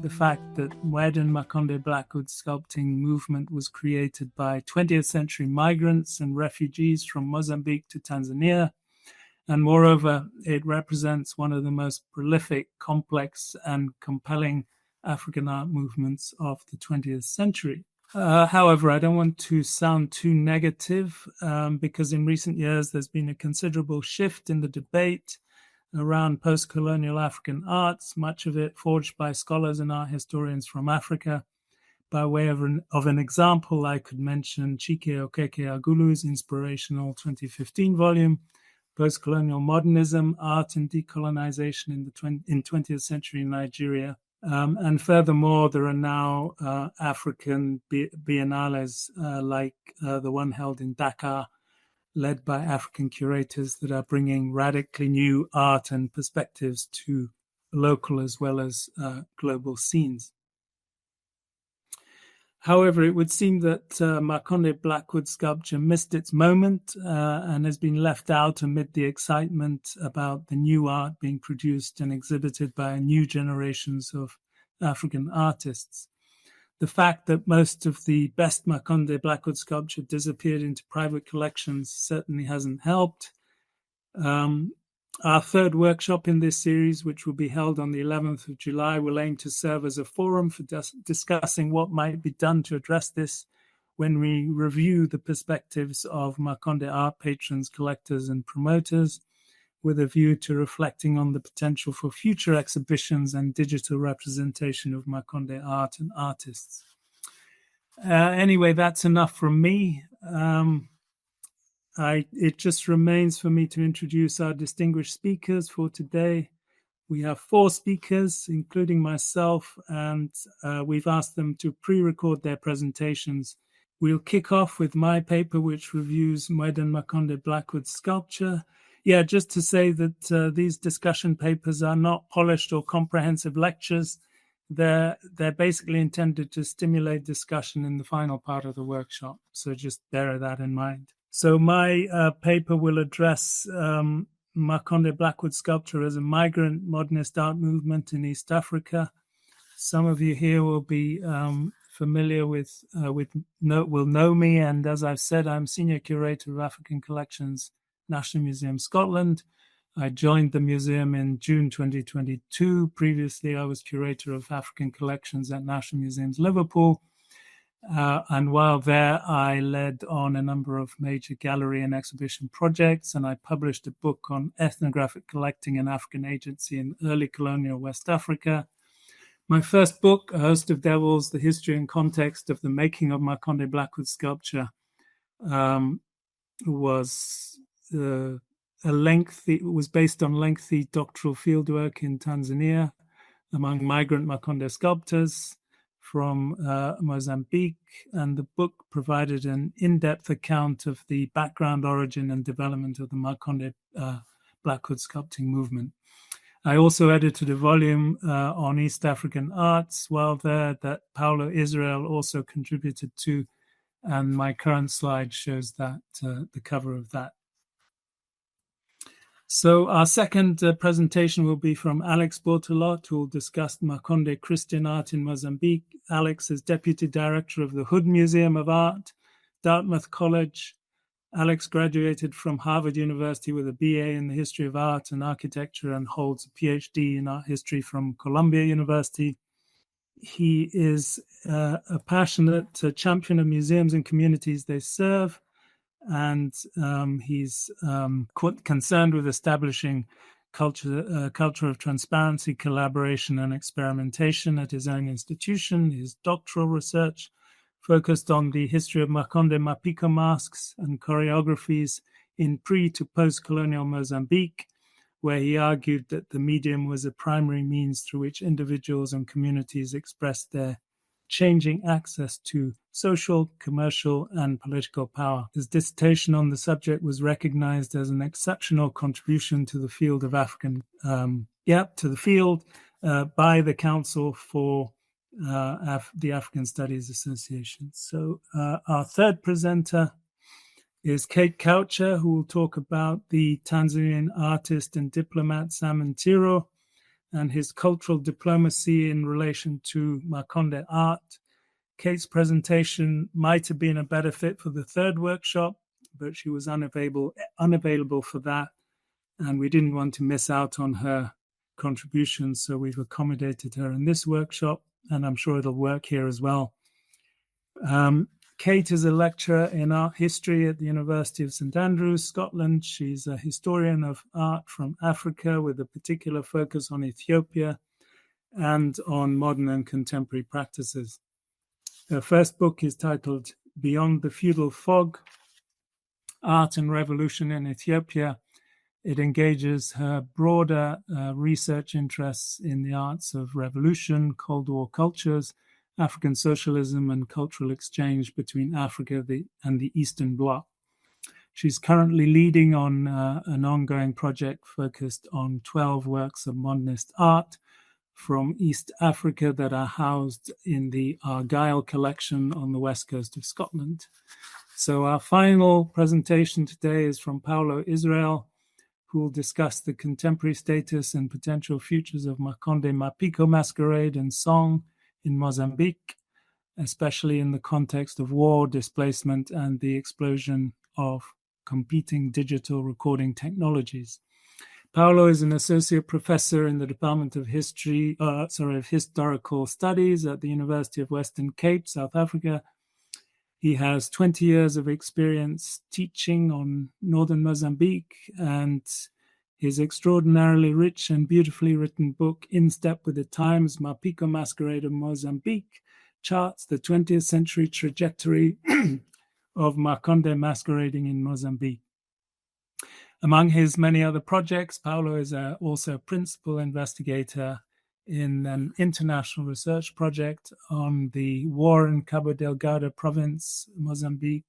the fact that Muedan Makonde Blackwood sculpting movement was created by 20th century migrants and refugees from Mozambique to Tanzania. And moreover, it represents one of the most prolific, complex, and compelling African art movements of the 20th century. However, I don't want to sound too negative because in recent years there's been a considerable shift in the debate around post-colonial African arts, much of it forged by scholars and art historians from Africa. By way of an example, I could mention Chike Okeke Agulu's inspirational 2015 volume, Post-Colonial Modernism, Art and Decolonization in 20th Century Nigeria. And furthermore, there are now African biennales like the one held in Dakar, led by African curators that are bringing radically new art and perspectives to local as well as global scenes. However, it would seem that Makonde Blackwood sculpture missed its moment and has been left out amid the excitement about the new art being produced and exhibited by new generations of African artists. The fact that most of the best Makonde Blackwood sculpture disappeared into private collections certainly hasn't helped. Our third workshop in this series, which will be held on the 11th of July, will aim to serve as a forum for discussing what might be done to address this when we review the perspectives of Makonde art patrons, collectors, and promoters, with a view to reflecting on the potential for future exhibitions and digital representation of Makonde art and artists. Anyway, that's enough from me. It just remains for me to introduce our distinguished speakers for today. We have 4 speakers, including myself, and we've asked them to pre-record their presentations. We'll kick off with my paper, which reviews Muedan Makonde Blackwood sculpture. Yeah, just to say that these discussion papers are not polished or comprehensive lectures. They're basically intended to stimulate discussion in the final part of the workshop. So just bear that in mind. So my paper will address Makonde Blackwood sculpture as a migrant modernist art movement in East Africa. Some of you here will be familiar will know me, and as I've said, I'm Senior Curator of African Collections, National Museum Scotland. I joined the museum in June 2022. Previously, I was Curator of African Collections at National Museums Liverpool. And while there, I led on a number of major gallery and exhibition projects, and I published a book on ethnographic collecting and African agency in early colonial West Africa. My first book, A Host of Devils, The History and Context of the Making of Makonde Blackwood Sculpture, was based on lengthy doctoral fieldwork in Tanzania among migrant Makonde sculptors from Mozambique, and the book provided an in-depth account of the background, origin, and development of the Makonde Blackwood sculpting movement. I also edited a volume on East African arts while there that Paulo Israel also contributed to, and my current slide shows that the cover of that. So our second presentation will be from Alex Bortolot, who will discuss Makonde Christian art in Mozambique. Alex is Deputy Director of the Hood Museum of Art, Dartmouth College. Alex graduated from Harvard University with a BA in the History of Art and Architecture and holds a PhD in art history from Columbia University. He is a passionate champion of museums and communities they serve, and he's concerned with establishing culture of transparency, collaboration, and experimentation at his own institution. His doctoral research focused on the history of Makonde Mapiko masks and choreographies in pre- to post-colonial Mozambique, where he argued that the medium was a primary means through which individuals and communities expressed their changing access to social, commercial, and political power. His dissertation on the subject was recognized as an exceptional contribution to the field of by the Council for the African Studies Association. So our third presenter is Kate Coucher, who will talk about the Tanzanian artist and diplomat Sam Ntiro. and his cultural diplomacy in relation to Makonde art. Kate's presentation might have been a better fit for the third workshop, but she was unavailable for that, and we didn't want to miss out on her contributions, so we've accommodated her in this workshop, and I'm sure it'll work here as well. Kate is a lecturer in art history at the University of St Andrews, Scotland. She's a historian of art from Africa with a particular focus on Ethiopia and on modern and contemporary practices. Her first book is titled Beyond the Feudal Fog, Art and Revolution in Ethiopia. It engages her broader research interests in the arts of revolution, Cold War cultures, African socialism, and cultural exchange between Africa and the Eastern Bloc. She's currently leading on an ongoing project focused on 12 works of modernist art from East Africa that are housed in the Argyll collection on the west coast of Scotland. So our final presentation today is from Paulo Israel, who will discuss the contemporary status and potential futures of Makonde Mapiko masquerade and song in Mozambique, especially in the context of war, displacement, and the explosion of competing digital recording technologies. Paulo is an associate professor in the Department of Historical Studies at the University of Western Cape, South Africa. He has 20 years of experience teaching on northern Mozambique, and his extraordinarily rich and beautifully written book, In Step with the Times, Mapiko Masquerade of Mozambique, charts the 20th century trajectory of Makonde masquerading in Mozambique. Among his many other projects, Paulo is also a principal investigator in an international research project on the war in Cabo Delgado province, Mozambique.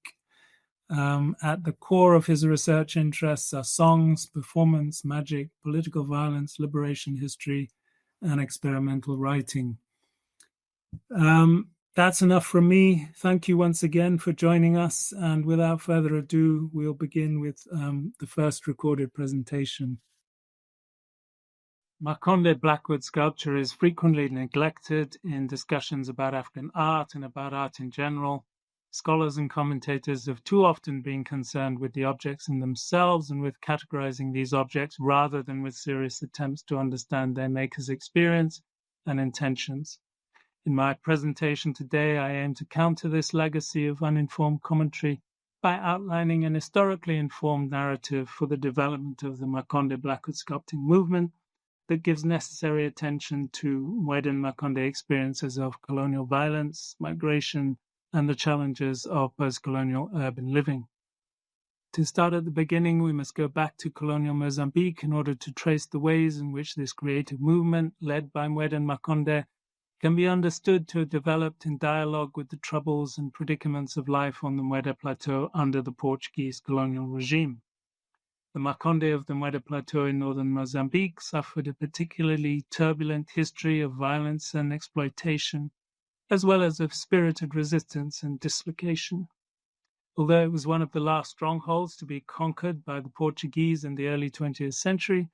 At the core of his research interests are songs, performance, magic, political violence, liberation history, and experimental writing. That's enough from me. Thank you once again for joining us. And without further ado, we'll begin with the first recorded presentation. Makonde Blackwood sculpture is frequently neglected in discussions about African art and about art in general. Scholars and commentators have too often been concerned with the objects in themselves and with categorizing these objects rather than with serious attempts to understand their maker's experience and intentions. In my presentation today, I aim to counter this legacy of uninformed commentary by outlining an historically informed narrative for the development of the Makonde Blackwood sculpting movement that gives necessary attention to Muedan Makonde experiences of colonial violence, migration, and the challenges of post-colonial urban living. To start at the beginning, we must go back to colonial Mozambique in order to trace the ways in which this creative movement, led by Muedan Makonde, can be understood to have developed in dialogue with the troubles and predicaments of life on the Mueda Plateau under the Portuguese colonial regime. The Makonde of the Mueda Plateau in northern Mozambique suffered a particularly turbulent history of violence and exploitation, as well as of spirited resistance and dislocation. Although it was one of the last strongholds to be conquered by the Portuguese in the early 20th century,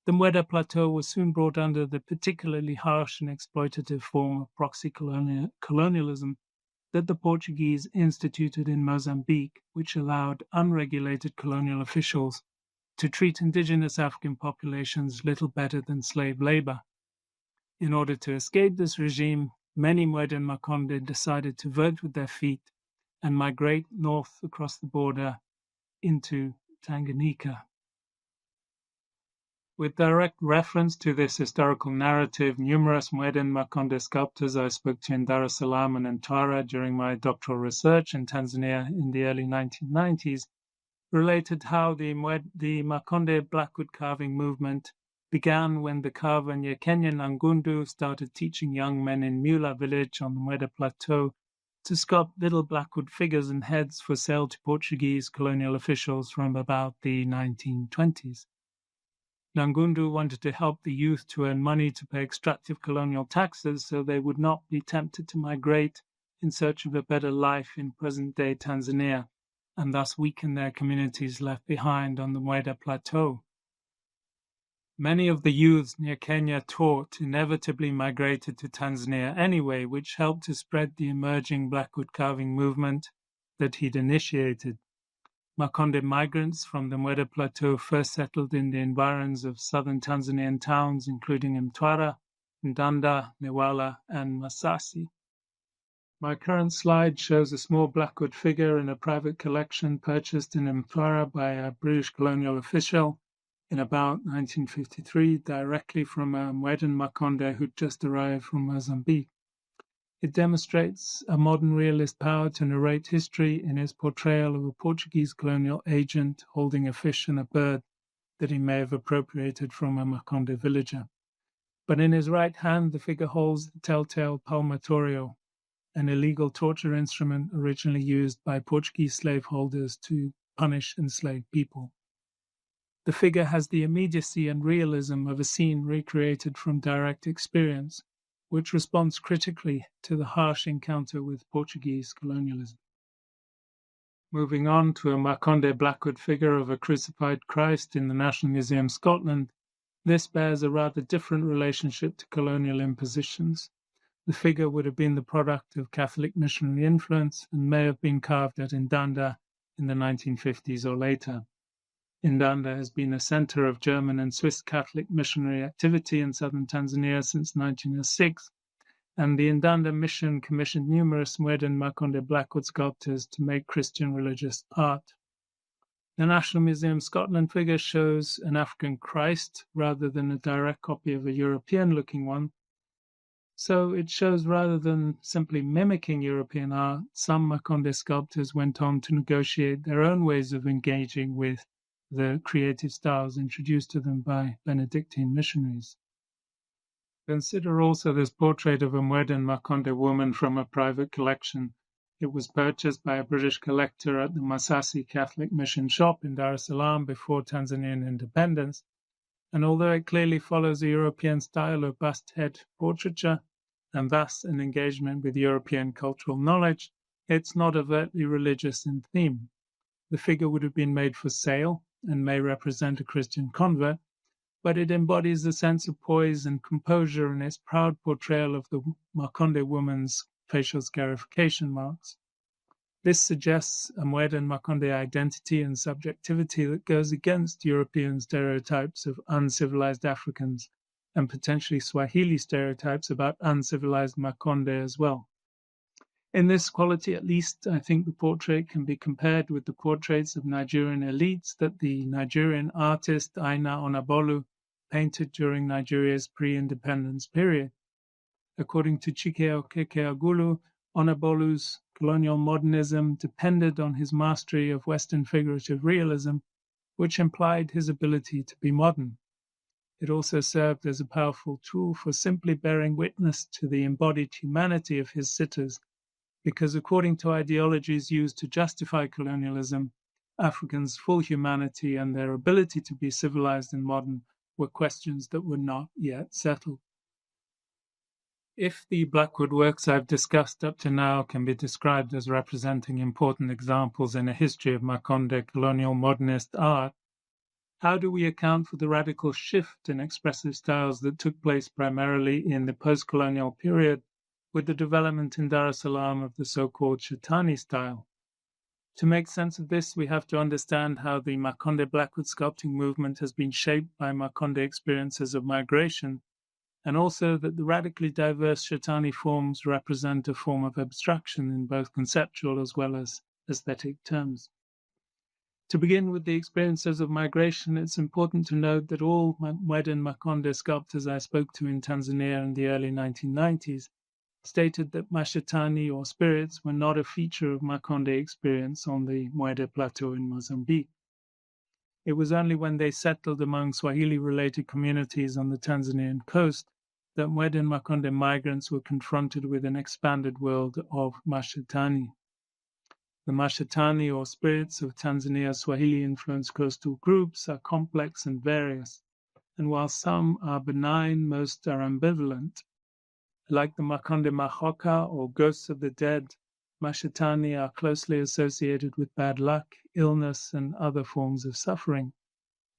the Mueda Plateau was soon brought under the particularly harsh and exploitative form of proxy colonialism that the Portuguese instituted in Mozambique, which allowed unregulated colonial officials to treat indigenous African populations little better than slave labor. In order to escape this regime, many Muedan Makonde decided to vote with their feet and migrate north across the border into Tanganyika. With direct reference to this historical narrative, numerous Muedan Makonde sculptors I spoke to in Dar es Salaam and Mtwara during my doctoral research in Tanzania in the early 1990s related how the Makonde Blackwood carving movement began when the carver Nyekenya Nangundu started teaching young men in Mula village on the Mueda Plateau to sculpt little Blackwood figures and heads for sale to Portuguese colonial officials from about the 1920s. Nangundu wanted to help the youth to earn money to pay extractive colonial taxes so they would not be tempted to migrate in search of a better life in present-day Tanzania and thus weaken their communities left behind on the Mueda Plateau. Many of the youths near Kenya taught inevitably migrated to Tanzania anyway, which helped to spread the emerging blackwood carving movement that he'd initiated. Makonde migrants from the Muedan Plateau first settled in the environs of southern Tanzanian towns, including Mtwara, Ndanda, Newala, and Masasi. My current slide shows a small blackwood figure in a private collection purchased in Mtwara by a British colonial official in about 1953, directly from a Muedan Makonde who'd just arrived from Mozambique. It demonstrates a modern realist power to narrate history in his portrayal of a Portuguese colonial agent holding a fish and a bird that he may have appropriated from a Makonde villager. But in his right hand, the figure holds the telltale palmatorio, an illegal torture instrument originally used by Portuguese slaveholders to punish enslaved people. The figure has the immediacy and realism of a scene recreated from direct experience, which responds critically to the harsh encounter with Portuguese colonialism. Moving on to a Makonde blackwood figure of a crucified Christ in the National Museum, Scotland, this bears a rather different relationship to colonial impositions. The figure would have been the product of Catholic missionary influence and may have been carved at Ndanda in the 1950s or later. Ndanda has been a center of German and Swiss Catholic missionary activity in southern Tanzania since 1906, and the Ndanda mission commissioned numerous Muedan Makonde blackwood sculptors to make Christian religious art. The National Museum Scotland figure shows an African Christ rather than a direct copy of a European-looking one. So it shows rather than simply mimicking European art, some Makonde sculptors went on to negotiate their own ways of engaging with the creative styles introduced to them by Benedictine missionaries. Consider also this portrait of a Muedan Makonde woman from a private collection. It was purchased by a British collector at the Masasi Catholic Mission shop in Dar es Salaam before Tanzanian independence, and although it clearly follows a European style of bust-head portraiture, and thus an engagement with European cultural knowledge, it's not overtly religious in theme. The figure would have been made for sale and may represent a Christian convert, but it embodies a sense of poise and composure in its proud portrayal of the Makonde woman's facial scarification marks. This suggests a Muedan Makonde identity and subjectivity that goes against European stereotypes of uncivilized Africans and potentially Swahili stereotypes about uncivilized Makonde as well. In this quality, at least, I think the portrait can be compared with the portraits of Nigerian elites that the Nigerian artist Aina Onabolu painted during Nigeria's pre-independence period. According to Chike Okeke-Agulu, Onabolu's colonial modernism depended on his mastery of Western figurative realism, which implied his ability to be modern. It also served as a powerful tool for simply bearing witness to the embodied humanity of his sitters, because according to ideologies used to justify colonialism, Africans' full humanity and their ability to be civilized and modern were questions that were not yet settled. If the blackwood works I've discussed up to now can be described as representing important examples in a history of Makonde colonial modernist art, how do we account for the radical shift in expressive styles that took place primarily in the post-colonial period with the development in Dar es Salaam of the so-called Shetani style? To make sense of this, we have to understand how the Makonde blackwood sculpting movement has been shaped by Makonde experiences of migration, and also that the radically diverse Shetani forms represent a form of abstraction in both conceptual as well as aesthetic terms. To begin with the experiences of migration, it's important to note that all Muedan Makonde sculptors I spoke to in Tanzania in the early 1990s stated that Mashetani or spirits were not a feature of Makonde experience on the Muedan Plateau in Mozambique. It was only when they settled among Swahili-related communities on the Tanzanian coast that Muedan Makonde migrants were confronted with an expanded world of Mashetani. The Mashetani or spirits of Tanzania's Swahili-influenced coastal groups are complex and various, and while some are benign, most are ambivalent. Like the Makonde Mahoka or ghosts of the dead, Mashetani are closely associated with bad luck, illness, and other forms of suffering.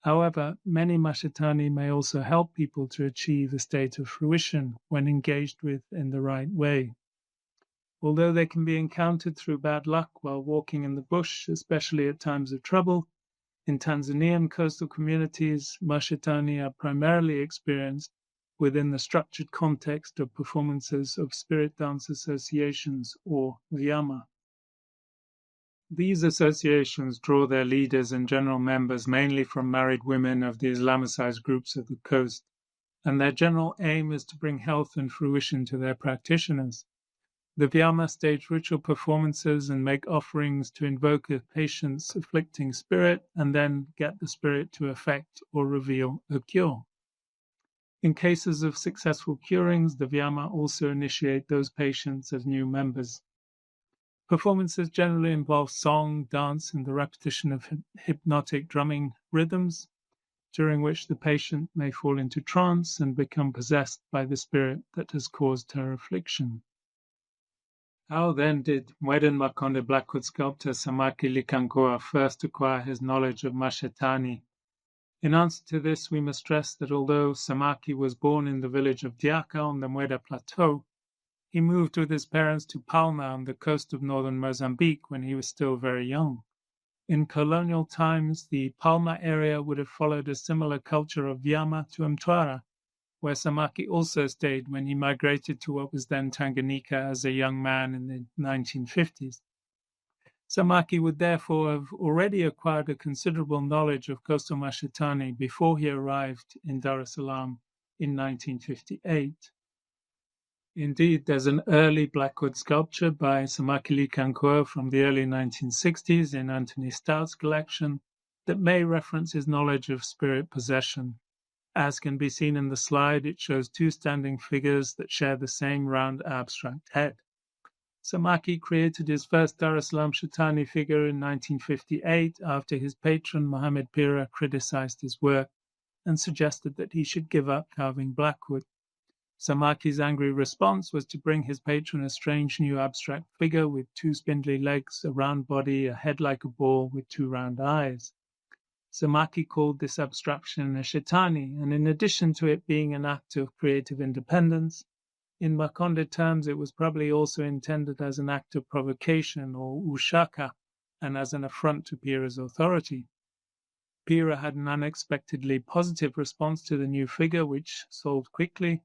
However, many mashetani may also help people to achieve a state of fruition when engaged with in the right way. Although they can be encountered through bad luck while walking in the bush, especially at times of trouble, in Tanzanian coastal communities, mashetani are primarily experienced within the structured context of performances of spirit dance associations, or vyama. These associations draw their leaders and general members mainly from married women of the Islamicized groups of the coast, and their general aim is to bring health and fruition to their practitioners. The vyama stage ritual performances and make offerings to invoke a patient's afflicting spirit and then get the spirit to effect or reveal a cure. In cases of successful curings, the vyama also initiate those patients as new members. Performances generally involve song, dance, and the repetition of hypnotic drumming rhythms, during which the patient may fall into trance and become possessed by the spirit that has caused her affliction. How then did Muedan Makonde Blackwood sculptor Samaki Likankoa first acquire his knowledge of mashetani? In answer to this, we must stress that although Samaki was born in the village of Diaka on the Mueda Plateau, he moved with his parents to Palma on the coast of northern Mozambique when he was still very young. In colonial times, the Palma area would have followed a similar culture of vyama to Mtwara, where Samaki also stayed when he migrated to what was then Tanganyika as a young man in the 1950s. Samaki would therefore have already acquired a considerable knowledge of coastal mashetani before he arrived in Dar es Salaam in 1958. Indeed, there's an early Blackwood sculpture by Samaki Likankoa from the early 1960s in Anthony Stout's collection that may reference his knowledge of spirit possession. As can be seen in the slide, it shows two standing figures that share the same round abstract head. Samaki created his first Dar es Salaam Shetani figure in 1958 after his patron Mohammed Pira criticized his work and suggested that he should give up carving Blackwood. Samaki's angry response was to bring his patron a strange new abstract figure with two spindly legs, a round body, a head like a ball with two round eyes. Samaki called this abstraction a shetani, and in addition to it being an act of creative independence, in Makonde terms it was probably also intended as an act of provocation or ushaka, and as an affront to Pira's authority. Pira had an unexpectedly positive response to the new figure, which sold quickly.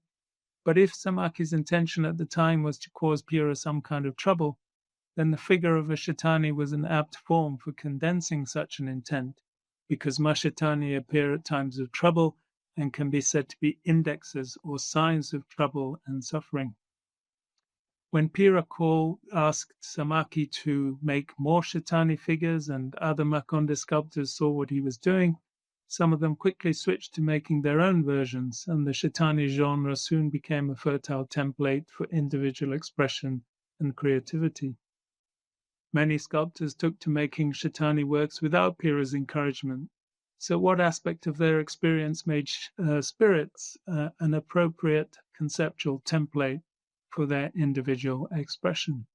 But if Samaki's intention at the time was to cause Pira some kind of trouble, then the figure of a shetani was an apt form for condensing such an intent, because mashetani appear at times of trouble and can be said to be indexes or signs of trouble and suffering. When Pira asked Samaki to make more shetani figures and other Makonde sculptors saw what he was doing, some of them quickly switched to making their own versions, and the shetani genre soon became a fertile template for individual expression and creativity. Many sculptors took to making shetani works without Pira's encouragement. So what aspect of their experience made spirits an appropriate conceptual template for their individual expression?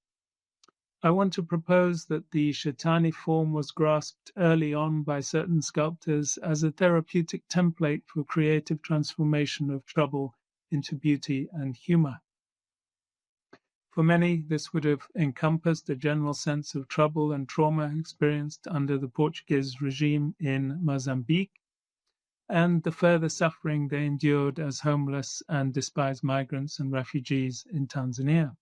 I want to propose that the shetani form was grasped early on by certain sculptors as a therapeutic template for creative transformation of trouble into beauty and humor. For many, this would have encompassed a general sense of trouble and trauma experienced under the Portuguese regime in Mozambique, and the further suffering they endured as homeless and despised migrants and refugees in Tanzania.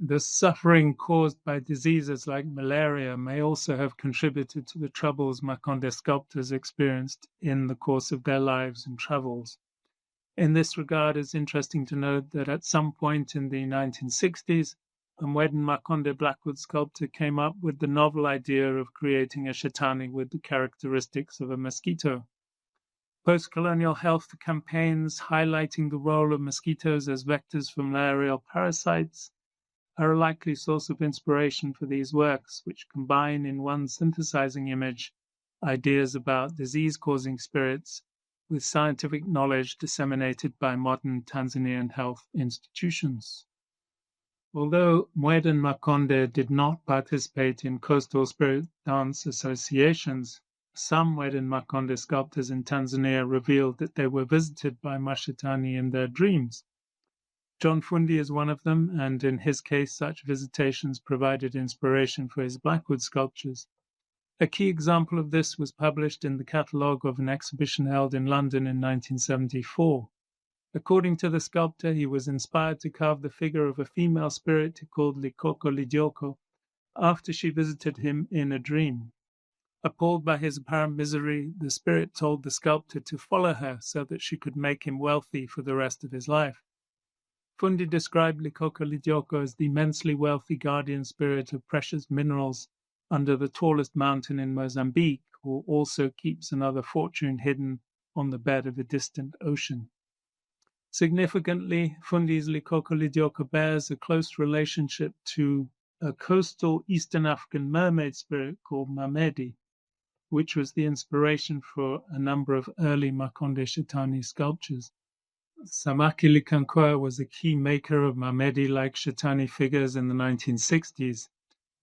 The suffering caused by diseases like malaria may also have contributed to the troubles Makonde sculptors experienced in the course of their lives and travels. In this regard, it's interesting to note that at some point in the 1960s, a Muedan Makonde Blackwood sculptor came up with the novel idea of creating a shetani with the characteristics of a mosquito. Post-colonial health campaigns highlighting the role of mosquitoes as vectors for malarial parasites are a likely source of inspiration for these works, which combine in one synthesizing image ideas about disease-causing spirits with scientific knowledge disseminated by modern Tanzanian health institutions. Although Muedan Makonde did not participate in coastal spirit dance associations, Some Muedan Makonde sculptors in Tanzania revealed that they were visited by Mashetani in their dreams. John Fundi is one of them, and in his case, such visitations provided inspiration for his Blackwood sculptures. A key example of this was published in the catalogue of an exhibition held in London in 1974. According to the sculptor, he was inspired to carve the figure of a female spirit called Likoko Lidioko after she visited him in a dream. Appalled by his apparent misery, the spirit told the sculptor to follow her so that she could make him wealthy for the rest of his life. Fundi described Likoko Lidioko as the immensely wealthy guardian spirit of precious minerals under the tallest mountain in Mozambique, who also keeps another fortune hidden on the bed of a distant ocean. Significantly, Fundi's Likoko Lidioko bears a close relationship to a coastal Eastern African mermaid spirit called Mamedi, which was the inspiration for a number of early Makonde Shetani sculptures. Samaki Likankoa was a key maker of Mamedi-like Shetani figures in the 1960s.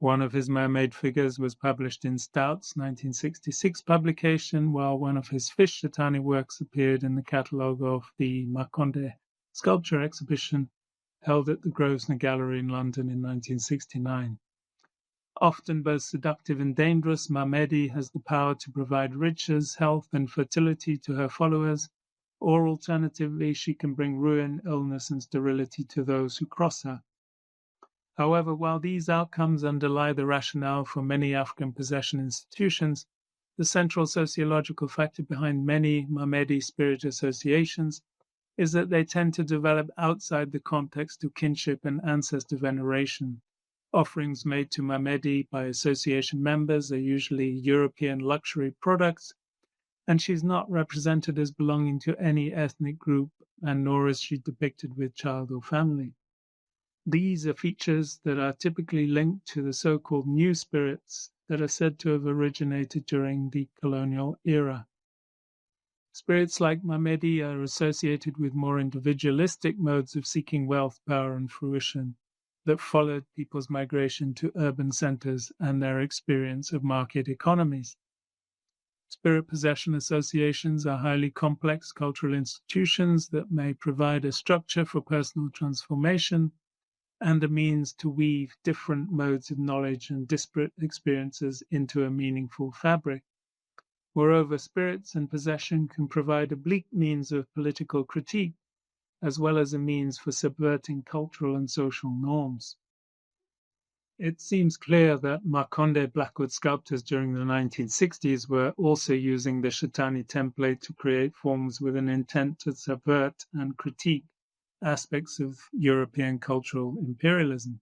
One of his mermaid figures was published in Stout's 1966 publication, while one of his fish Shetani works appeared in the catalogue of the Makonde sculpture exhibition held at the Grosvenor Gallery in London in 1969. Often both seductive and dangerous, Mamedi has the power to provide riches, health, and fertility to her followers, or alternatively, she can bring ruin, illness, and sterility to those who cross her. However, while these outcomes underlie the rationale for many African possession institutions, the central sociological factor behind many Mamedi spirit associations is that they tend to develop outside the context of kinship and ancestor veneration. Offerings made to Mamedi by association members are usually European luxury products, and she's not represented as belonging to any ethnic group, and nor is she depicted with child or family. These are features that are typically linked to the so-called new spirits that are said to have originated during the colonial era. Spirits like Mamedi are associated with more individualistic modes of seeking wealth, power, and fruition that followed people's migration to urban centers and their experience of market economies. Spirit possession associations are highly complex cultural institutions that may provide a structure for personal transformation and a means to weave different modes of knowledge and disparate experiences into a meaningful fabric. Moreover, spirits and possession can provide a bleak means of political critique, as well as a means for subverting cultural and social norms. It seems clear that Makonde Blackwood sculptors during the 1960s were also using the Shetani template to create forms with an intent to subvert and critique aspects of European cultural imperialism.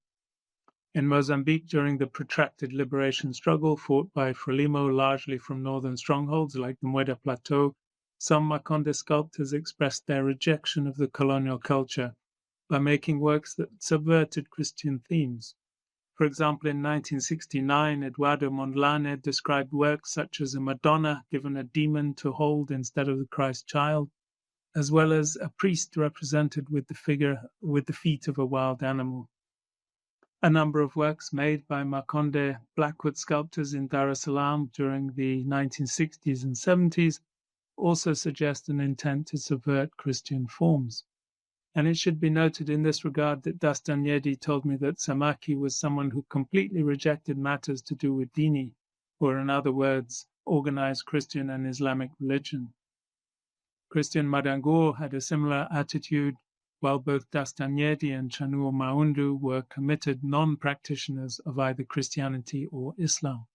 In Mozambique, during the protracted liberation struggle fought by Frelimo largely from northern strongholds like the Mueda Plateau, some Makonde sculptors expressed their rejection of the colonial culture by making works that subverted Christian themes. For example, in 1969, Eduardo Mondlane described works such as a Madonna given a demon to hold instead of the Christ child, as well as a priest represented with the feet of a wild animal. A number of works made by Makonde Blackwood sculptors in Dar es Salaam during the 1960s and 70s also suggest an intent to subvert Christian forms. And it should be noted in this regard that Dastanyedi told me that Samaki was someone who completely rejected matters to do with dini, or in other words, organized Christian and Islamic religion. Christian Madangur had a similar attitude, while both Dastanyedi and Chanur Maundu were committed non-practitioners of either Christianity or Islam.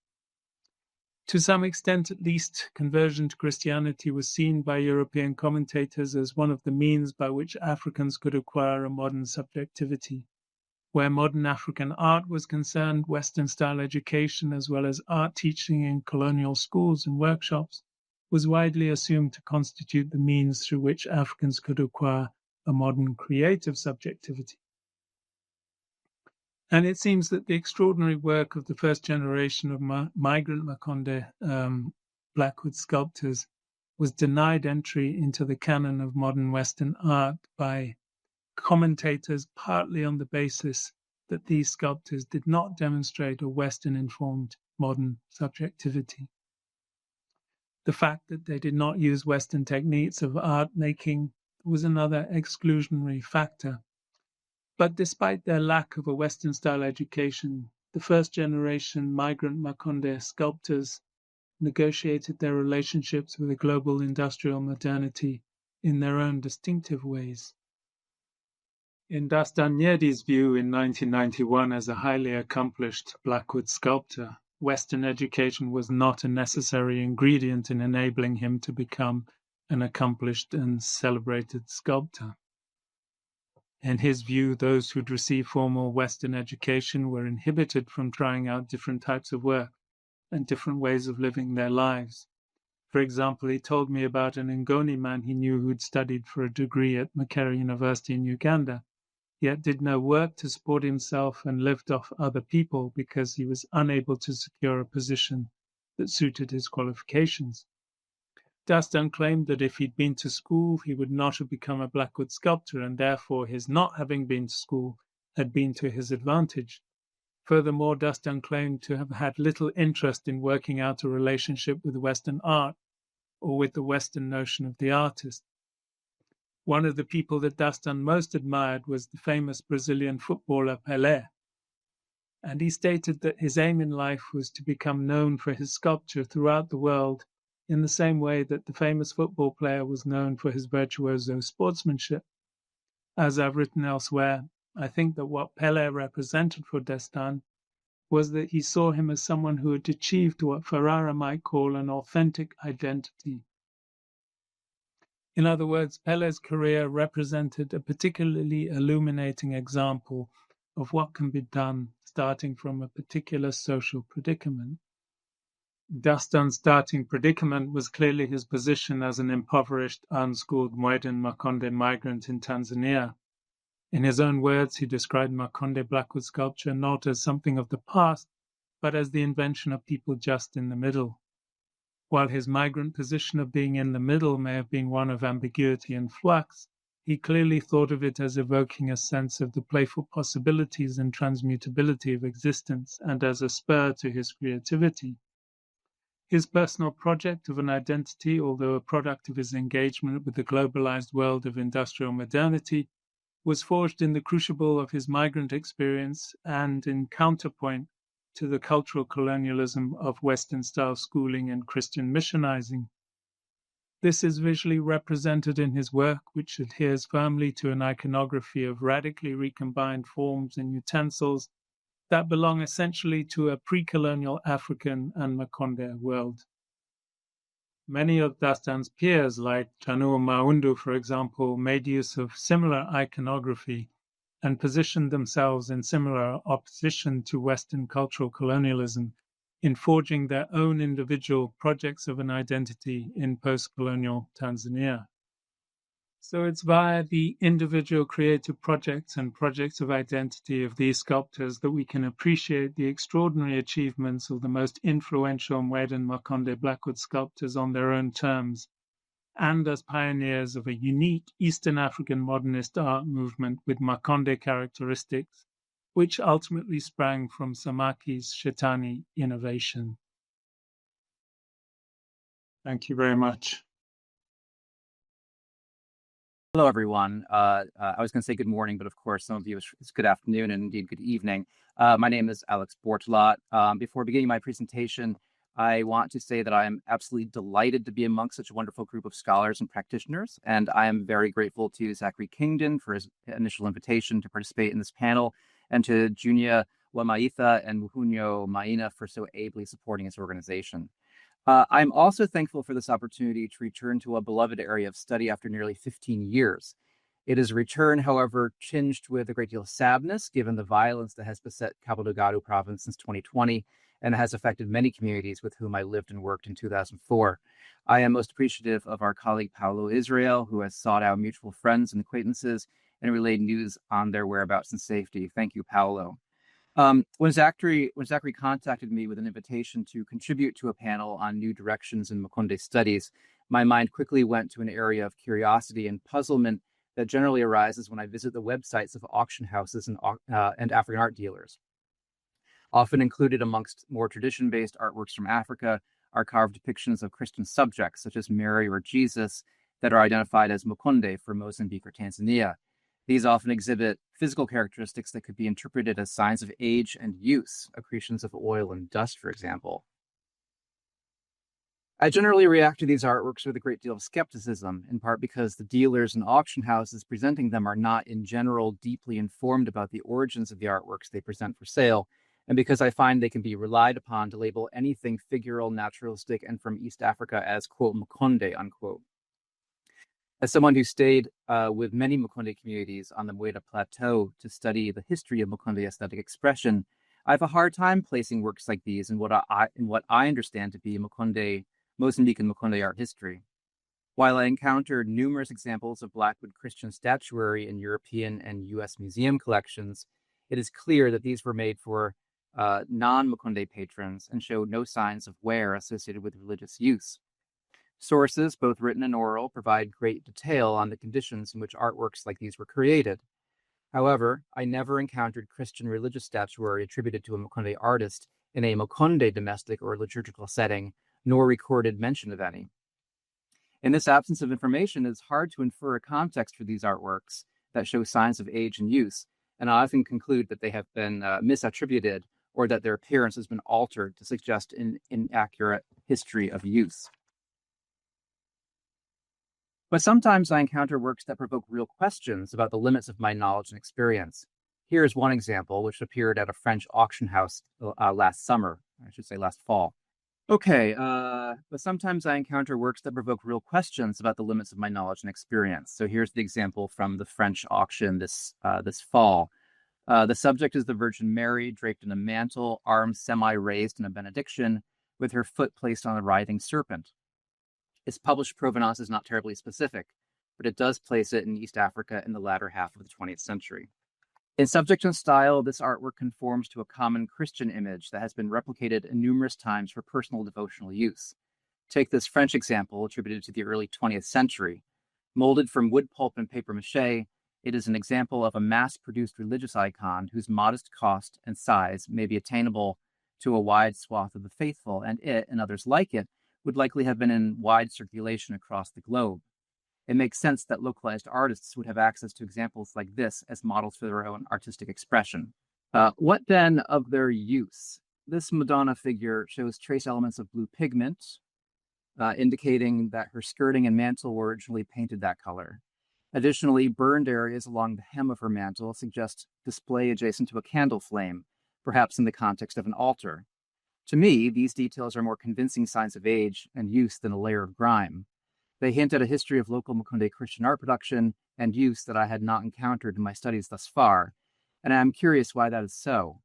To some extent, at least, conversion to Christianity was seen by European commentators as one of the means by which Africans could acquire a modern subjectivity. Where modern African art was concerned, Western-style education, as well as art teaching in colonial schools and workshops, was widely assumed to constitute the means through which Africans could acquire a modern creative subjectivity. And it seems that the extraordinary work of the first generation of migrant Makonde Blackwood sculptors was denied entry into the canon of modern Western art by commentators, partly on the basis that these sculptors did not demonstrate a Western-informed modern subjectivity. The fact that they did not use Western techniques of art making was another exclusionary factor. But despite their lack of a Western-style education, the first-generation migrant Makonde sculptors negotiated their relationships with a global industrial modernity in their own distinctive ways. In Dastan Nyedi's view in 1991 as a highly accomplished Blackwood sculptor, Western education was not a necessary ingredient in enabling him to become an accomplished and celebrated sculptor. In his view, those who'd received formal Western education were inhibited from trying out different types of work and different ways of living their lives. For example, he told me about an Ngoni man he knew who'd studied for a degree at Makerere University in Uganda, yet did no work to support himself and lived off other people because he was unable to secure a position that suited his qualifications. Dastan claimed that if he'd been to school, he would not have become a Blackwood sculptor, and therefore his not having been to school had been to his advantage. Furthermore, Dastan claimed to have had little interest in working out a relationship with Western art or with the Western notion of the artist. One of the people that Dastan most admired was the famous Brazilian footballer Pelé, and he stated that his aim in life was to become known for his sculpture throughout the world in the same way that the famous football player was known for his virtuoso sportsmanship. As I've written elsewhere, I think that what Pelé represented for Dastan was that he saw him as someone who had achieved what Ferrara might call an authentic identity. In other words, Pelé's career represented a particularly illuminating example of what can be done starting from a particular social predicament. Dastan's starting predicament was clearly his position as an impoverished, unschooled Muedan Makonde migrant in Tanzania. In his own words, he described Makonde Blackwood sculpture not as something of the past, but as the invention of people just in the middle. While his migrant position of being in the middle may have been one of ambiguity and flux, he clearly thought of it as evoking a sense of the playful possibilities and transmutability of existence and as a spur to his creativity. His personal project of an identity, although a product of his engagement with the globalized world of industrial modernity, was forged in the crucible of his migrant experience and in counterpoint to the cultural colonialism of Western-style schooling and Christian missionizing. This is visually represented in his work, which adheres firmly to an iconography of radically recombined forms and utensils that belong essentially to a pre-colonial African and Makonde world. Many of Dastan's peers, like Janur Maundu, for example, made use of similar iconography and positioned themselves in similar opposition to Western cultural colonialism in forging their own individual projects of an identity in post-colonial Tanzania. So it's via the individual creative projects and projects of identity of these sculptors that we can appreciate the extraordinary achievements of the most influential Muedan Makonde Blackwood sculptors on their own terms, and as pioneers of a unique Eastern African modernist art movement with Makonde characteristics, which ultimately sprang from Samaki's Shetani innovation. Thank you very much. Hello, everyone. I was going to say good morning, but of course, some of you it's good afternoon and indeed good evening. My name is Alex Bortolot. Before beginning my presentation, I want to say that I am absolutely delighted to be amongst such a wonderful group of scholars and practitioners, and I am very grateful to Zachary Kingdon for his initial invitation to participate in this panel, and to Junia Wamaitha and Muhunyo Maina for so ably supporting his organization. I'm also thankful for this opportunity to return to a beloved area of study after nearly 15 years. It is a return, however, tinged with a great deal of sadness, given the violence that has beset Cabo Delgado province since 2020 and has affected many communities with whom I lived and worked in 2004. I am most appreciative of our colleague Paulo Israel, who has sought out mutual friends and acquaintances and relayed news on their whereabouts and safety. Thank you, Paulo. When Zachary contacted me with an invitation to contribute to a panel on new directions in Makonde studies, my mind quickly went to an area of curiosity and puzzlement that generally arises when I visit the websites of auction houses and African art dealers. Often included amongst more tradition-based artworks from Africa are carved depictions of Christian subjects, such as Mary or Jesus, that are identified as Makonde for Mozambique or Tanzania. These often exhibit physical characteristics that could be interpreted as signs of age and use, accretions of oil and dust, for example. I generally react to these artworks with a great deal of skepticism, in part because the dealers and auction houses presenting them are not, in general, deeply informed about the origins of the artworks they present for sale, and because I find they can be relied upon to label anything figural, naturalistic, and from East Africa as, quote, Makonde, unquote. As someone who stayed with many Makonde communities on the Muedan Plateau to study the history of Makonde aesthetic expression, I have a hard time placing works like these in what I understand to be Mozambique and Makonde art history. While I encountered numerous examples of Blackwood Christian statuary in European and US museum collections, it is clear that these were made for non-Makonde patrons and show no signs of wear associated with religious use. Sources, both written and oral, provide great detail on the conditions in which artworks like these were created. However, I never encountered Christian religious statuary attributed to a Makonde artist in a Makonde domestic or liturgical setting, nor recorded mention of any. In this absence of information, it is hard to infer a context for these artworks that show signs of age and use, and I often conclude that they have been misattributed or that their appearance has been altered to suggest an inaccurate history of use. But sometimes I encounter works that provoke real questions about the limits of my knowledge and experience. Here is one example, which appeared at a French auction house last fall. Okay, but sometimes I encounter works that provoke real questions about the limits of my knowledge and experience. So here's the example from the French auction this fall. The subject is the Virgin Mary, draped in a mantle, arms semi-raised in a benediction, with her foot placed on a writhing serpent. Its published provenance is not terribly specific, but it does place it in East Africa in the latter half of the 20th century. In subject and style, this artwork conforms to a common Christian image that has been replicated numerous times for personal devotional use. Take this French example attributed to the early 20th century. Molded from wood pulp and paper mache, it is an example of a mass-produced religious icon whose modest cost and size may be attainable to a wide swath of the faithful, and it, and others like it, would likely have been in wide circulation across the globe. It makes sense that localized artists would have access to examples like this as models for their own artistic expression. What then of their use? This Madonna figure shows trace elements of blue pigment, indicating that her skirting and mantle were originally painted that color. Additionally, burned areas along the hem of her mantle suggest display adjacent to a candle flame, perhaps in the context of an altar. To me, these details are more convincing signs of age and use than a layer of grime. They hint at a history of local Makonde Christian art production and use that I had not encountered in my studies thus far, and I am curious why that is so.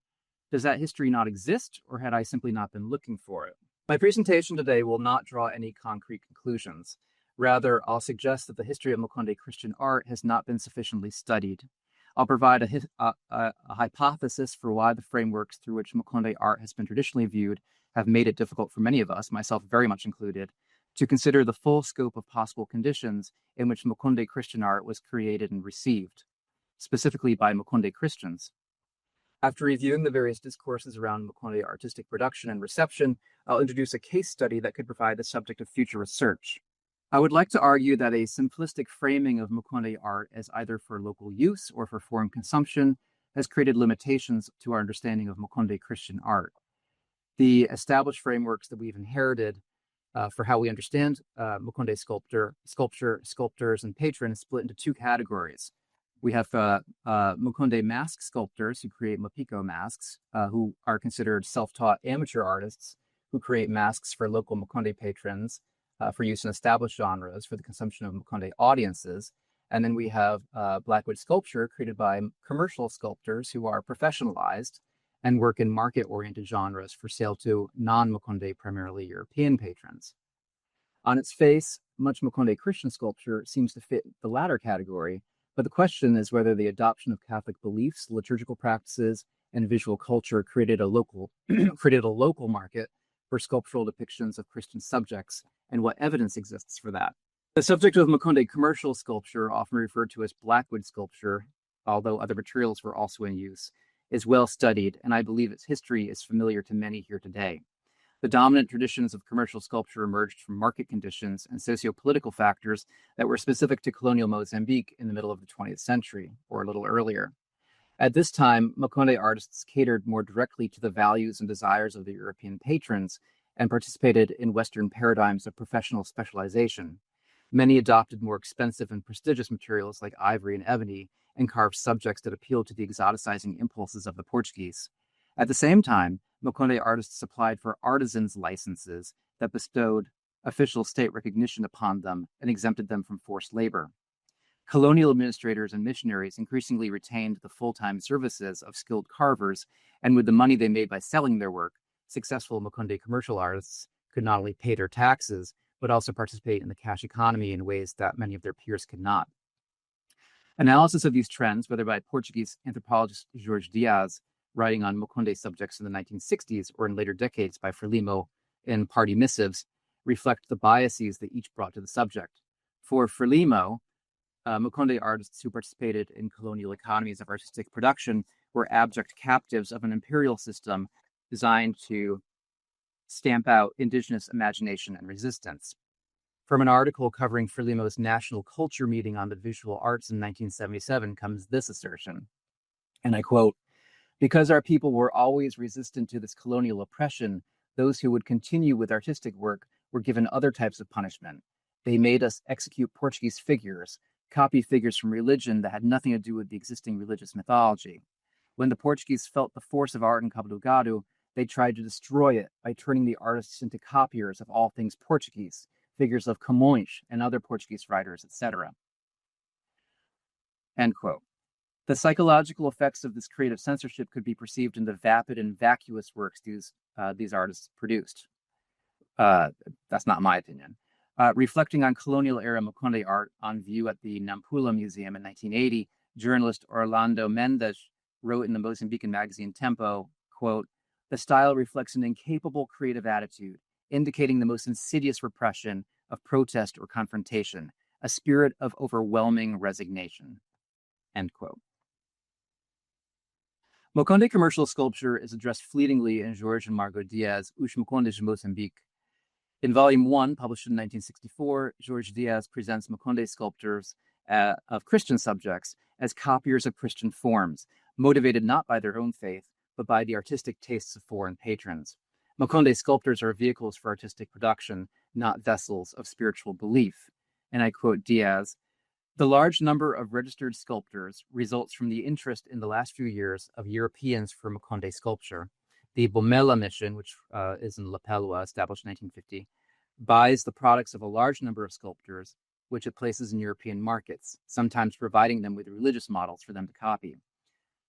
Does that history not exist, or had I simply not been looking for it? My presentation today will not draw any concrete conclusions. Rather, I'll suggest that the history of Makonde Christian art has not been sufficiently studied. I'll provide a hypothesis for why the frameworks through which Makonde art has been traditionally viewed have made it difficult for many of us, myself very much included, to consider the full scope of possible conditions in which Makonde Christian art was created and received, specifically by Makonde Christians. After reviewing the various discourses around Makonde artistic production and reception, I'll introduce a case study that could provide the subject of future research. I would like to argue that a simplistic framing of Makonde art as either for local use or for foreign consumption has created limitations to our understanding of Makonde Christian art. The established frameworks that we've inherited for how we understand Makonde sculptors, and patrons split into two categories. We have Makonde mask sculptors who create Mapiko masks, who are considered self-taught amateur artists who create masks for local Makonde patrons for use in established genres for the consumption of Makonde audiences. And then we have Blackwood sculpture created by commercial sculptors who are professionalized and work in market-oriented genres for sale to non-Makonde, primarily European patrons. On its face, much Makonde Christian sculpture seems to fit the latter category, but the question is whether the adoption of Catholic beliefs, liturgical practices, and visual culture created a local market for sculptural depictions of Christian subjects, and what evidence exists for that. The subject of Makonde commercial sculpture, often referred to as Blackwood sculpture, although other materials were also in use, is well studied, and I believe its history is familiar to many here today. The dominant traditions of commercial sculpture emerged from market conditions and socio-political factors that were specific to colonial Mozambique in the middle of the 20th century, or a little earlier. At this time, Makonde artists catered more directly to the values and desires of the European patrons and participated in Western paradigms of professional specialization. Many adopted more expensive and prestigious materials like ivory and ebony and carved subjects that appealed to the exoticizing impulses of the Portuguese. At the same time, Makonde artists applied for artisans' licenses that bestowed official state recognition upon them and exempted them from forced labor. Colonial administrators and missionaries increasingly retained the full-time services of skilled carvers, and with the money they made by selling their work, successful Makonde commercial artists could not only pay their taxes, but also participate in the cash economy in ways that many of their peers could not. Analysis of these trends, whether by Portuguese anthropologist Jorge Dias, writing on Makonde subjects in the 1960s, or in later decades by Frelimo in party missives, reflect the biases that each brought to the subject. For Frelimo, Makonde artists who participated in colonial economies of artistic production were abject captives of an imperial system designed to stamp out indigenous imagination and resistance. From an article covering Frelimo's National Culture Meeting on the Visual Arts in 1977 comes this assertion, and I quote, "Because our people were always resistant to this colonial oppression, those who would continue with artistic work were given other types of punishment. They made us execute Portuguese figures, copy figures from religion that had nothing to do with the existing religious mythology. When the Portuguese felt the force of art in Cabo Delgado, they tried to destroy it by turning the artists into copiers of all things Portuguese, figures of Camões and other Portuguese writers, etc." End quote. The psychological effects of this creative censorship could be perceived in the vapid and vacuous works these artists produced. That's not my opinion. Reflecting on colonial-era Makonde art on view at the Nampula Museum in 1980, journalist Orlando Mendes wrote in the Mozambican magazine Tempo, quote, "The style reflects an incapable creative attitude, indicating the most insidious repression of protest or confrontation, a spirit of overwhelming resignation." End quote. Makonde commercial sculpture is addressed fleetingly in Jorge and Margot Diaz' Os Makondes de Moçambique. In Volume 1, published in 1964, Jorge Diaz presents Makonde sculptures of Christian subjects as copiers of Christian forms, motivated not by their own faith, but by the artistic tastes of foreign patrons. Makonde sculptures are vehicles for artistic production, not vessels of spiritual belief. And I quote Diaz, "The large number of registered sculptors results from the interest in the last few years of Europeans for Makonde sculpture. The Bomela mission, which is in La Pelua, established in 1950, buys the products of a large number of sculptors, which it places in European markets, sometimes providing them with religious models for them to copy.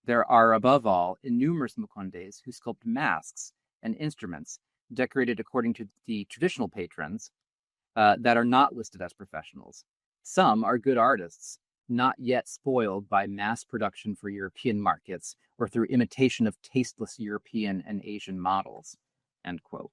There are, above all, innumerous Makondes who sculpt masks and instruments decorated according to the traditional patrons that are not listed as professionals. Some are good artists, not yet spoiled by mass production for European markets or through imitation of tasteless European and Asian models." End quote.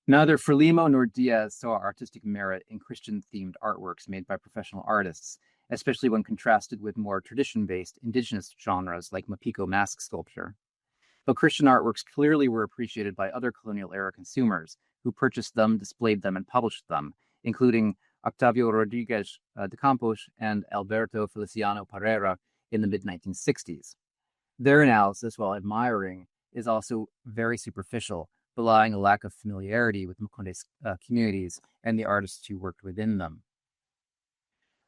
Neither Frelimo nor Diaz saw artistic merit in Christian-themed artworks made by professional artists, especially when contrasted with more tradition-based indigenous genres like Mapico mask sculpture. But Christian artworks clearly were appreciated by other colonial-era consumers who purchased them, displayed them, and published them, including Octavio Rodriguez de Campos and Alberto Feliciano Pereira in the mid-1960s. Their analysis, while admiring, is also very superficial, belying a lack of familiarity with Makonde communities and the artists who worked within them.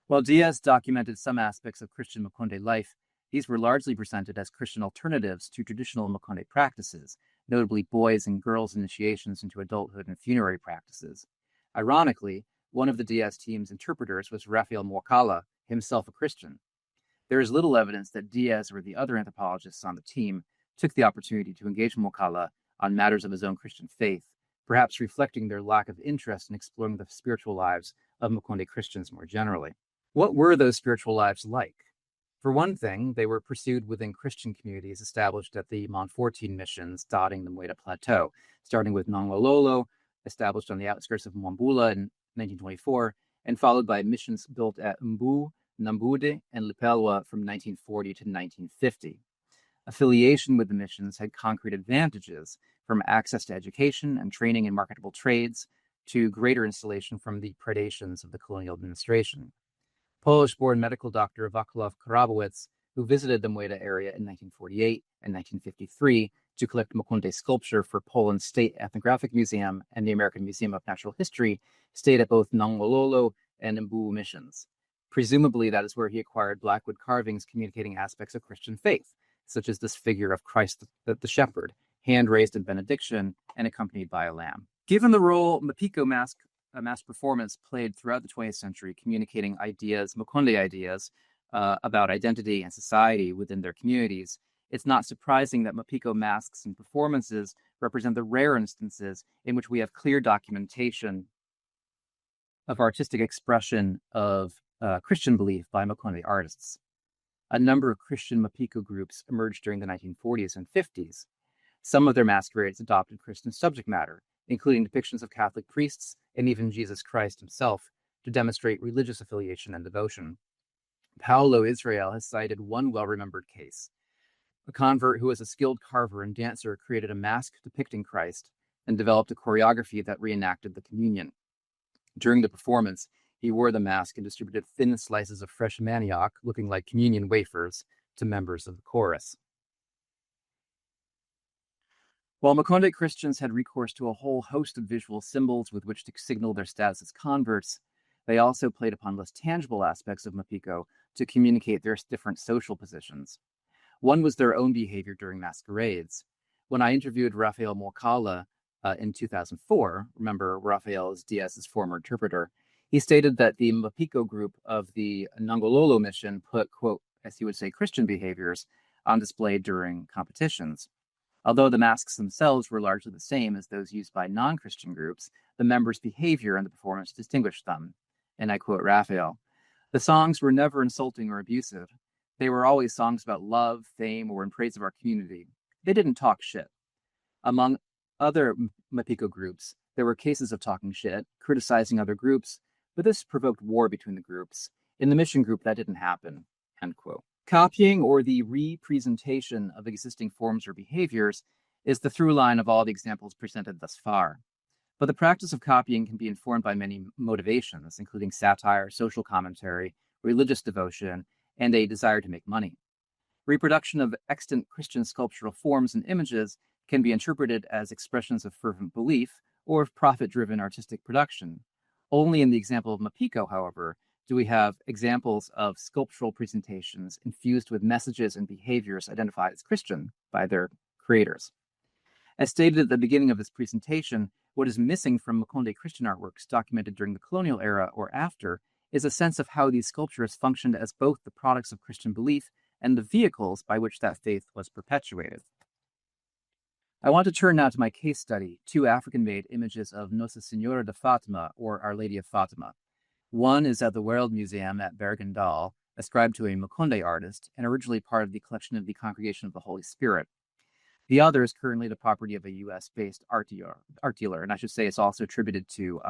While Diaz documented some aspects of Christian Makonde life, these were largely presented as Christian alternatives to traditional Makonde practices, notably boys' and girls' initiations into adulthood and funerary practices. Ironically, one of the Diaz team's interpreters was Rafael Morcalla, himself a Christian. There is little evidence that Diaz or the other anthropologists on the team took the opportunity to engage Morcalla on matters of his own Christian faith, perhaps reflecting their lack of interest in exploring the spiritual lives of Makonde Christians more generally. What were those spiritual lives like? For one thing, they were pursued within Christian communities established at the Montfortin missions dotting the Mueda Plateau, starting with Nongololo, established on the outskirts of Mwambula in 1924, and followed by missions built at Mbu, Nambude, and Lipelwa from 1940 to 1950. Affiliation with the missions had concrete advantages, from access to education and training in marketable trades to greater insulation from the predations of the colonial administration. Polish-born medical doctor Vaclav Karabowicz, who visited the Mueda area in 1948 and 1953 to collect Makonde sculpture for Poland's State Ethnographic Museum and the American Museum of Natural History, stayed at both Nangololo and Mbu missions. Presumably, that is where he acquired blackwood carvings communicating aspects of Christian faith, such as this figure of Christ the shepherd, hand-raised in benediction and accompanied by a lamb. Given the role Mapiko mask performance played throughout the 20th century, communicating ideas, Makonde ideas, about identity and society within their communities, it's not surprising that Mapiko masks and performances represent the rare instances in which we have clear documentation of artistic expression of Christian belief by Makonde artists. A number of Christian Mapiko groups emerged during the 1940s and 50s. Some of their masquerades adopted Christian subject matter, including depictions of Catholic priests and even Jesus Christ himself, to demonstrate religious affiliation and devotion. Paulo Israel has cited one well-remembered case. A convert who was a skilled carver and dancer created a mask depicting Christ and developed a choreography that reenacted the communion. During the performance, he wore the mask and distributed thin slices of fresh manioc, looking like communion wafers, to members of the chorus. While Makonde Christians had recourse to a whole host of visual symbols with which to signal their status as converts, they also played upon less tangible aspects of Mapiko to communicate their different social positions. One was their own behavior during masquerades. When I interviewed Rafael Morcalla in 2004, remember Rafael is Diaz's former interpreter, he stated that the Mapiko group of the Nangololo mission put, quote, as he would say, Christian behaviors on display during competitions. Although the masks themselves were largely the same as those used by non-Christian groups, the members' behavior in the performance distinguished them. And I quote Raphael, "The songs were never insulting or abusive. They were always songs about love, fame, or in praise of our community. They didn't talk shit. Among other Mapiko groups, there were cases of talking shit, criticizing other groups, but this provoked war between the groups. In the mission group, that didn't happen." End quote. Copying or the representation of existing forms or behaviors is the through line of all the examples presented thus far. But the practice of copying can be informed by many motivations, including satire, social commentary, religious devotion, and a desire to make money. Reproduction of extant Christian sculptural forms and images can be interpreted as expressions of fervent belief or of profit-driven artistic production. Only in the example of Mapiko, however, do we have examples of sculptural presentations infused with messages and behaviors identified as Christian by their creators. As stated at the beginning of this presentation, what is missing from Makonde Christian artworks documented during the colonial era or after is a sense of how these sculptures functioned as both the products of Christian belief and the vehicles by which that faith was perpetuated. I want to turn now to my case study, two African-made images of Nossa Senhora de Fatima, or Our Lady of Fatima. One is at the World Museum at Bergendal, ascribed to a Makonde artist, and originally part of the collection of the Congregation of the Holy Spirit. The other is currently the property of a U.S.-based art dealer, and I should say it's also attributed to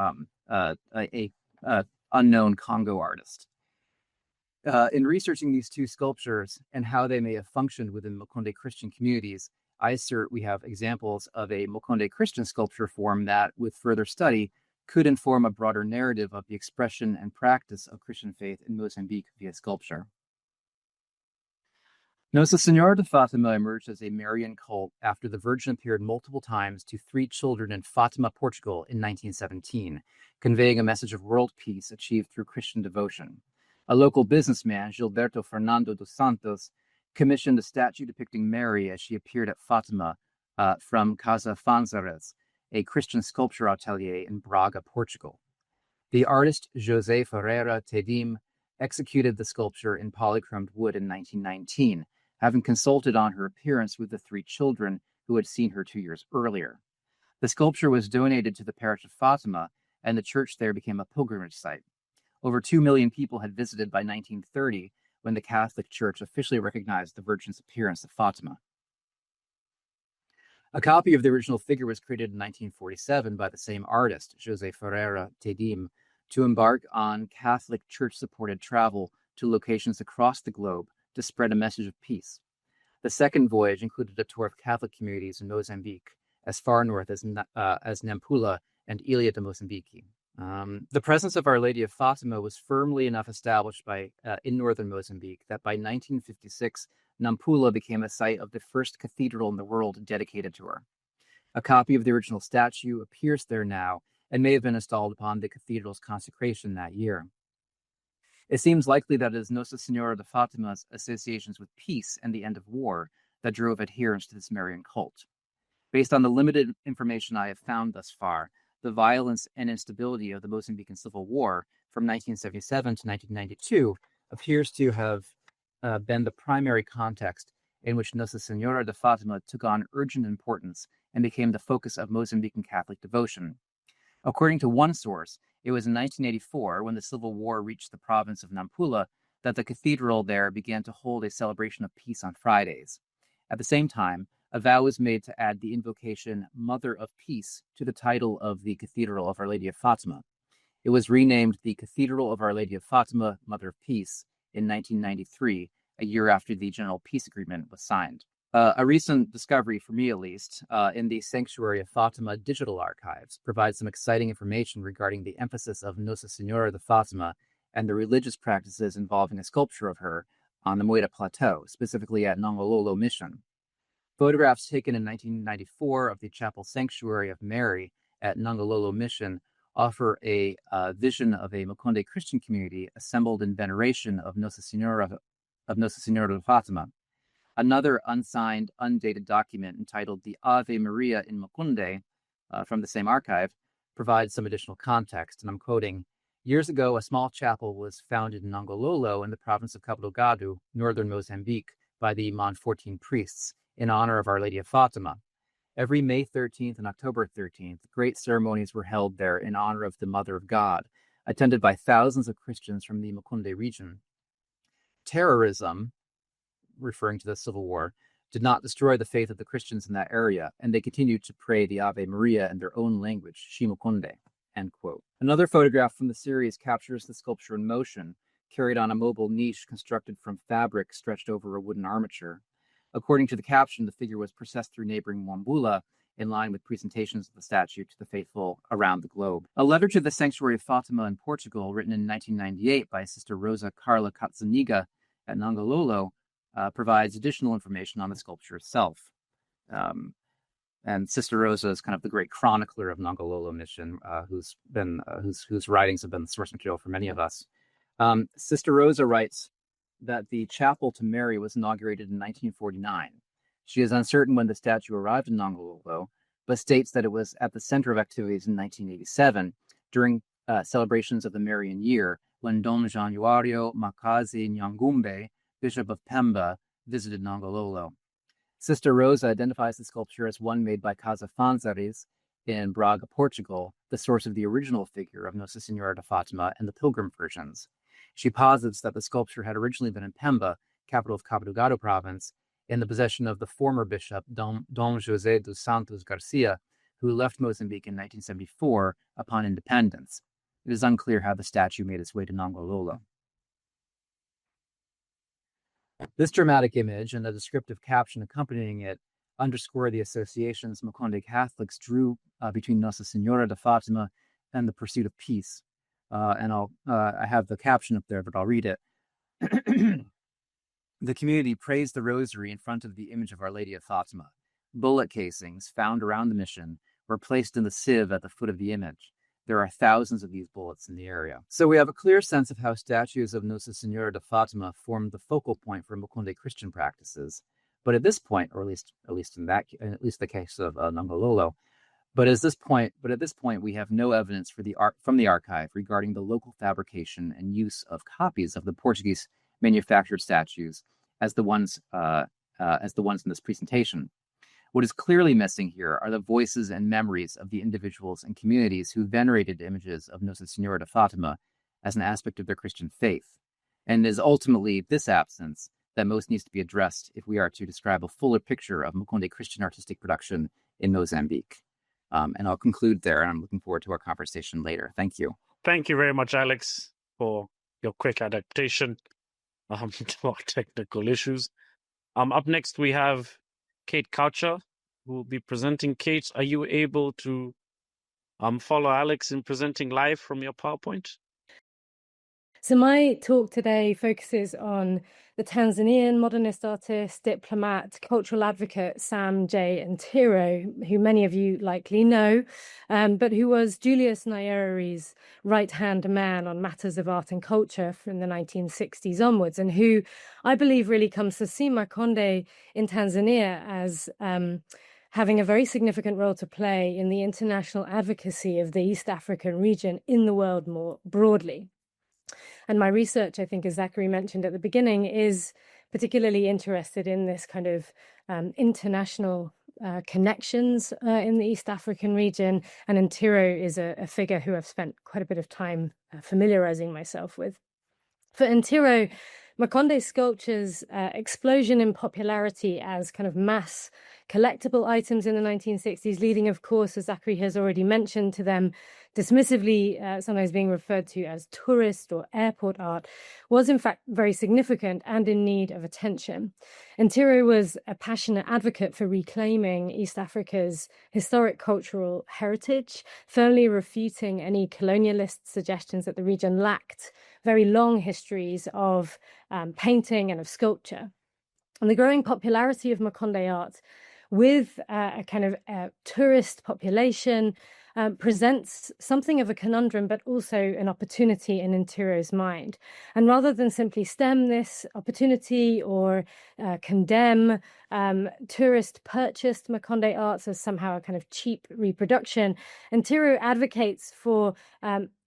a unknown Congo artist. In researching these two sculptures and how they may have functioned within Makonde Christian communities, I assert we have examples of a Makonde Christian sculpture form that, with further study, could inform a broader narrative of the expression and practice of Christian faith in Mozambique via sculpture. Nossa Senhora de Fatima emerged as a Marian cult after the Virgin appeared multiple times to 3 children in Fatima, Portugal in 1917, conveying a message of world peace achieved through Christian devotion. A local businessman, Gilberto Fernando dos Santos, commissioned a statue depicting Mary as she appeared at Fatima from Casa Fanzares, a Christian sculpture atelier in Braga, Portugal. The artist José Ferreira Tedim executed the sculpture in polychromed wood in 1919, having consulted on her appearance with the 3 children who had seen her 2 years earlier. The sculpture was donated to the parish of Fatima, and the church there became a pilgrimage site. Over 2 million people had visited by 1930, when the Catholic Church officially recognized the Virgin's appearance at Fatima. A copy of the original figure was created in 1947 by the same artist, José Ferreira Tedim, to embark on Catholic Church-supported travel to locations across the globe to spread a message of peace. The second voyage included a tour of Catholic communities in Mozambique, as far north as Nampula and Ilha de Moçambique. The presence of Our Lady of Fatima was firmly enough established in northern Mozambique that by 1956, Nampula became a site of the first cathedral in the world dedicated to her. A copy of the original statue appears there now and may have been installed upon the cathedral's consecration that year. It seems likely that it is Nossa Senhora de Fatima's associations with peace and the end of war that drove adherents to this Marian cult. Based on the limited information I have found thus far, the violence and instability of the Mozambican Civil War from 1977 to 1992 appears to have been the primary context in which Nossa Senhora de Fatima took on urgent importance and became the focus of Mozambican Catholic devotion. According to one source, it was in 1984, when the Civil War reached the province of Nampula, that the cathedral there began to hold a celebration of peace on Fridays. At the same time, a vow was made to add the invocation Mother of Peace to the title of the Cathedral of Our Lady of Fatima. It was renamed the Cathedral of Our Lady of Fatima, Mother of Peace, in 1993, a year after the General Peace Agreement was signed. A recent discovery, for me at least, in the Sanctuary of Fatima digital archives provides some exciting information regarding the emphasis of Nossa Senhora de Fatima and the religious practices involving a sculpture of her on the Muedan Plateau, specifically at Nongololo Mission. Photographs taken in 1994 of the chapel sanctuary of Mary at Nongololo Mission offer a vision of a Makonde Christian community assembled in veneration of Nossa Senhora de Fatima. Another unsigned, undated document entitled the Ave Maria in Makonde from the same archive provides some additional context, and I'm quoting, "Years ago, a small chapel was founded in Nongololo in the province of Cabo Delgado, northern Mozambique, by the Mon 14 priests in honor of Our Lady of Fatima. Every May 13th and October 13th, great ceremonies were held there in honor of the Mother of God, attended by thousands of Christians from the Makonde region. Terrorism," referring to the Civil War, "did not destroy the faith of the Christians in that area, and they continued to pray the Ave Maria in their own language, Shimakonde." End quote. Another photograph from the series captures the sculpture in motion, carried on a mobile niche constructed from fabric stretched over a wooden armature. According to the caption, the figure was processed through neighboring Wambula, in line with presentations of the statue to the faithful around the globe. A letter to the Sanctuary of Fatima in Portugal, written in 1998 by Sister Rosa Carla Catzaniga at Nongololo, provides additional information on the sculpture itself. And Sister Rosa is kind of the great chronicler of Nongololo Mission, whose writings have been the source material for many of us. Sister Rosa writes that the chapel to Mary was inaugurated in 1949. She is uncertain when the statue arrived in Nongololo, but states that it was at the center of activities in 1987 during celebrations of the Marian year, when Dom Januario Makazi Nyangumbe, Bishop of Pemba, visited Nongololo. Sister Rosa identifies the sculpture as one made by Casa Fanzares in Braga, Portugal, the source of the original figure of Nossa Senhora de Fatima and the Pilgrim versions. She posits that the sculpture had originally been in Pemba, capital of Cabo Delgado province, in the possession of the former bishop, Dom José dos Santos Garcia, who left Mozambique in 1974 upon independence. It is unclear how the statue made its way to Nongololo. This dramatic image and the descriptive caption accompanying it underscore the associations Makonde Catholics drew between Nossa Senhora de Fatima and the pursuit of peace. And I have the caption up there, but I'll read it. The community praised the rosary in front of the image of Our Lady of Fatima. Bullet casings found around the mission were placed in the sieve at the foot of the image. There are thousands of these bullets in the area. So we have a clear sense of how statues of Nossa Senhora de Fatima formed the focal point for Makonde Christian practices. But at this point, or at least in the case of Nongololo, but at this point, we have no evidence from the archive regarding the local fabrication and use of copies of the Portuguese manufactured statues as the ones in this presentation. What is clearly missing here are the voices and memories of the individuals and communities who venerated images of Nossa Senhora de Fatima as an aspect of their Christian faith. And it is ultimately this absence that most needs to be addressed if we are to describe a fuller picture of Makonde Christian artistic production in Mozambique. And I'll conclude there, and I'm looking forward to our conversation later. Thank you. Thank you very much, Alex, for your quick adaptation to our technical issues. Up next, we have Kate Coucher, who will be presenting. Kate, are you able to follow Alex in presenting live from your PowerPoint? So my talk today focuses on the Tanzanian modernist artist, diplomat, cultural advocate Sam J. Ntiro, who many of you likely know, but who was Julius Nyerere's right-hand man on matters of art and culture from the 1960s onwards, and who I believe really comes to see Makonde in Tanzania as having a very significant role to play in the international advocacy of the East African region in the world more broadly. And my research, I think, as Zachary mentioned at the beginning, is particularly interested in this kind of international connections in the East African region. And Ntiro is a figure who I've spent quite a bit of time familiarizing myself with. For Ntiro, Makonde's sculptures' explosion in popularity as kind of mass collectible items in the 1960s, leading, of course, as Zachary has already mentioned, to them dismissively sometimes being referred to as tourist or airport art, was in fact very significant and in need of attention. Ntiro was a passionate advocate for reclaiming East Africa's historic cultural heritage, firmly refuting any colonialist suggestions that the region lacked very long histories of painting and of sculpture. And the growing popularity of Makonde art with a kind of tourist population presents something of a conundrum, but also an opportunity in Ntiro's mind. And rather than simply stem this opportunity or condemn tourist purchased Makonde arts as somehow a kind of cheap reproduction, Ntiro advocates for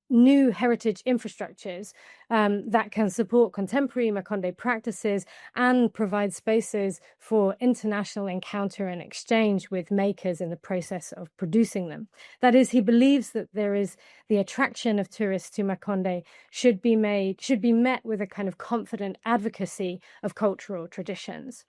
new heritage infrastructures that can support contemporary Makonde practices and provide spaces for international encounter and exchange with makers in the process of producing them. That is, he believes that there is the attraction of tourists to Makonde should be met with a kind of confident advocacy of cultural traditions.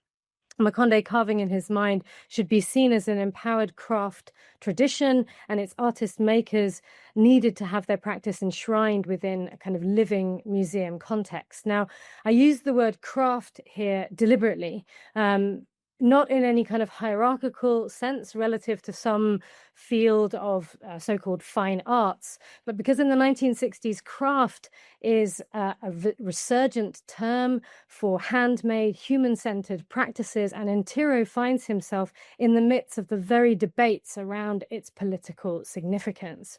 Makonde carving in his mind should be seen as an empowered craft tradition, and its artist makers needed to have their practice enshrined within a kind of living museum context. Now, I use the word craft here deliberately, not in any kind of hierarchical sense relative to some field of so-called fine arts, but because in the 1960s, craft is a resurgent term for handmade, human-centered practices, and Ntiro finds himself in the midst of the very debates around its political significance.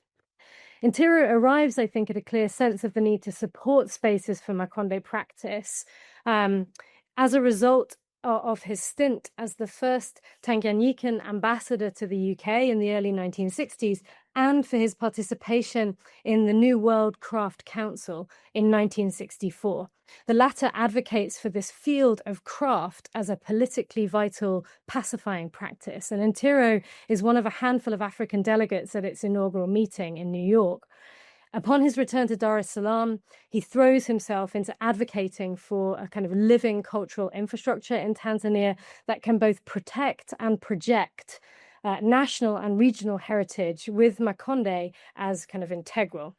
Ntiro arrives, I think, at a clear sense of the need to support spaces for Makonde practice as a result of his stint as the first Tanganyikan ambassador to the UK in the early 1960s, and for his participation in the New World Craft Council in 1964. The latter advocates for this field of craft as a politically vital pacifying practice, and Ntiro is one of a handful of African delegates at its inaugural meeting in New York. Upon his return to Dar es Salaam, he throws himself into advocating for a kind of living cultural infrastructure in Tanzania that can both protect and project national and regional heritage, with Makonde as kind of integral.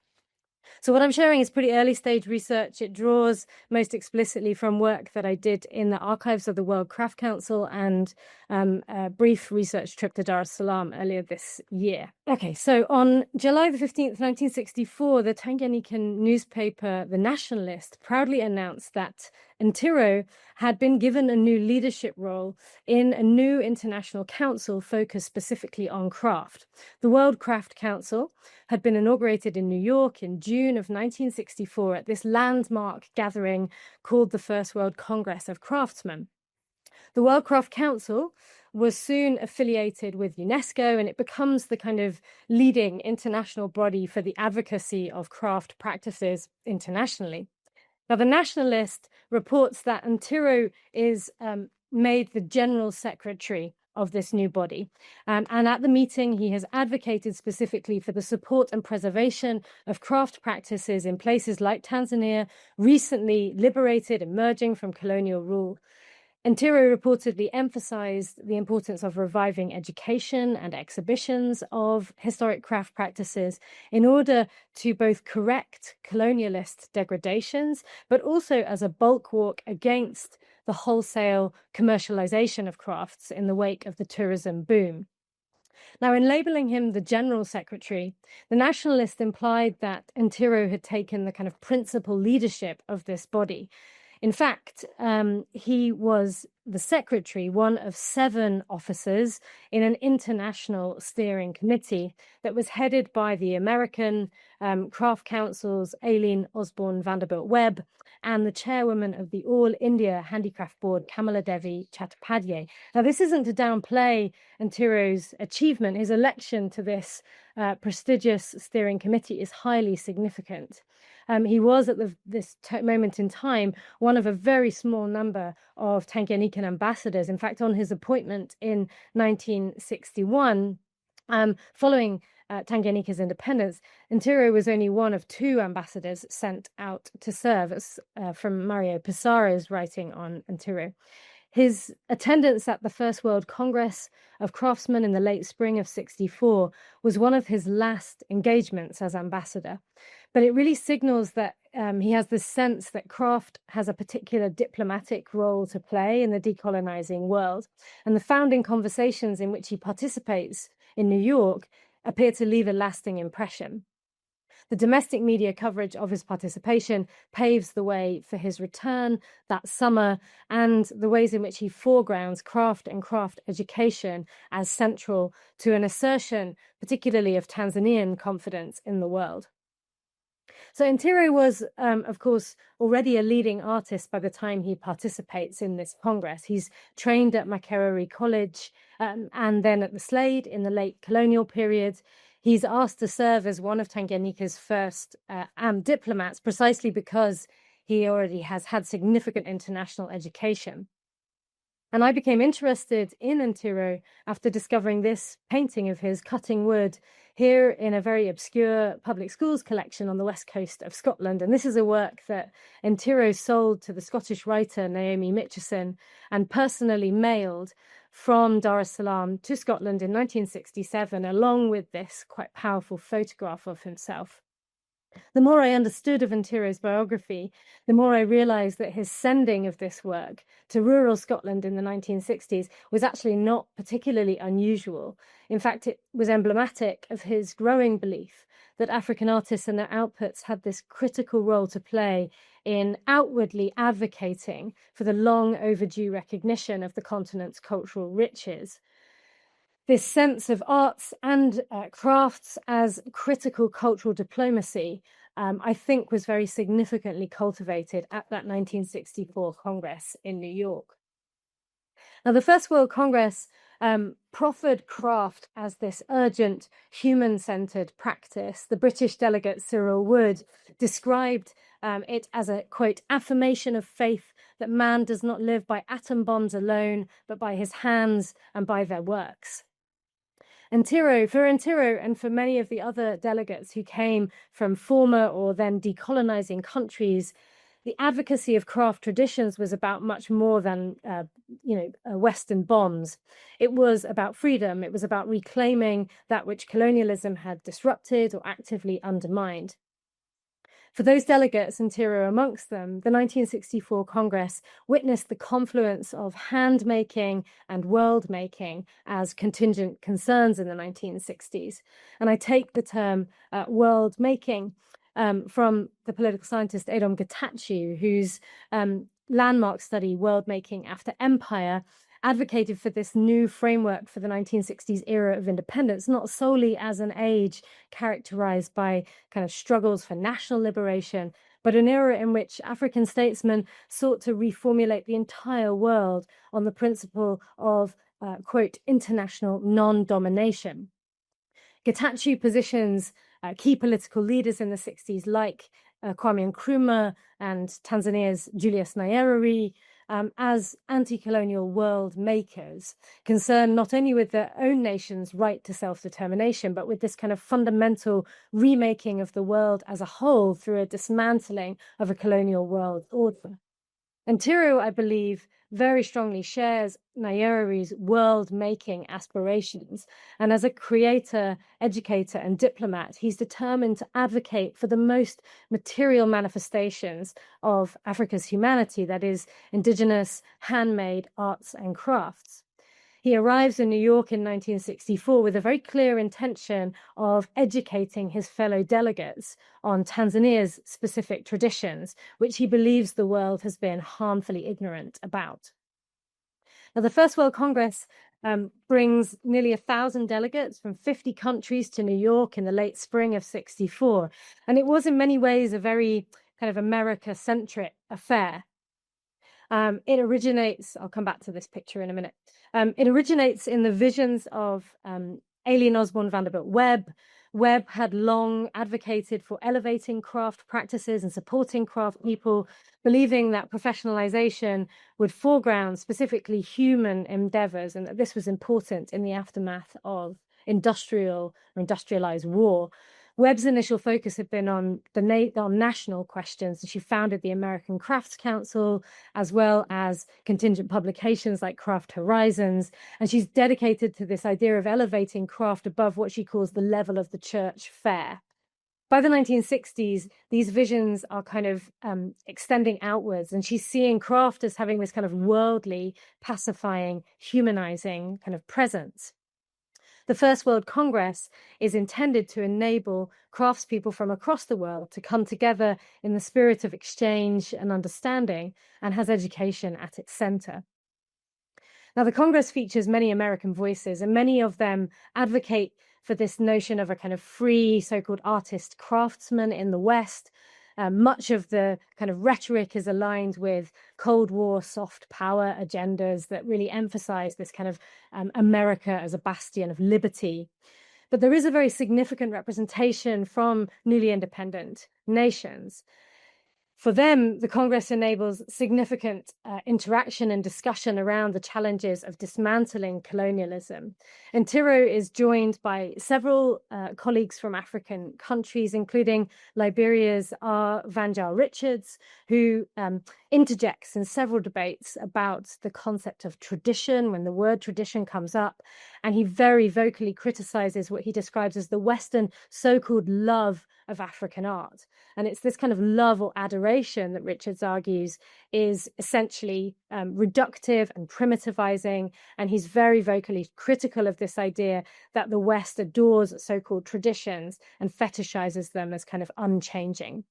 So what I'm sharing is pretty early stage research. It draws most explicitly from work that I did in the archives of the World Craft Council and a brief research trip to Dar es Salaam earlier this year. Okay, so on July the 15th, 1964, the Tanganyikan newspaper, The Nationalist, proudly announced that Ntiro had been given a new leadership role in a new international council focused specifically on craft. The World Craft Council had been inaugurated in New York in June of 1964 at this landmark gathering called the First World Congress of Craftsmen. The World Craft Council was soon affiliated with UNESCO, and it becomes the kind of leading international body for the advocacy of craft practices internationally. Now, The Nationalist reports that Ntiro is made the general secretary of this new body. And at the meeting, he has advocated specifically for the support and preservation of craft practices in places like Tanzania, recently liberated, emerging from colonial rule. Ntiro reportedly emphasized the importance of reviving education and exhibitions of historic craft practices in order to both correct colonialist degradations, but also as a bulwark against the wholesale commercialization of crafts in the wake of the tourism boom. Now, in labeling him the General Secretary, the nationalist implied that Ntiro had taken the kind of principal leadership of this body. In fact, he was the secretary, one of 7 officers in an international steering committee that was headed by the American Craft Council's Aileen Osborne Vanderbilt Webb and the chairwoman of the All India Handicraft Board, Kamala Devi Chattopadhyay. Now, this isn't to downplay Ntiro's achievement. His election to this prestigious steering committee is highly significant. He was at this moment in time one of a very small number of Tanganyikan ambassadors. In fact, on his appointment in 1961, following Tanganyika's independence, Ntiro was only one of 2 ambassadors sent out to serve, from Mario Pissarro's writing on Ntiro. His attendance at the First World Congress of Craftsmen in the late spring of 1964 was one of his last engagements as ambassador. But it really signals that he has this sense that craft has a particular diplomatic role to play in the decolonizing world. And the founding conversations in which he participates in New York appear to leave a lasting impression. The domestic media coverage of his participation paves the way for his return that summer and the ways in which he foregrounds craft and craft education as central to an assertion, particularly of Tanzanian confidence in the world. So Ntiro was, of course, already a leading artist by the time he participates in this Congress. He's trained at Makerere College and then at the Slade in the late colonial period. He's asked to serve as one of Tanganyika's first diplomats precisely because he already has had significant international education. And I became interested in Ntiro after discovering this painting of his cutting wood here in a very obscure public schools collection on the west coast of Scotland. And this is a work that Ntiro sold to the Scottish writer Naomi Mitchison and personally mailed from Dar es Salaam to Scotland in 1967, along with this quite powerful photograph of himself. The more I understood of Ntiro's biography, the more I realized that his sending of this work to rural Scotland in the 1960s was actually not particularly unusual. In fact, it was emblematic of his growing belief that African artists and their outputs had this critical role to play in outwardly advocating for the long overdue recognition of the continent's cultural riches. This sense of arts and crafts as critical cultural diplomacy, I think, was very significantly cultivated at that 1964 Congress in New York. Now, the First World Congress proffered craft as this urgent, human-centered practice. The British delegate Cyril Wood described it as a, quote, affirmation of faith that man does not live by atom bombs alone, but by his hands and by their works. For Ntiro and for many of the other delegates who came from former or then decolonizing countries, the advocacy of craft traditions was about much more than, Western bombs. It was about freedom. It was about reclaiming that which colonialism had disrupted or actively undermined. For those delegates, and Ntiro amongst them, the 1964 Congress witnessed the confluence of handmaking and world-making as contingent concerns in the 1960s. And I take the term world-making from the political scientist Edom Getachew, whose landmark study, World-Making After Empire, advocated for this new framework for the 1960s era of independence, not solely as an age characterized by kind of struggles for national liberation, but an era in which African statesmen sought to reformulate the entire world on the principle of, quote, international non-domination. Getachew positions key political leaders in the 60s like Kwame Nkrumah and Tanzania's Julius Nyerere as anti-colonial world makers, concerned not only with their own nation's right to self-determination, but with this kind of fundamental remaking of the world as a whole through a dismantling of a colonial world order. And Tiro, I believe, very strongly shares Nairobi's world-making aspirations. And as a creator, educator, and diplomat, he's determined to advocate for the most material manifestations of Africa's humanity, that is, indigenous, handmade arts and crafts. He arrives in New York in 1964 with a very clear intention of educating his fellow delegates on Tanzania's specific traditions, which he believes the world has been harmfully ignorant about. Now, the First World Congress brings nearly 1,000 delegates from 50 countries to New York in the late spring of 64. And it was in many ways a very kind of America-centric affair. It originates, I'll come back to this picture in a minute. It originates in the visions of Aileen Osborne Vanderbilt Webb. Webb had long advocated for elevating craft practices and supporting craft people, believing that professionalization would foreground specifically human endeavors, and that this was important in the aftermath of industrialized war. Webb's initial focus had been on national questions, and she founded the American Crafts Council, as well as contingent publications like Craft Horizons. And she's dedicated to this idea of elevating craft above what she calls the level of the church fair. By the 1960s, these visions are kind of extending outwards, and she's seeing craft as having this kind of worldly, pacifying, humanizing kind of presence. The First World Congress is intended to enable craftspeople from across the world to come together in the spirit of exchange and understanding, and has education at its center. Now, the Congress features many American voices, and many of them advocate for this notion of a kind of free, so-called artist craftsman in the West. Much of the kind of rhetoric is aligned with Cold War soft power agendas that really emphasize this kind of America as a bastion of liberty. But there is a very significant representation from newly independent nations. For them, the Congress enables significant interaction and discussion around the challenges of dismantling colonialism. And Tiro is joined by several colleagues from African countries, including Liberia's R. Vanjar Richards, who interjects in several debates about the concept of tradition when the word tradition comes up. And he very vocally criticizes what he describes as the Western so-called love of African art. And it's this kind of love or adoration that Richards argues is essentially reductive and primitivizing. And he's very vocally critical of this idea that the West adores so-called traditions and fetishizes them as kind of unchanging.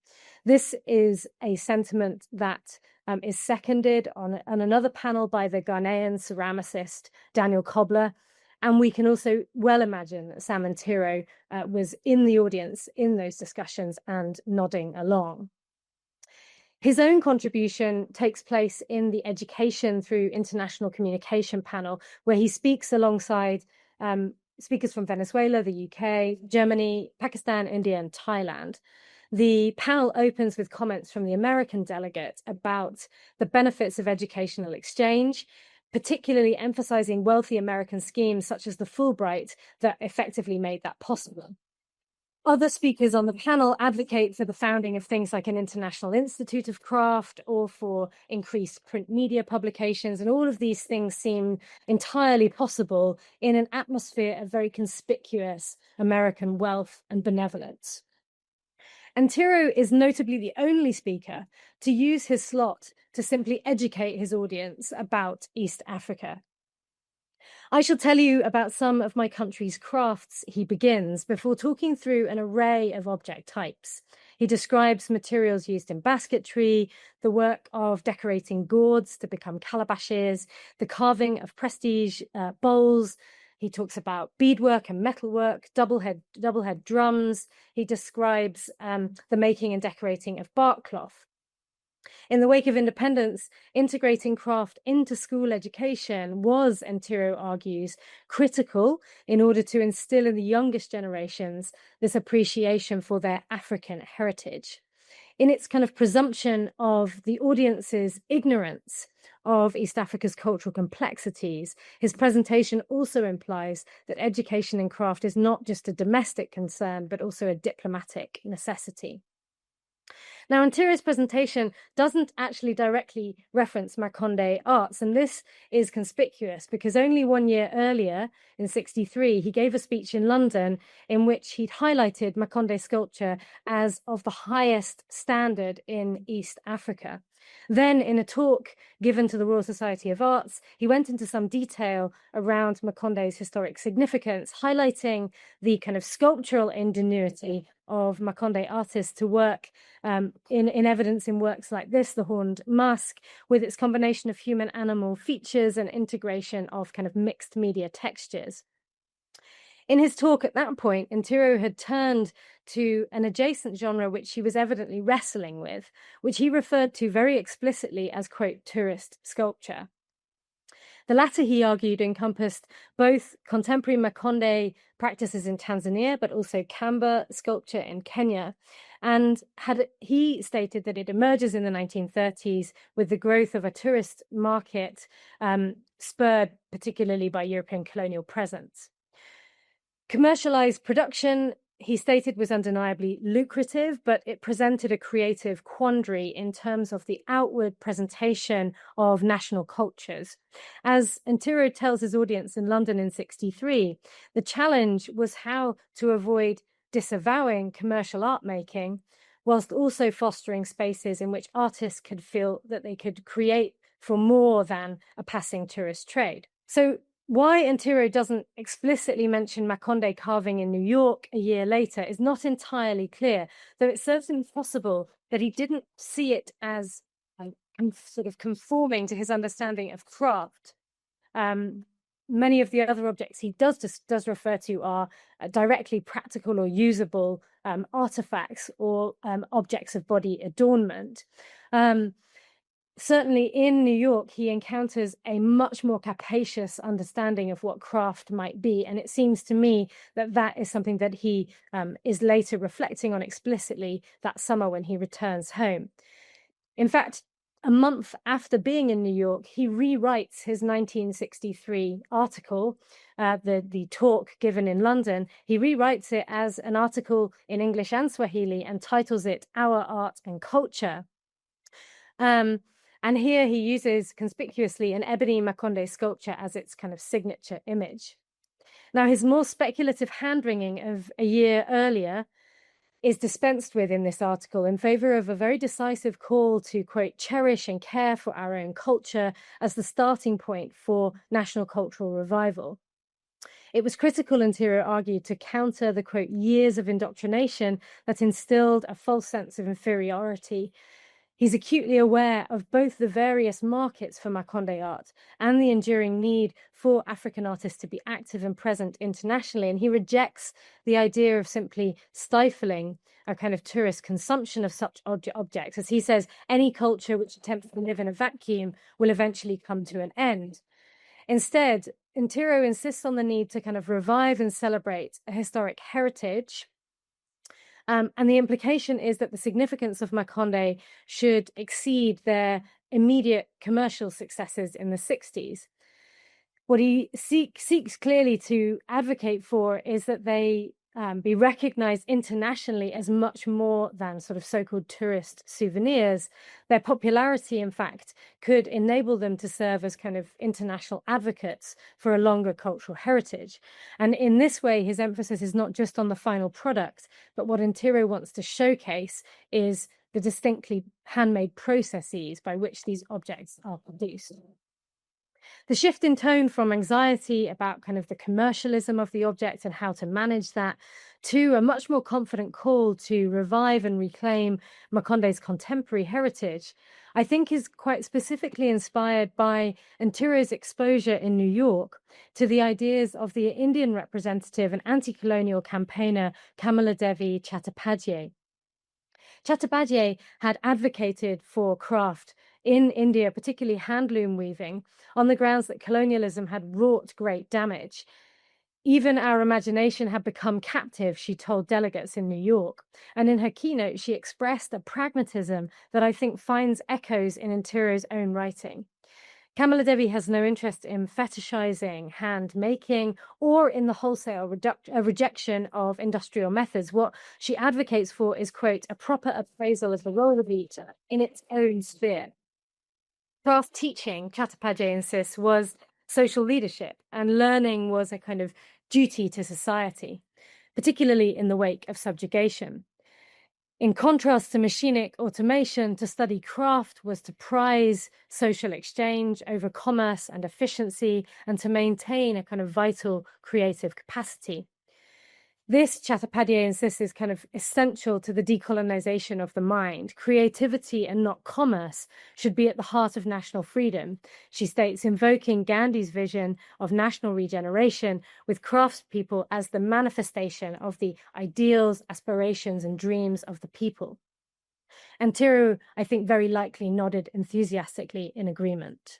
This is a sentiment that is seconded on another panel by the Ghanaian ceramicist Daniel Cobbler. And we can also well imagine that Sam and Tiro was in the audience in those discussions and nodding along. His own contribution takes place in the Education Through International Communication panel, where he speaks alongside speakers from Venezuela, the UK, Germany, Pakistan, India, and Thailand. The panel opens with comments from the American delegate about the benefits of educational exchange, particularly emphasizing wealthy American schemes such as the Fulbright that effectively made that possible. Other speakers on the panel advocate for the founding of things like an International Institute of Craft or for increased print media publications. And all of these things seem entirely possible in an atmosphere of very conspicuous American wealth and benevolence. And Tiro is notably the only speaker to use his slot to simply educate his audience about East Africa. I shall tell you about some of my country's crafts, he begins, before talking through an array of object types. He describes materials used in basketry, the work of decorating gourds to become calabashes, the carving of prestige bowls. He talks about beadwork and metalwork, double head drums. He describes the making and decorating of bark cloth. In the wake of independence, integrating craft into school education was, and Tiro argues, critical in order to instill in the youngest generations this appreciation for their African heritage. In its kind of presumption of the audience's ignorance of East Africa's cultural complexities, his presentation also implies that education in craft is not just a domestic concern, but also a diplomatic necessity. Now, Antiro's presentation doesn't actually directly reference Makonde arts, and this is conspicuous because only 1 year earlier, in 63, he gave a speech in London in which he'd highlighted Makonde sculpture as of the highest standard in East Africa. Then, in a talk given to the Royal Society of Arts, he went into some detail around Makonde's historic significance, highlighting the kind of sculptural ingenuity of Makonde artists to work in evidence in works like this, The Horned Musk, with its combination of human-animal features and integration of kind of mixed media textures. In his talk at that point, Ntiro had turned to an adjacent genre which he was evidently wrestling with, which he referred to very explicitly as, quote, tourist sculpture. The latter, he argued, encompassed both contemporary Makonde practices in Tanzania, but also Kamba sculpture in Kenya. And he stated that it emerges in the 1930s with the growth of a tourist market, spurred particularly by European colonial presence. Commercialized production, he stated, was undeniably lucrative, but it presented a creative quandary in terms of the outward presentation of national cultures. As Ntiro tells his audience in London in 63, the challenge was how to avoid disavowing commercial art making, whilst also fostering spaces in which artists could feel that they could create for more than a passing tourist trade. So why Ntiro doesn't explicitly mention Makonde carving in New York a year later is not entirely clear, though it's certainly possible that he didn't see it as sort of conforming to his understanding of craft. Many of the other objects he does refer to are directly practical or usable artifacts or objects of body adornment. Certainly in New York, he encounters a much more capacious understanding of what craft might be. And it seems to me that that is something that he is later reflecting on explicitly that summer when he returns home. In fact, a month after being in New York, he rewrites his 1963 article, the talk given in London. He rewrites it as an article in English and Swahili and titles it Our Art and Culture. And here he uses conspicuously an ebony Makonde sculpture as its kind of signature image. Now, his more speculative hand-wringing of a year earlier is dispensed with in this article in favor of a very decisive call to, quote, cherish and care for our own culture as the starting point for national cultural revival. It was critical, Ntiro argued, to counter the, quote, years of indoctrination that instilled a false sense of inferiority. He's acutely aware of both the various markets for Makonde art and the enduring need for African artists to be active and present internationally. And he rejects the idea of simply stifling a kind of tourist consumption of such objects. As he says, any culture which attempts to live in a vacuum will eventually come to an end. Instead, Ntiro insists on the need to kind of revive and celebrate a historic heritage. And the implication is that the significance of Makonde should exceed their immediate commercial successes in the 60s. What he seeks clearly to advocate for is that they be recognized internationally as much more than sort of so-called tourist souvenirs. Their popularity, in fact, could enable them to serve as kind of international advocates for a longer cultural heritage. And in this way, his emphasis is not just on the final product, but what Ntiro wants to showcase is the distinctly handmade processes by which these objects are produced. The shift in tone from anxiety about kind of the commercialism of the object and how to manage that to a much more confident call to revive and reclaim Makonde's contemporary heritage, I think is quite specifically inspired by Ntiro's exposure in New York to the ideas of the Indian representative and anti-colonial campaigner Kamaladevi Chattopadhyay. Chattopadhyay had advocated for craft in India, particularly handloom weaving, on the grounds that colonialism had wrought great damage. Even our imagination had become captive, she told delegates in New York. And in her keynote, she expressed a pragmatism that I think finds echoes in Ntiro's own writing. Kamala Devi has no interest in fetishizing hand making or in the wholesale rejection of industrial methods. What she advocates for is, quote, a proper appraisal of the role of each in its own sphere. Craft teaching, Chattopadhyay insists, was social leadership, and learning was a kind of duty to society, particularly in the wake of subjugation. In contrast to machinic automation, to study craft was to prize social exchange over commerce and efficiency, and to maintain a kind of vital creative capacity. This, Chattopadhyay insists, is kind of essential to the decolonization of the mind. Creativity and not commerce should be at the heart of national freedom, she states, invoking Gandhi's vision of national regeneration with craftspeople as the manifestation of the ideals, aspirations, and dreams of the people. And Thiru, I think, very likely nodded enthusiastically in agreement.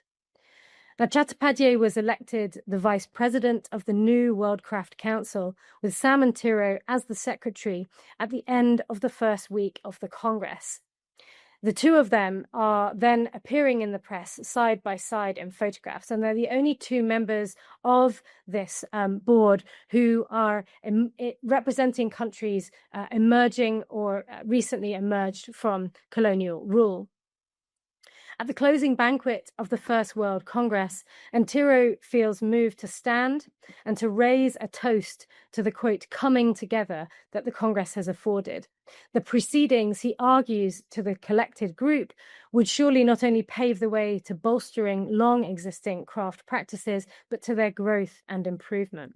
Now, Chattopadhyay was elected the vice president of the new World Craft Council, with Sam and Thiru as the secretary at the end of the first week of the Congress. The two of them are then appearing in the press side by side in photographs, and they're the only two members of this board who are representing countries emerging or recently emerged from colonial rule. At the closing banquet of the First World Congress, Thiru feels moved to stand and to raise a toast to the, quote, coming together that the Congress has afforded. The proceedings, he argues to the collected group, would surely not only pave the way to bolstering long-existing craft practices, but to their growth and improvement.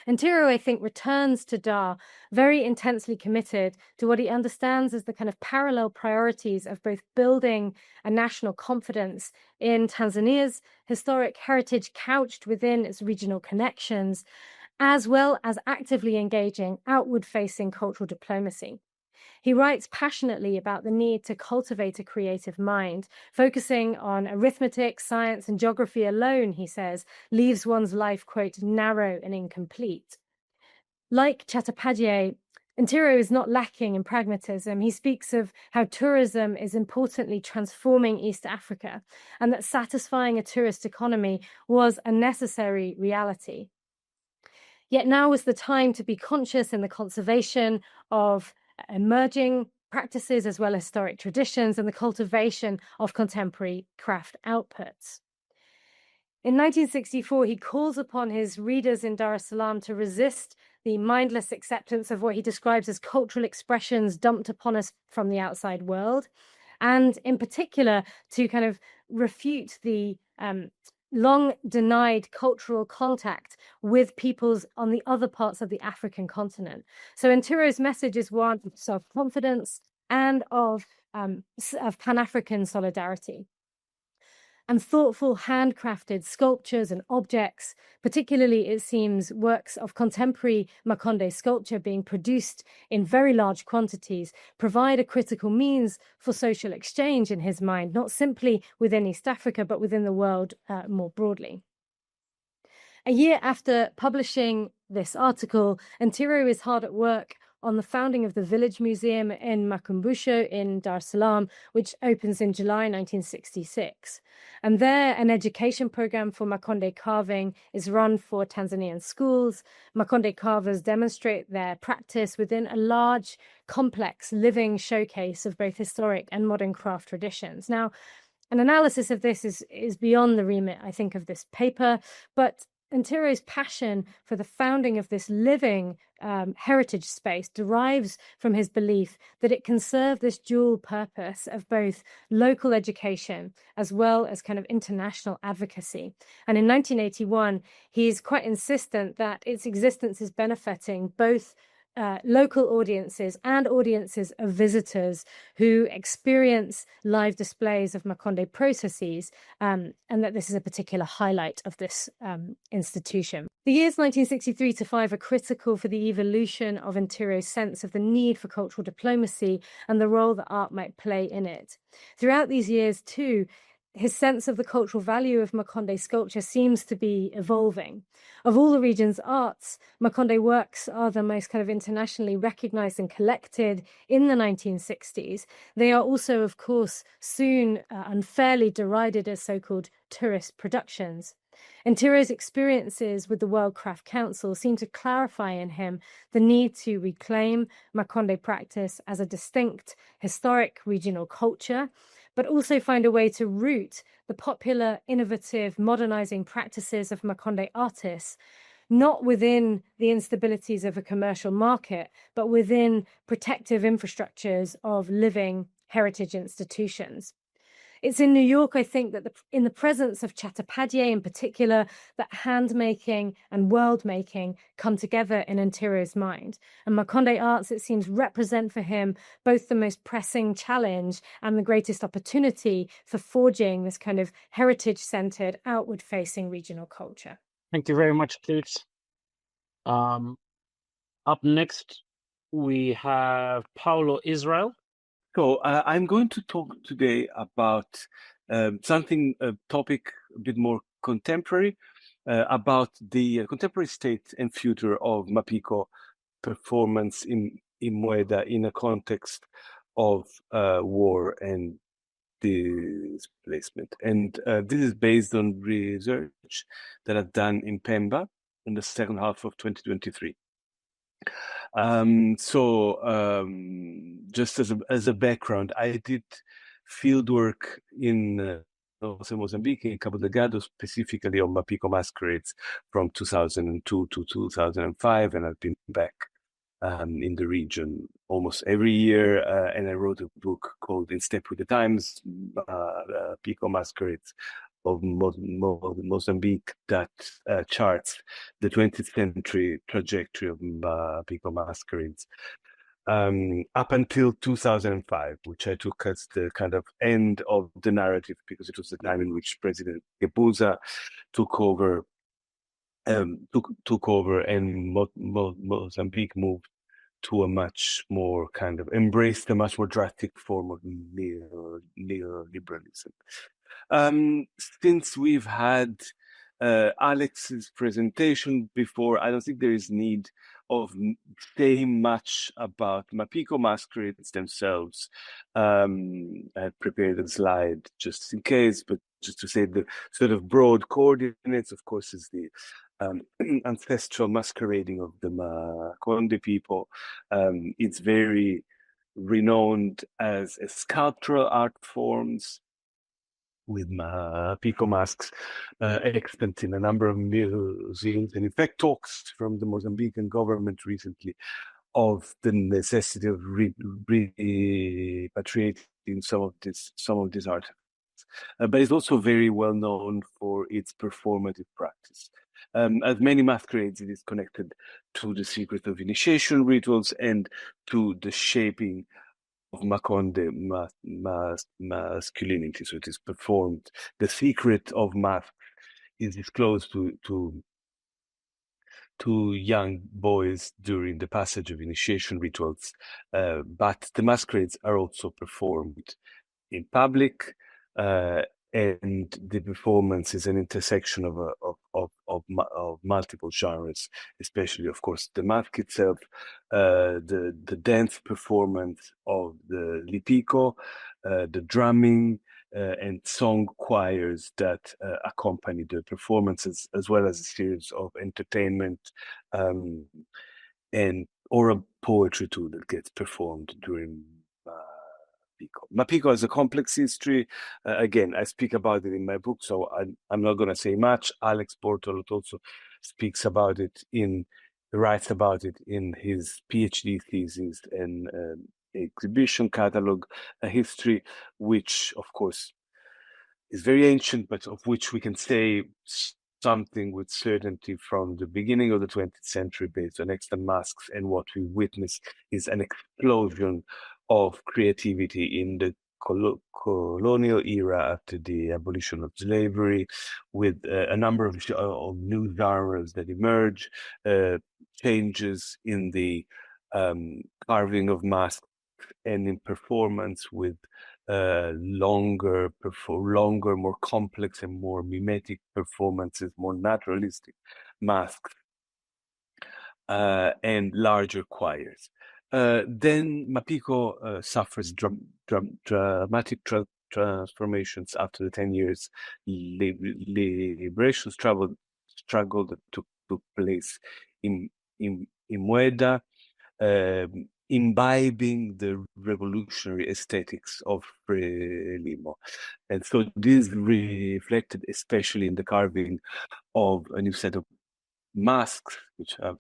And Thiru, I think, returns to Dar very intensely committed to what he understands as the kind of parallel priorities of both building a national confidence in Tanzania's historic heritage couched within its regional connections, as well as actively engaging outward-facing cultural diplomacy. He writes passionately about the need to cultivate a creative mind. Focusing on arithmetic, science, and geography alone, he says, leaves one's life, quote, narrow and incomplete. Like Chattopadhyay, Thiru is not lacking in pragmatism. He speaks of how tourism is importantly transforming East Africa, and that satisfying a tourist economy was a necessary reality. Yet now was the time to be conscious in the conservation of emerging practices as well as historic traditions and the cultivation of contemporary craft outputs. In 1964, he calls upon his readers in Dar es Salaam to resist the mindless acceptance of what he describes as cultural expressions dumped upon us from the outside world, and in particular to kind of refute the long denied cultural contact with peoples on the other parts of the African continent. So Thiru's message is one of self-confidence and of Pan-African solidarity. And thoughtful handcrafted sculptures and objects, particularly, it seems, works of contemporary Makonde sculpture being produced in very large quantities, provide a critical means for social exchange in his mind, not simply within East Africa, but within the world more broadly. A year after publishing this article, Thiru is hard at work on the founding of the Village Museum in Makumbusho in Dar es Salaam, which opens in July 1966. And there, an education program for Makonde carving is run for Tanzanian schools. Makonde carvers demonstrate their practice within a large, complex, living showcase of both historic and modern craft traditions. Now, an analysis of this is beyond the remit, I think, of this paper, but Thiru's passion for the founding of this living heritage space derives from his belief that it can serve this dual purpose of both local education as well as kind of international advocacy. And in 1981, he's quite insistent that its existence is benefiting both local audiences and audiences of visitors who experience live displays of Makonde processes, and that this is a particular highlight of this institution. The years 1963 to 5 are critical for the evolution of Thiru's sense of the need for cultural diplomacy and the role that art might play in it. Throughout these years, too, his sense of the cultural value of Makonde sculpture seems to be evolving. Of all the region's arts, Makonde works are the most kind of internationally recognized and collected in the 1960s. They are also, of course, soon unfairly derided as so-called tourist productions. Ntiro's experiences with the World Craft Council seem to clarify in him the need to reclaim Makonde practice as a distinct historic regional culture, but also find a way to root the popular, innovative, modernizing practices of Makonde artists, not within the instabilities of a commercial market, but within protective infrastructures of living heritage institutions. It's in New York, I think, that in the presence of Chattopadhyay in particular, that hand-making and world-making come together in Ntiro's mind. And Makonde arts, it seems, represent for him both the most pressing challenge and the greatest opportunity for forging this kind of heritage-centered, outward-facing regional culture. Thank you very much, Kate. Up next, we have Paulo Israel. So I'm going to talk today about a topic a bit more contemporary, about the contemporary state and future of Mapiko performance in Mueda in a context of war and displacement. And this is based on research that I've done in Pemba in the second half of 2023. Just as a background, I did field work in Mozambique, in Cabo Delgado, specifically on Mapiko masquerades from 2002 to 2005, and I've been back in the region almost every year, and I wrote a book called In Step with the Times, Mapiko Masquerades of Mozambique, that charts the 20th century trajectory of Mapiko masquerades up until 2005, which I took as the kind of end of the narrative, because it was the time in which President Gebuza took over, and Mozambique moved to a much more kind of embraced a much more drastic form of neoliberalism. Since we've had Alex's presentation before, I don't think there is need of saying much about Mapiko masquerades themselves. I had prepared a slide just in case, but just to say the sort of broad coordinates, of course, is the ancestral masquerading of the Makonde people. It's very renowned as sculptural art forms, with Mapiko masks extant in a number of museums, and in fact talks from the Mozambican government recently of the necessity of repatriating some of these artifacts. But it's also very well known for its performative practice. As many masquerades, it is connected to the secret of initiation rituals and to the shaping of Makonde masculinity. So it is performed. The secret of mask is disclosed to young boys during the passage of initiation rituals, but the masquerades are also performed in public, and the performance is an intersection of multiple genres, especially, of course, the mask itself, the dance performance of the lipiko, the drumming, and song choirs that accompany the performances, as well as a series of entertainment and oral poetry too that gets performed during Mapiko has a complex history. Again, I speak about it in my book, so I'm not going to say much. Alex Bortolot also writes about it in his PhD thesis and exhibition catalog, a history which, of course, is very ancient, but of which we can say something with certainty from the beginning of the 20th century based on extant masks, and what we witness is an explosion of creativity in the colonial era after the abolition of slavery, with a number of new genres that emerge, changes in the carving of masks and in performance, with longer, more complex and more mimetic performances, more naturalistic masks, and larger choirs. Then Mapiko suffers dramatic transformations after the 10 years liberation struggle that took place in Mueda, imbibing the revolutionary aesthetics of Frelimo. And so this reflected especially in the carving of a new set of masks, which have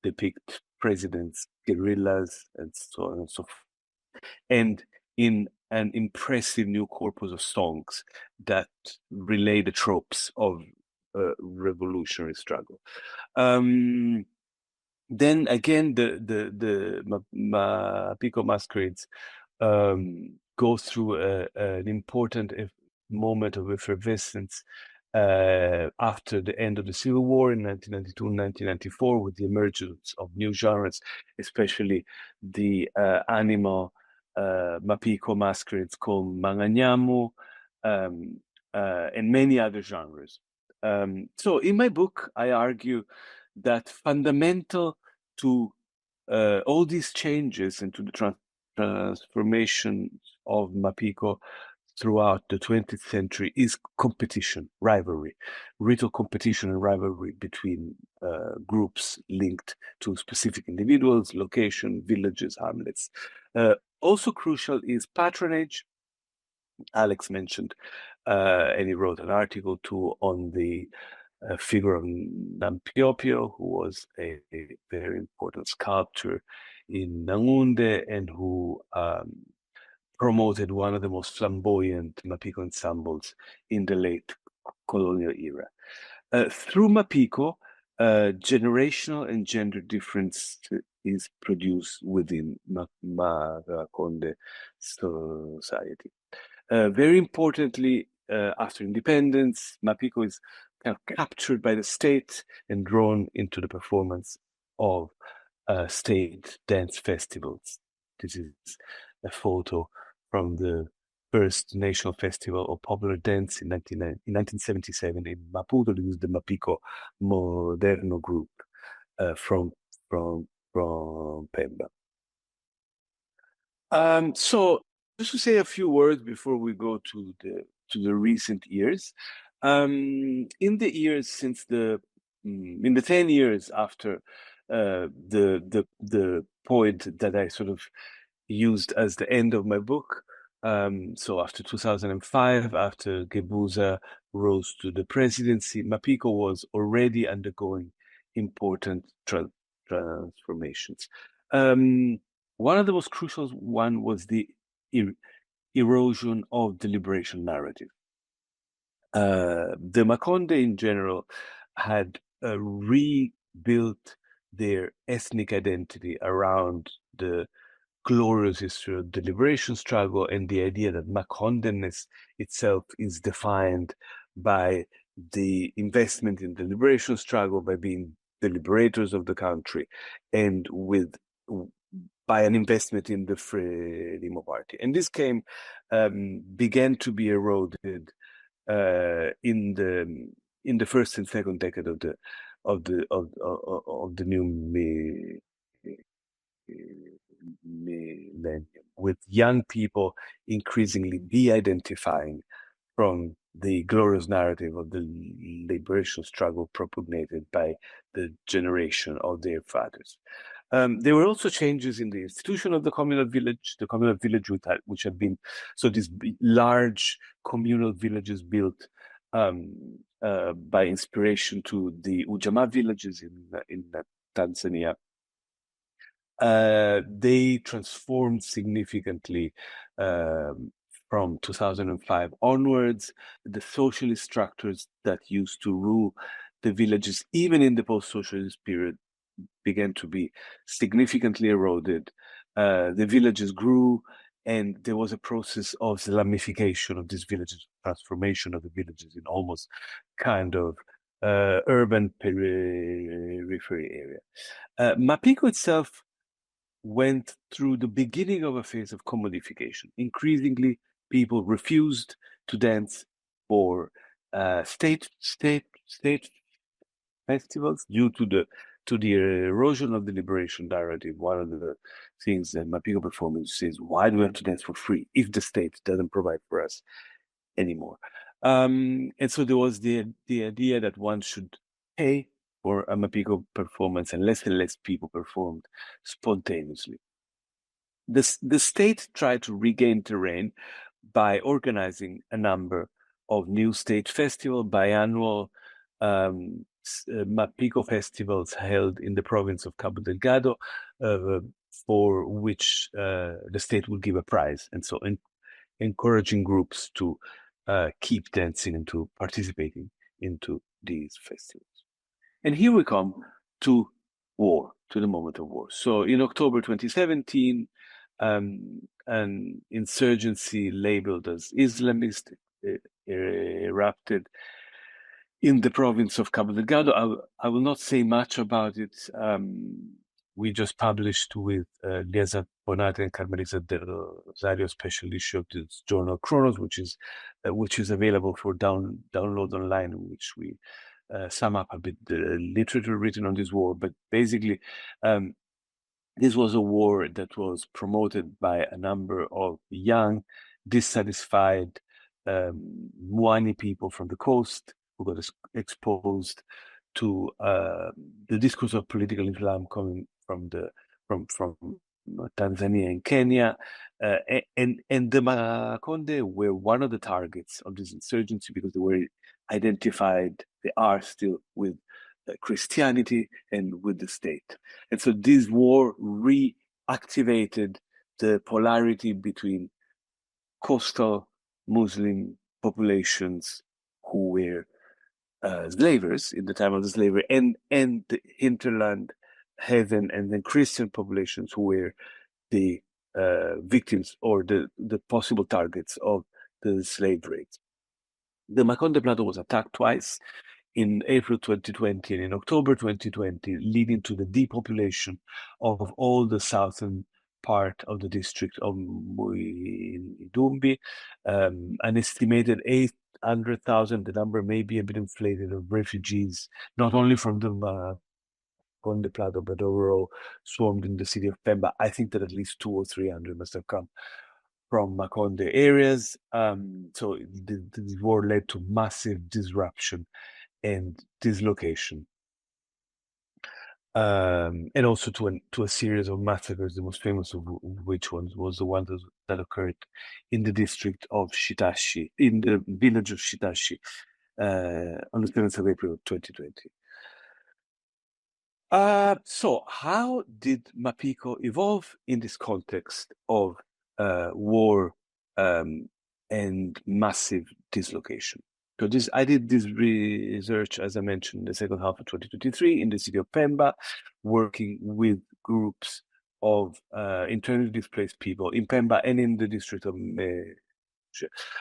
depict presidents, guerrillas, and so on and so forth. And in an impressive new corpus of songs that relay the tropes of revolutionary struggle. Then again, the Mapiko masquerades go through an important moment of effervescence after the end of the Civil War in 1992-1994, with the emergence of new genres, especially the animal Mapiko masquerades called Manganyamu, and many other genres. So in my book, I argue that fundamental to all these changes and to the transformation of Mapiko throughout the 20th century is competition, rivalry, ritual competition and rivalry between groups linked to specific individuals, location, villages, hamlets. Also crucial is patronage. Alex mentioned, and he wrote an article too on the figure of Nampiopio, who was a very important sculptor in Nangunde and who promoted one of the most flamboyant Mapiko ensembles in the late colonial era. Through Mapiko, generational and gender difference is produced within Makonde society. Very importantly, after independence, Mapiko is kind of captured by the state and drawn into the performance of state dance festivals. This is a photo from the first national festival of popular dance in 1977 in Maputo. This is the Mapiko Moderno group from Pemba. So just to say a few words before we go to the recent years. In the years since in the 10 years after the point that I sort of used as the end of my book, so after 2005, after Gebuza rose to the presidency, Mapiko was already undergoing important transformations. One of the most crucial one was the erosion of the liberation narrative. The Makonde in general had rebuilt their ethnic identity around the glorious history of the liberation struggle and the idea that Makondenness itself is defined by the investment in the liberation struggle, by being the liberators of the country, and by an investment in the Frelimo party. And this began to be eroded in the first and second decade of the new millennium, with young people increasingly de-identifying from the glorious narrative of the liberation struggle propagated by the generation of their fathers. There were also changes in the institution of the communal village, which had been, so these large communal villages built by inspiration to the Ujamaa villages in Tanzania. They transformed significantly from 2005 onwards. The socialist structures that used to rule the villages, even in the post-socialist period, began to be significantly eroded. The villages grew, and there was a process of Islamification of these villages, transformation of the villages in almost kind of urban periphery area. Mapiko itself went through the beginning of a phase of commodification, increasingly people refused to dance for state festivals due to the erosion of the liberation narrative. One of the things that Mapiko performance says, why do we have to dance for free if the state doesn't provide for us anymore? And so there was the idea that one should pay for a Mapiko performance, and less people performed spontaneously. The state tried to regain terrain by organizing a number of new state festivals, biannual Mapiko festivals held in the province of Cabo Delgado, for which the state would give a prize, and so encouraging groups to keep dancing and to participating into these festivals. And here we come to war, to the moment of war. So in October 2017, an insurgency labeled as Islamist erupted in the province of Cabo Delgado. I will not say much about it. We just published with Liesa Bonate and Carmelisa del Rosario special issue of this journal Chronos, which is available for download online, in which we sum up a bit the literature written on this war. But basically, this was a war that was promoted by a number of young, dissatisfied Muani people from the coast who got exposed to the discourse of political Islam coming from Tanzania and Kenya, and the Makonde were one of the targets of this insurgency because they were identified. They are still with Christianity and with the state, and so this war reactivated the polarity between coastal Muslim populations who were slavers in the time of the slavery, and the hinterland, heathen, and then Christian populations who were the victims or the possible targets of the slave raids. The Makonde Plateau was attacked twice, in April 2020 and in October 2020, leading to the depopulation of all the southern part of the district of Muidumbi. An estimated 800,000, the number may be a bit inflated, of refugees, not only from the Makonde Plateau, but overall swarmed in the city of Pemba. I think that at least 200 or 300 must have come from Makonde areas. So the war led to massive disruption and dislocation, and also to a series of massacres, the most famous of which was the one that occurred in the district of Shitashi, in the village of Shitashi, on the 7th of April 2020. So how did Mapiko evolve in this context of war and massive dislocation? So I did this research, as I mentioned, in the second half of 2023 in the city of Pemba, working with groups of internally displaced people in Pemba and in the district of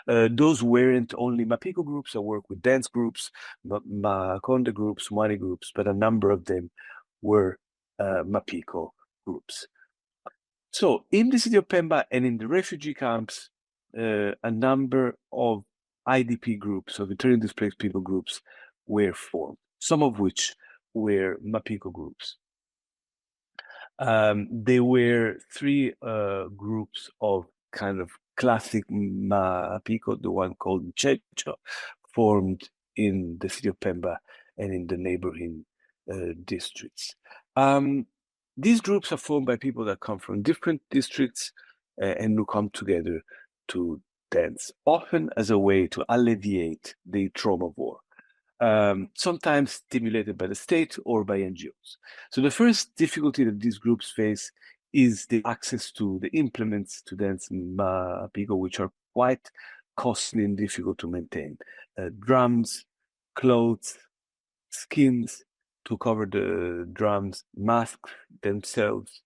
those weren't only Mapiko groups. I work with dance groups, Makonde groups, Mwani groups, but a number of them were Mapiko groups. So in the city of Pemba and in the refugee camps, a number of IDP groups, of internally displaced people groups, were formed, some of which were Mapiko groups. There were three groups of kind of classic Mapiko, the one called Checho, formed in the city of Pemba and in the neighboring districts. These groups are formed by people that come from different districts and who come together to dance, often as a way to alleviate the trauma of war, sometimes stimulated by the state or by NGOs. So the first difficulty that these groups face is the access to the implements to dance Mapiko, which are quite costly and difficult to maintain. Drums, clothes, skins to cover the drums, masks themselves,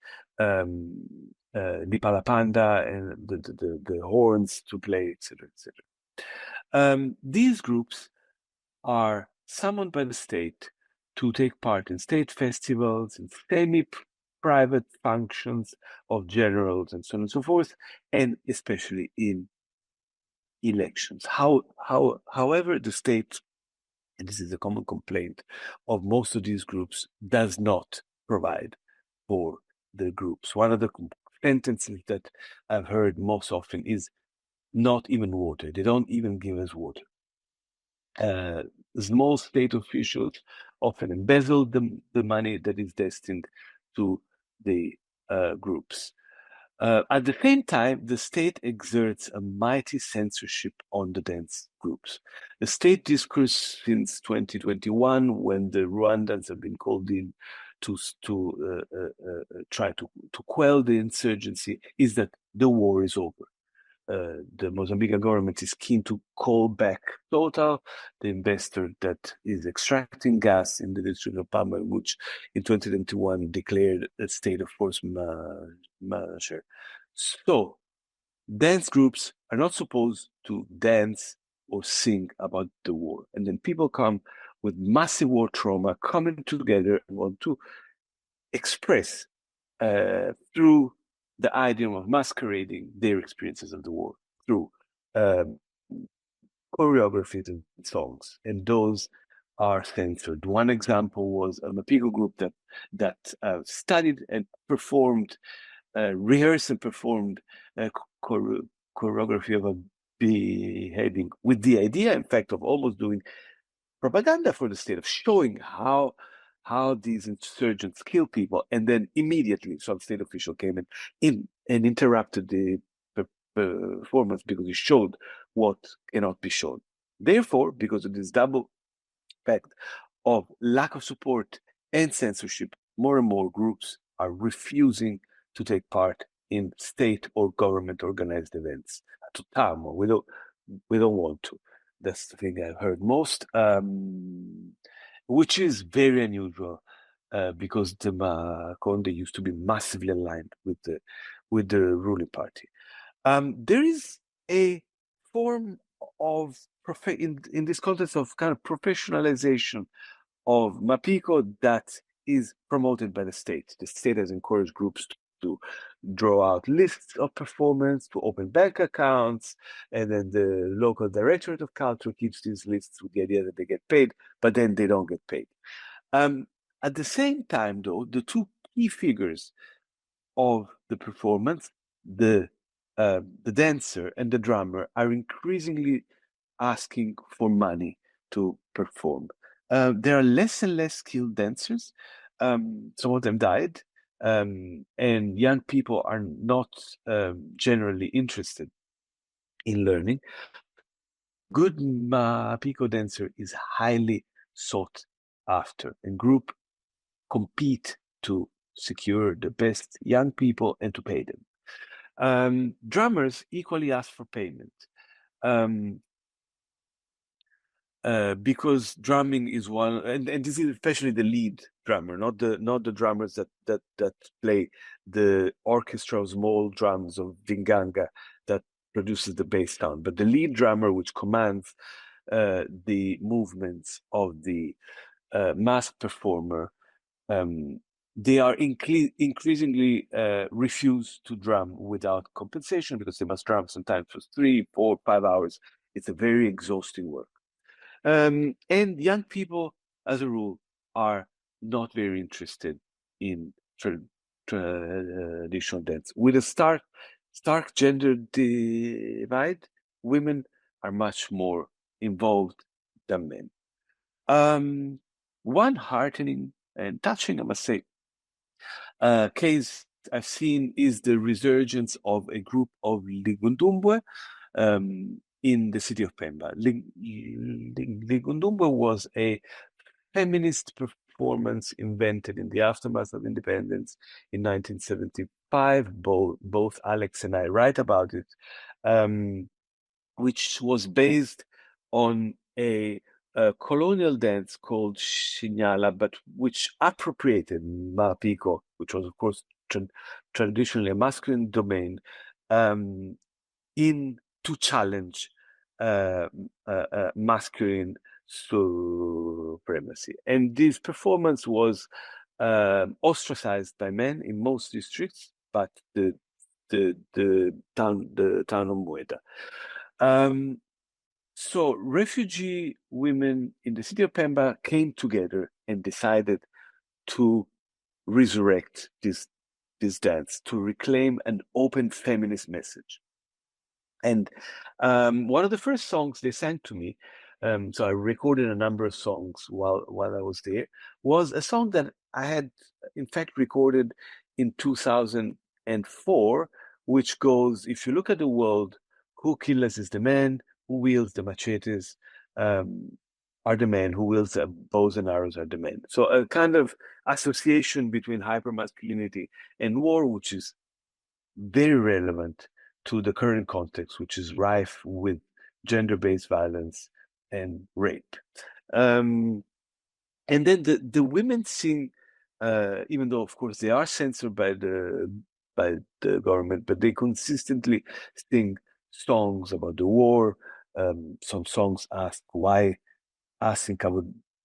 the palapanda and the horns to play, etc., etc. These groups are summoned by the state to take part in state festivals and semi-private functions of generals and so on and so forth, and especially in elections. However, the state, and this is a common complaint of most of these groups, does not provide for the groups. One of the sentences that I've heard most often is not even water. They don't even give us water. Small state officials often embezzle the money that is destined to the groups. At the same time, the state exerts a mighty censorship on the dance groups. The state discourse since 2021, when the Rwandans have been called in to try to quell the insurgency, is that the war is over. The Mozambican government is keen to call back Total, the investor that is extracting gas in the district of Palma, which in 2021 declared a state of force majeure. So, dance groups are not supposed to dance or sing about the war. And then people come with massive war trauma coming together and want to express through the idiom of masquerading their experiences of the war through choreographies and songs, and those are censored. One example was a Mapiko group that studied and performed, rehearsed and performed choreography of a beheading, with the idea, in fact, of almost doing propaganda for the state, of showing how these insurgents kill people, and then immediately some state official came in and interrupted the performance because it showed what cannot be shown. Therefore, because of this double effect of lack of support and censorship, more and more groups are refusing to take part in state or government organized events. To Tamo, we don't want to. That's the thing I've heard most, which is very unusual, because the Makonde used to be massively aligned with the ruling party. There is a form of in this context of kind of professionalization of Mapiko that is promoted by the state. The state has encouraged groups to draw out lists of performance, to open bank accounts, and then the local directorate of culture keeps these lists with the idea that they get paid, but then they don't get paid. At the same time, though, the two key figures of the performance, the dancer and the drummer, are increasingly asking for money to perform. There are less and less skilled dancers. Some of them died, and young people are not generally interested in learning. Good Mapiko dancer is highly sought after, and group compete to secure the best young people and to pay them. Drummers equally ask for payment. Because drumming is one, and this is especially the lead drummer, not the drummers that play the orchestra of small drums of Vinganga that produces the bass sound, but the lead drummer, which commands the movements of the masked performer. They are increasingly refuse to drum without compensation because they must drum sometimes for 3, 4, 5 hours. It's a very exhausting work. And young people, as a rule, are not very interested in traditional dance. With a stark gender divide, women are much more involved than men. One heartening and touching, I must say, case I've seen is the resurgence of a group of Ligundumbwe in the city of Pemba. Ligundumbwe was a feminist performance invented in the aftermath of independence in 1975. Both Alex and I write about it, which was based on a colonial dance called Shinyala, but which appropriated Mapiko, which was, of course, traditionally a masculine domain, in to challenge masculine supremacy. And this performance was ostracized by men in most districts, but the town of Muedan. So refugee women in the city of Pemba came together and decided to resurrect this dance, to reclaim an open feminist message. And one of the first songs they sang to me, so I recorded a number of songs while I was there, was a song that I had in fact recorded in 2004, which goes, if you look at the world, who killed us is the man, who wields the machetes are the men, who wields the bows and arrows are the men. So a kind of association between hypermasculinity and war, which is very relevant to the current context, which is rife with gender-based violence and rape. And then the women sing, even though of course they are censored by the government, but they consistently sing songs about the war. Some songs ask why us in Cabo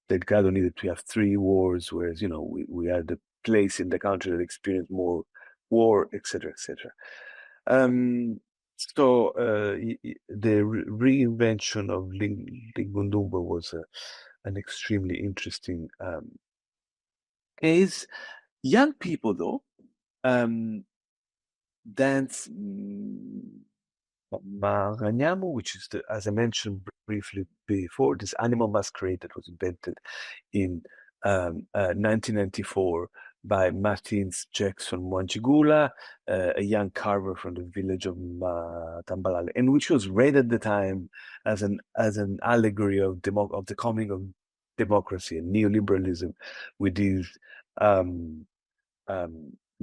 Delgado needed to have 3 wars, whereas we are the place in the country that experienced more war, etc., etc. So the reinvention of Lingundumba was an extremely interesting case. Young people, though, dance Maranhamo, which is, as I mentioned briefly before, this animal masquerade that was invented in 1994 by Martins Jackson Mwanchigula, a young carver from the village of Tambalale, and which was read at the time as an allegory of the coming of democracy and neoliberalism, with these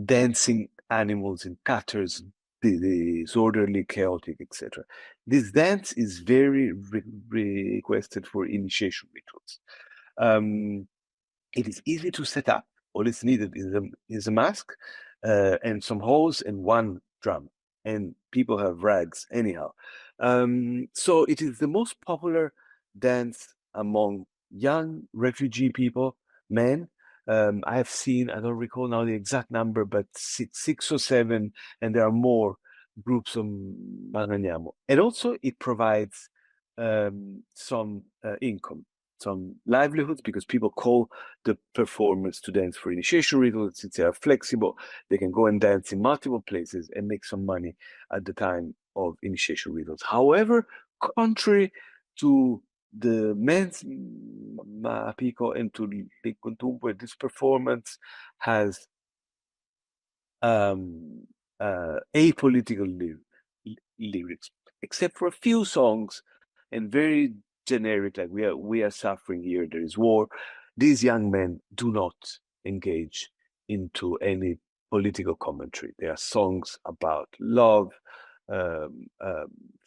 dancing animals in cutters, disorderly, chaotic, etc. This dance is very requested for initiation rituals. It is easy to set up. All it's needed is a mask and some holes and one drum, and people have rags anyhow. So it is the most popular dance among young refugee people, men. I have seen, I don't recall now the exact number, but six or seven, and there are more groups of Maranhamo. And also it provides some income, some livelihoods, because people call the performers to dance for initiation rituals. Since they are flexible, they can go and dance in multiple places and make some money at the time of initiation rituals. However, contrary to the men's Mapiko and to Likuntumbo, this performance has apolitical lyrics, except for a few songs and very generic, like we are suffering here, there is war. These young men do not engage into any political commentary. There are songs about love,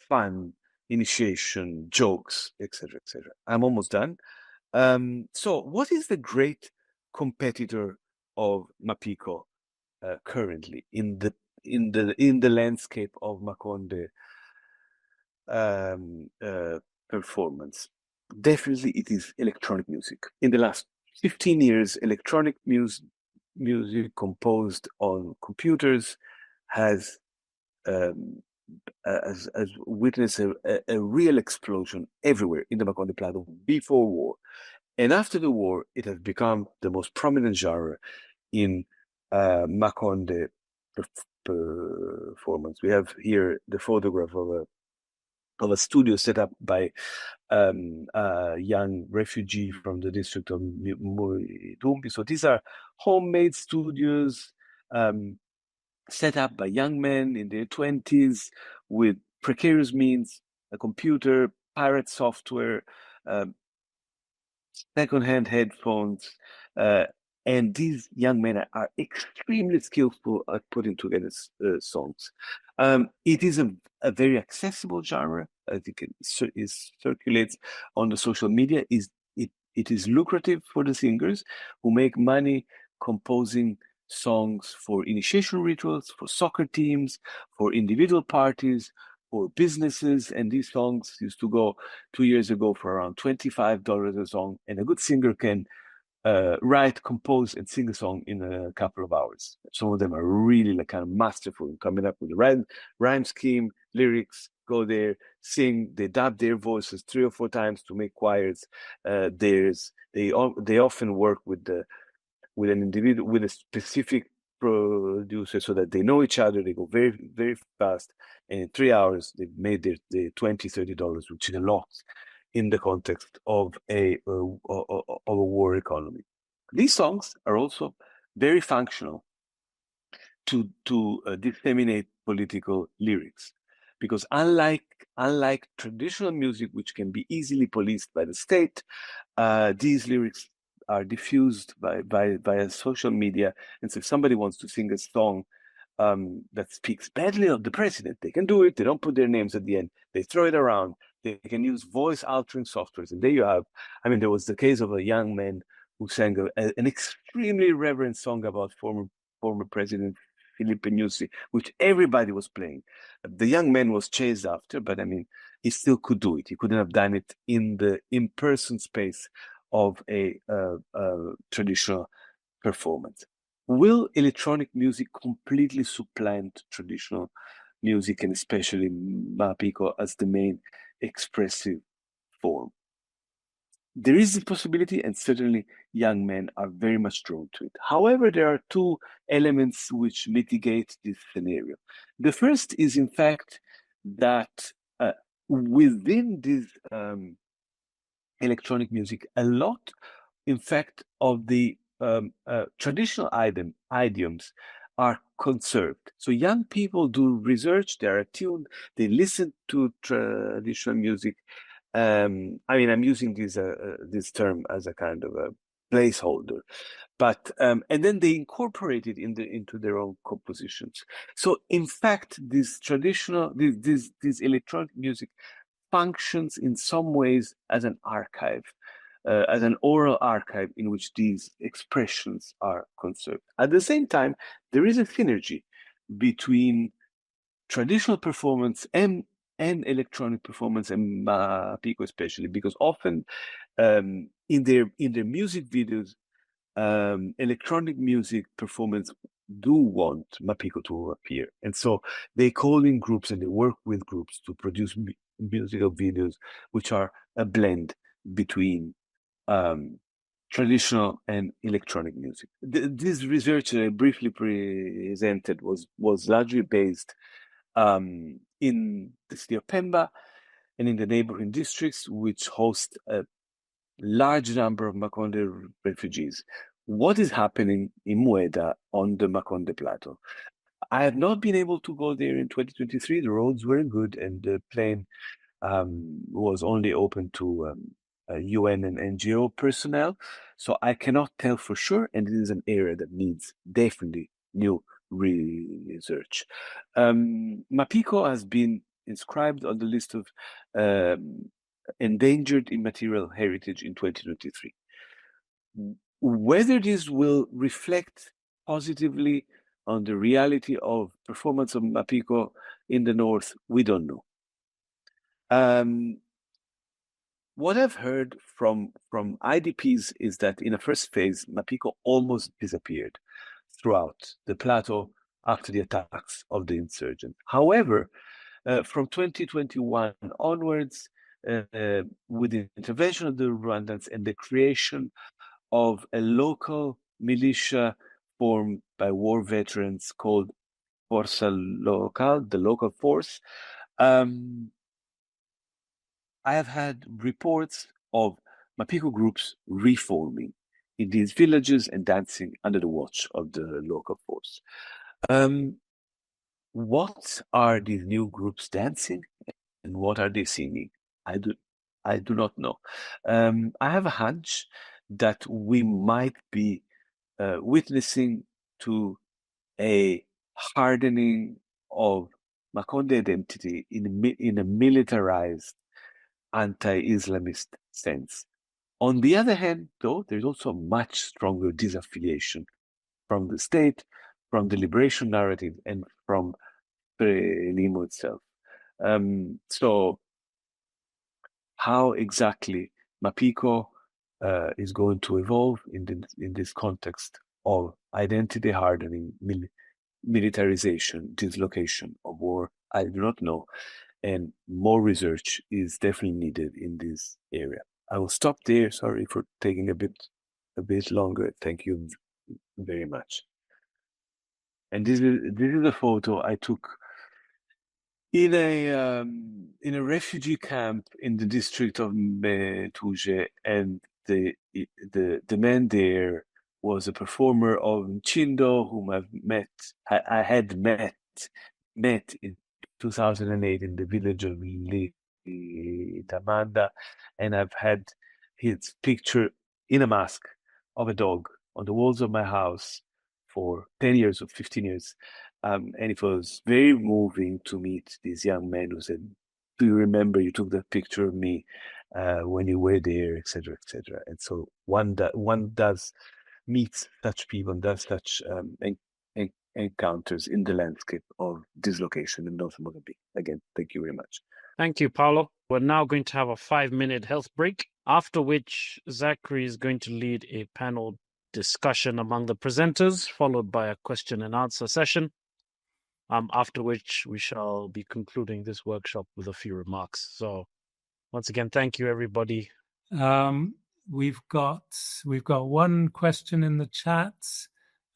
fun, initiation, jokes, etc., etc. I'm almost done. So what is the great competitor of Mapiko currently in the landscape of Makonde performance? Definitely it is electronic music. In the last 15 years, electronic music composed on computers has witnessed a real explosion everywhere in the Makonde Plateau before war. And after the war, it has become the most prominent genre in Makonde performance. We have here the photograph of a studio set up by a young refugee from the district of Muedan. So these are homemade studios set up by young men in their 20s with precarious means, a computer, pirate software, second-hand headphones, and these young men are extremely skillful at putting together songs. It is a very accessible genre. I think it circulates on the social media. It is lucrative for the singers who make money composing songs for initiation rituals, for soccer teams, for individual parties, for businesses. And these songs used to go 2 years ago for around $25 a song, and a good singer can write, compose, and sing a song in a couple of hours. Some of them are really kind of masterful in coming up with the rhyme scheme, lyrics, go there, sing. They dub their voices 3 or 4 times to make choirs. They often work with an individual, with a specific producer, so that they know each other. They go very, very fast, and in 3 hours they've made their $20-$30, which is a lot in the context of a war economy. These songs are also very functional to disseminate political lyrics, because unlike traditional music, which can be easily policed by the state, these lyrics are diffused by social media. And so if somebody wants to sing a song that speaks badly of the president, they can do it. They don't put their names at the end. They throw it around. They can use voice altering softwares. And there you have, there was the case of a young man who sang an extremely reverent song about former President Filipe Nyusi, which everybody was playing. The young man was chased after, but he still could do it. He couldn't have done it in the in-person space of a traditional performance. Will electronic music completely supplant traditional music, and especially Mapiko as the main expressive form? There is this possibility, and certainly young men are very much drawn to it. However, there are 2 elements which mitigate this scenario. The first is, in fact, that within this electronic music, a lot, in fact, of the traditional idioms are conserved. So young people do research, they're attuned, they listen to traditional music. I'm using this term as a kind of a placeholder, but and then they incorporate it into their own compositions. So in fact, this electronic music functions in some ways as an archive, as an oral archive in which these expressions are conserved. At the same time, there is a synergy between traditional performance and electronic performance, and Mapiko especially, because often in their music videos, electronic music performance do want Mapiko to appear, and so they call in groups and they work with groups to produce musical videos which are a blend between traditional and electronic music. This research that I briefly presented was largely based in the city of Pemba and in the neighboring districts, which host a large number of Makonde refugees. What is happening in Mueda on the Makonde Plateau? I have not been able to go there in 2023. The roads weren't good, and the plane was only open to UN and NGO personnel. So I cannot tell for sure, and it is an area that needs definitely new research. Mapiko has been inscribed on the list of endangered immaterial heritage in 2023. Whether this will reflect positively on the reality of performance of Mapiko in the north, we don't know. What I've heard from IDPs is that in a first phase, Mapiko almost disappeared throughout the plateau after the attacks of the insurgents. However, from 2021 onwards, with the intervention of the Rwandans and the creation of a local militia formed by war veterans called Forza Local, the local force, I have had reports of Mapiko groups reforming in these villages and dancing under the watch of the local force. What are these new groups dancing, and what are they singing? I do not know. I have a hunch that we might be witnessing to a hardening of Makonde identity in a militarized anti-Islamist sense. On the other hand, though, there's also much stronger disaffiliation from the state, from the liberation narrative, and from Frelimo itself. So how exactly Mapiko is going to evolve in this context of identity hardening, militarization, dislocation of war, I do not know. and more research is definitely needed in this area. I will stop there. Sorry for taking a bit longer. Thank you very much. And this is a photo I took in a refugee camp in the district of Metuje, and the man there was a performer of Chindo, whom I had met in 2008 in the village of Tamanda, and I've had his picture in a mask of a dog on the walls of my house for 10 years or 15 years. And it was very moving to meet this young man who said, "Do you remember you took that picture of me when you were there, etc., etc." And so one does meet such people and does such encounters in the landscape of dislocation in North Mozambique. Again, thank you very much. Thank you, Paolo. We're now going to have a 5-minute health break, after which Zachary is going to lead a panel discussion among the presenters, followed by a question and answer session. After which we shall be concluding this workshop with a few remarks. So once again, thank you, everybody. We've got one question in the chat,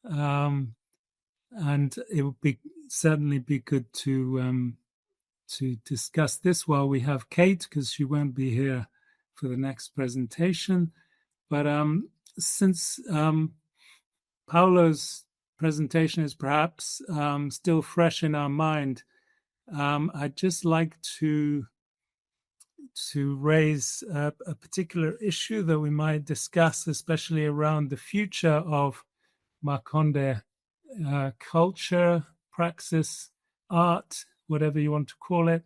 and it would certainly be good to discuss this while we have Kate, because she won't be here for the next presentation. But since Paolo's presentation is perhaps still fresh in our mind, I'd just like to raise a particular issue that we might discuss, especially around the future of Makonde culture, praxis, art, whatever you want to call it.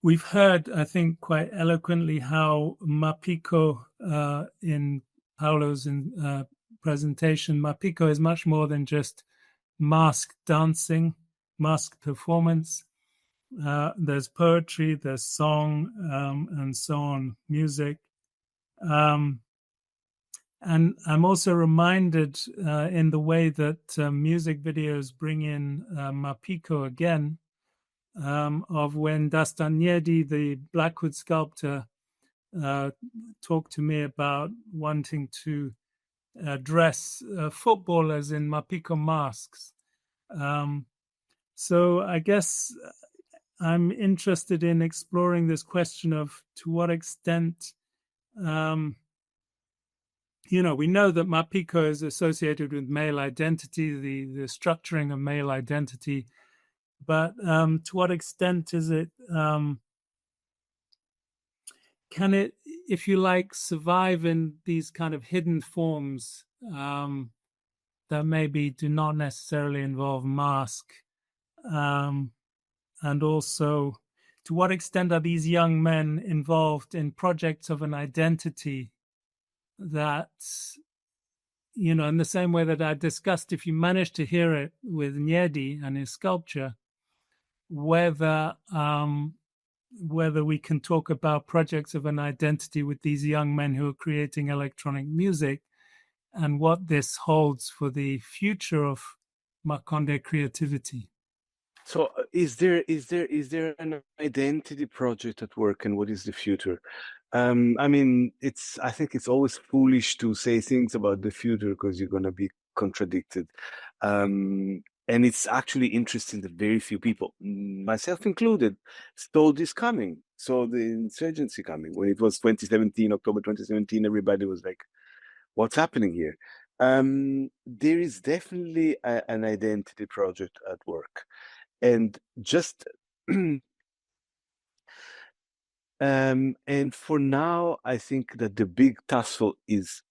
We've heard, I think, quite eloquently how Mapiko, in Paolo's presentation, Mapiko is much more than just mask dancing, mask performance. There's poetry, there's song, and so on, music. And I'm also reminded in the way that music videos bring in Mapiko again, of when Dastanyedi, the Blackwood sculptor, talked to me about wanting to dress footballers in Mapiko masks. So I guess I'm interested in exploring this question of to what extent, we know that Mapiko is associated with male identity, the structuring of male identity, but to what extent is it, can it, if you like, survive in these kind of hidden forms that maybe do not necessarily involve mask? And also, to what extent are these young men involved in projects of an identity that, in the same way that I discussed, if you manage to hear it with Nyedi and his sculpture, whether we can talk about projects of an identity with these young men who are creating electronic music, and what this holds for the future of Makonde creativity. So is there an identity project at work, and what is the future? I think it's always foolish to say things about the future because you're going to be contradicted. And it's actually interesting that very few people, myself included, saw this coming, saw the insurgency coming. When it was October 2017, everybody was like, what's happening here? There is definitely an identity project at work. And just and for now, I think that the big tussle is,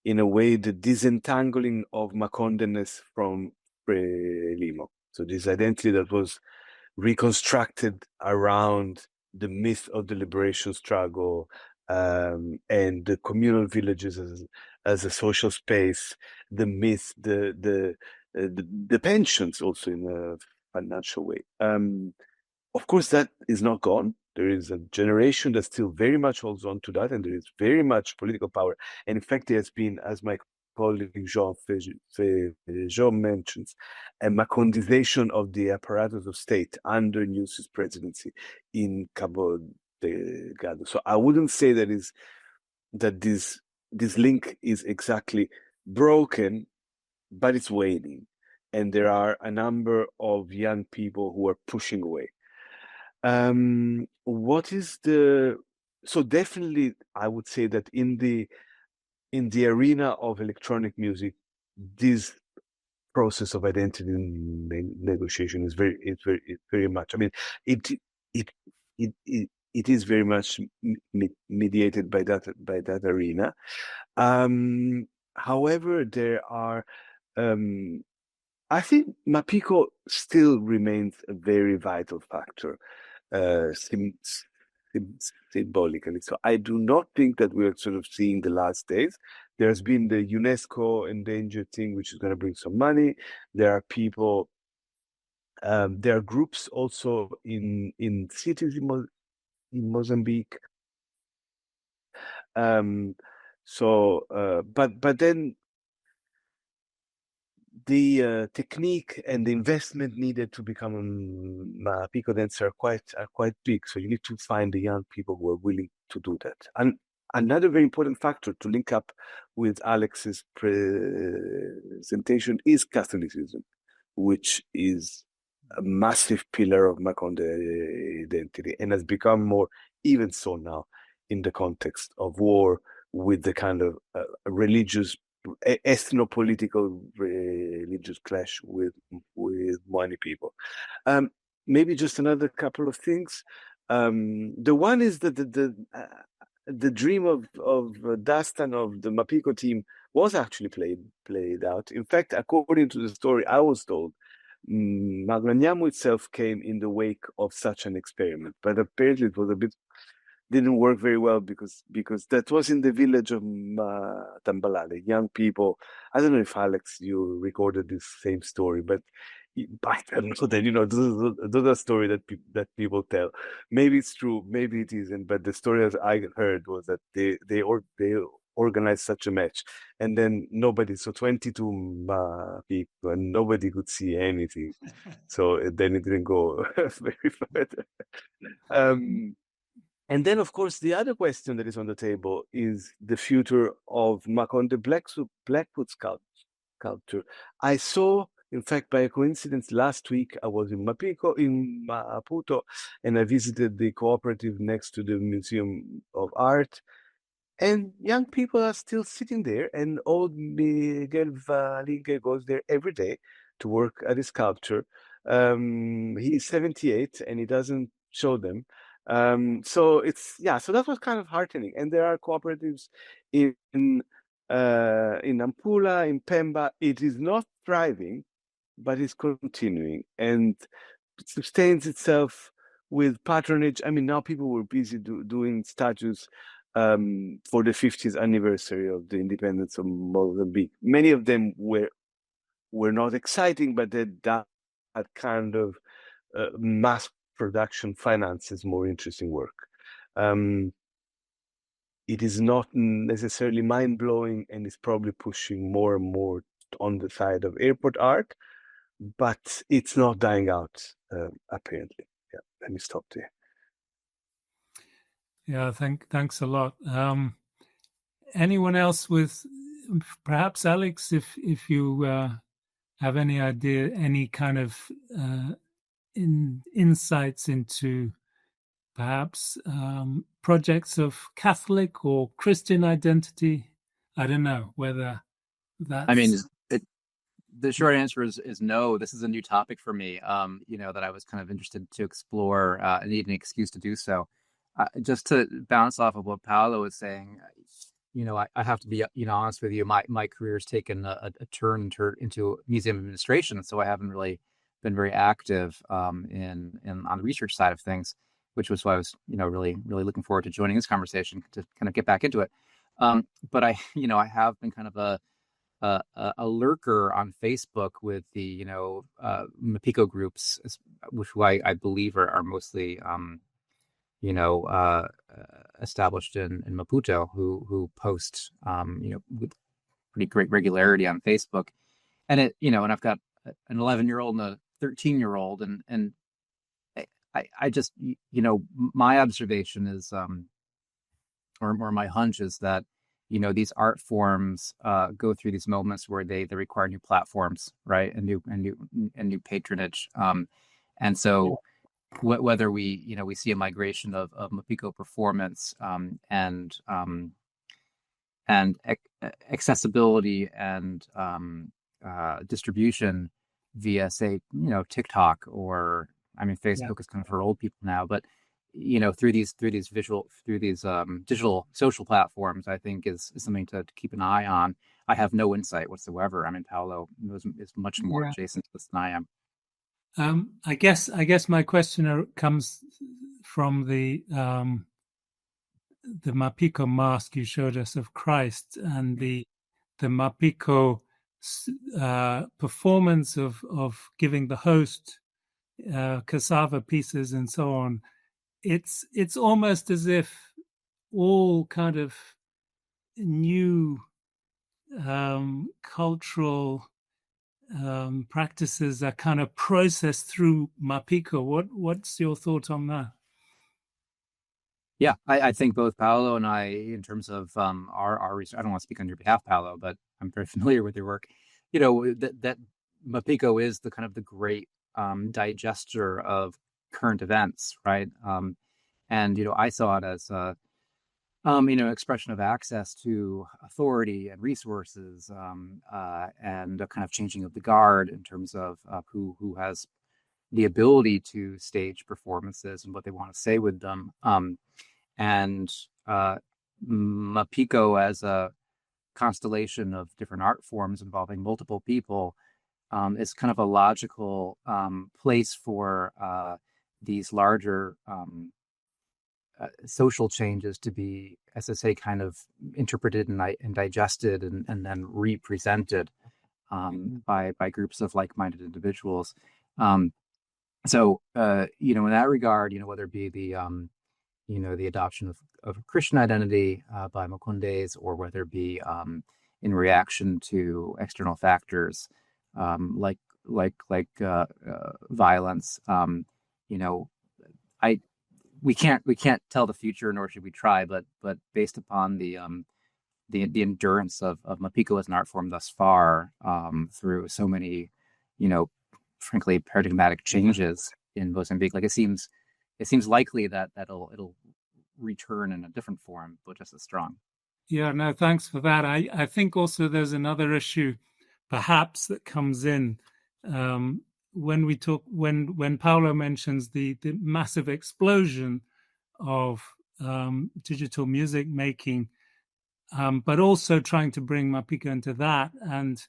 in a way, the disentangling of Makondeness from Frelimo. So this identity that was reconstructed around the myth of the liberation struggle, and the communal villages as a social space, the myth, the pensions also in a financial way. Of course, that is not gone. There is a generation that still very much holds on to that, and there is very much political power. And in fact, there has been, as my colleague Jean Feijó mentions, a Makondization of the apparatus of state under Nyusi's presidency in Cabo Delgado. So I wouldn't say that this link is exactly broken, but it's waning, and there are a number of young people who are pushing away. So definitely I would say that in the arena of electronic music, this process of identity negotiation is very much, I mean, it is very much mediated by that arena. However, there are I think Mapico still remains a very vital factor, symbolically. So I do not think that we're sort of seeing the last days. There's been the UNESCO endangered thing, which is going to bring some money. There are people, there are groups also in cities in Mozambique. But then the technique and the investment needed to become a Pico dancer are quite big. So you need to find the young people who are willing to do that. And another very important factor to link up with Alex's presentation is Catholicism, which is a massive pillar of Makonde identity and has become more even so now in the context of war, with the kind of religious ethno-political religious clash with Moani people. Maybe just another couple of things. The one is that the dream of Dastan, of the Mapico team, was actually played out. In fact, according to the story I was told, Magnanyamu itself came in the wake of such an experiment, but apparently it was didn't work very well because that was in the village of Tambalale. Young people, I don't know if Alex, you recorded this same story, but I don't know that, those are stories that people tell. Maybe it's true, maybe it isn't, but the story as I heard was that they organized such a match, and then 22 people, and nobody could see anything. So then it didn't go very further. And then, of course, the other question that is on the table is the future of Makonde Blackwood sculpture. I saw, in fact, by a coincidence, last week I was in Maputo, and I visited the cooperative next to the Museum of Art. And young people are still sitting there, and old Miguel Valingue goes there every day to work at his sculpture. He's 78 and he doesn't show them. So that was kind of heartening. And there are cooperatives in Nampula, in Pemba. It is not thriving, but it's continuing, and it sustains itself with patronage. I mean, now people were busy doing statues for the 50th anniversary of the independence of Mozambique. Many of them were not exciting, but that kind of mass production finances more interesting work. It is not necessarily mind-blowing, and is probably pushing more and more on the side of airport art, but it's not dying out, apparently. Yeah, let me stop there. Yeah, thanks a lot. Anyone else with, perhaps Alex, if you have any idea, any kind of insights into perhaps projects of Catholic or Christian identity? I don't know whether that's... I mean, the short answer is no. This is a new topic for me, that I was kind of interested to explore and need an excuse to do so. Just to bounce off of what Paolo was saying, I have to be, honest with you. My career's taken a turn into museum administration, so I haven't really been very active in on the research side of things, which was why I was, really looking forward to joining this conversation to kind of get back into it. But I have been kind of a lurker on Facebook with the Mapico groups, which I believe are mostly established in Maputo, who post with pretty great regularity on Facebook. And and I've got an 11-year-old and a 13-year-old, and I just, my observation is, or my hunch is that, these art forms go through these moments where they require new platforms, right, and new patronage, and so whether we see a migration of Mapiko performance, and accessibility and distribution via, say, TikTok, or I mean, Facebook is kind of for old people now, but through these digital social platforms, I think is something to keep an eye on. I have no insight whatsoever. I mean, Paolo is much more adjacent to this than I am. I guess my question comes from the Mapiko mask you showed us of Christ, and the Mapiko performance of giving the host cassava pieces and so on. It's almost as if all kind of new cultural practices are kind of processed through Mapiko. What's your thought on that? Yeah, I think both Paolo and I, in terms of our research, I don't want to speak on your behalf, Paolo, but I'm very familiar with your work. That Mapiko is the kind of the great digester of current events, right? And I saw it as expression of access to authority and resources, and a kind of changing of the guard in terms of who has the ability to stage performances and what they want to say with them. And Mapiko, as a constellation of different art forms involving multiple people, is kind of a logical place for these larger social changes to be, as I say, kind of interpreted and digested and then represented by groups of like-minded individuals. So in that regard, whether it be the the adoption of Christian identity by Makondes, or whether it be in reaction to external factors like violence. We can't tell the future, nor should we try. But based upon the endurance of Mapiko as an art form thus far, through so many, frankly, paradigmatic changes in Mozambique, like it seems likely that it'll return in a different form, but just as strong. Yeah, no, thanks for that. I think also there's another issue, perhaps, that comes in when Paolo mentions the massive explosion of digital music making, but also trying to bring Mapiko into that, and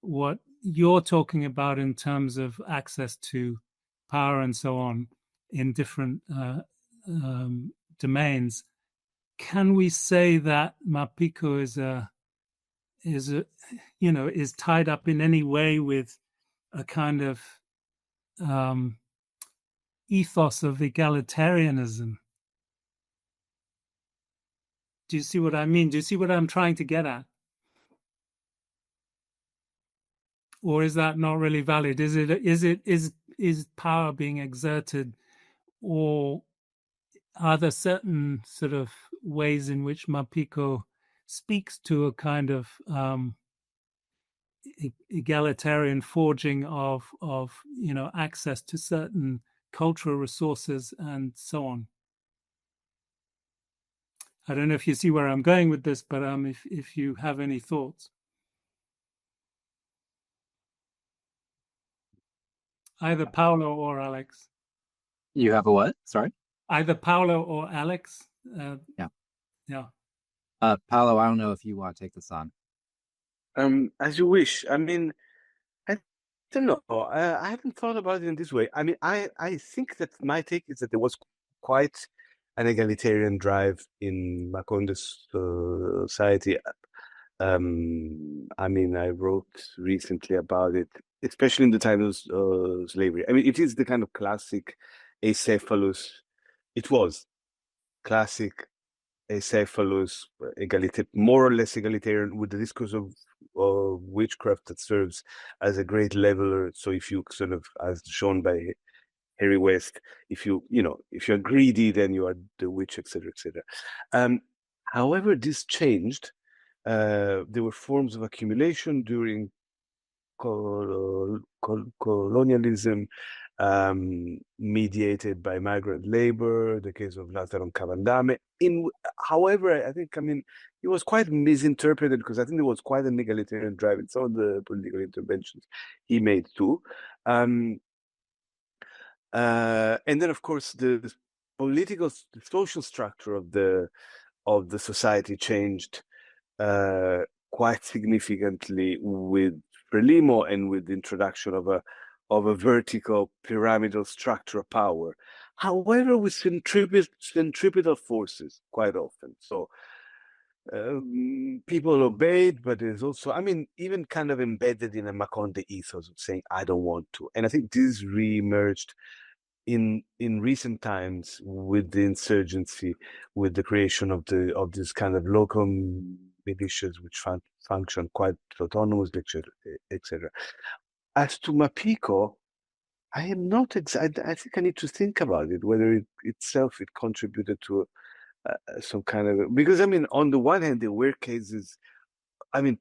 what you're talking about in terms of access to power and so on in different domains. Can we say that Mapiko is tied up in any way with a kind of ethos of egalitarianism? Do you see what I mean? Do you see what I'm trying to get at? Or is that not really valid? Is power being exerted, or are there certain sort of ways in which Mapiko speaks to a kind of egalitarian forging of access to certain cultural resources and so on? I don't know if you see where I'm going with this, but if you have any thoughts. Either Paolo or Alex. You have a what? Sorry? Either Paolo or Alex. Yeah. Paolo, I don't know if you want to take this on. As you wish. I mean, I don't know. I haven't thought about it in this way. I mean, I think that my take is that there was quite an egalitarian drive in Makonde's society. I mean, I wrote recently about it, especially in the time of slavery. I mean, it is the kind of classic acephalous. It was classic acephalous, more or less egalitarian, with the discourse of witchcraft that serves as a great leveler. So if you sort of, as shown by Harry West, if you're greedy, then you are the witch, etc., etc. However, this changed. There were forms of accumulation during colonialism, mediated by migrant labor, the case of Lazaron Cavandame. However, I think, it was quite misinterpreted, because I think there was quite a egalitarian drive in some of the political interventions he made too. And then, of course, the social structure of the society changed quite significantly with Frelimo and with the introduction of a vertical pyramidal structure of power. However, with centripetal forces quite often. So people obeyed, but there's also, even kind of embedded in a Makonde ethos of saying, I don't want to. And I think this re-emerged in recent times with the insurgency, with the creation of this kind of local militias which function quite autonomously, etc. As to Mapiko, I am not I think I need to think about it, whether it contributed to some kind of, because on the one hand there were cases,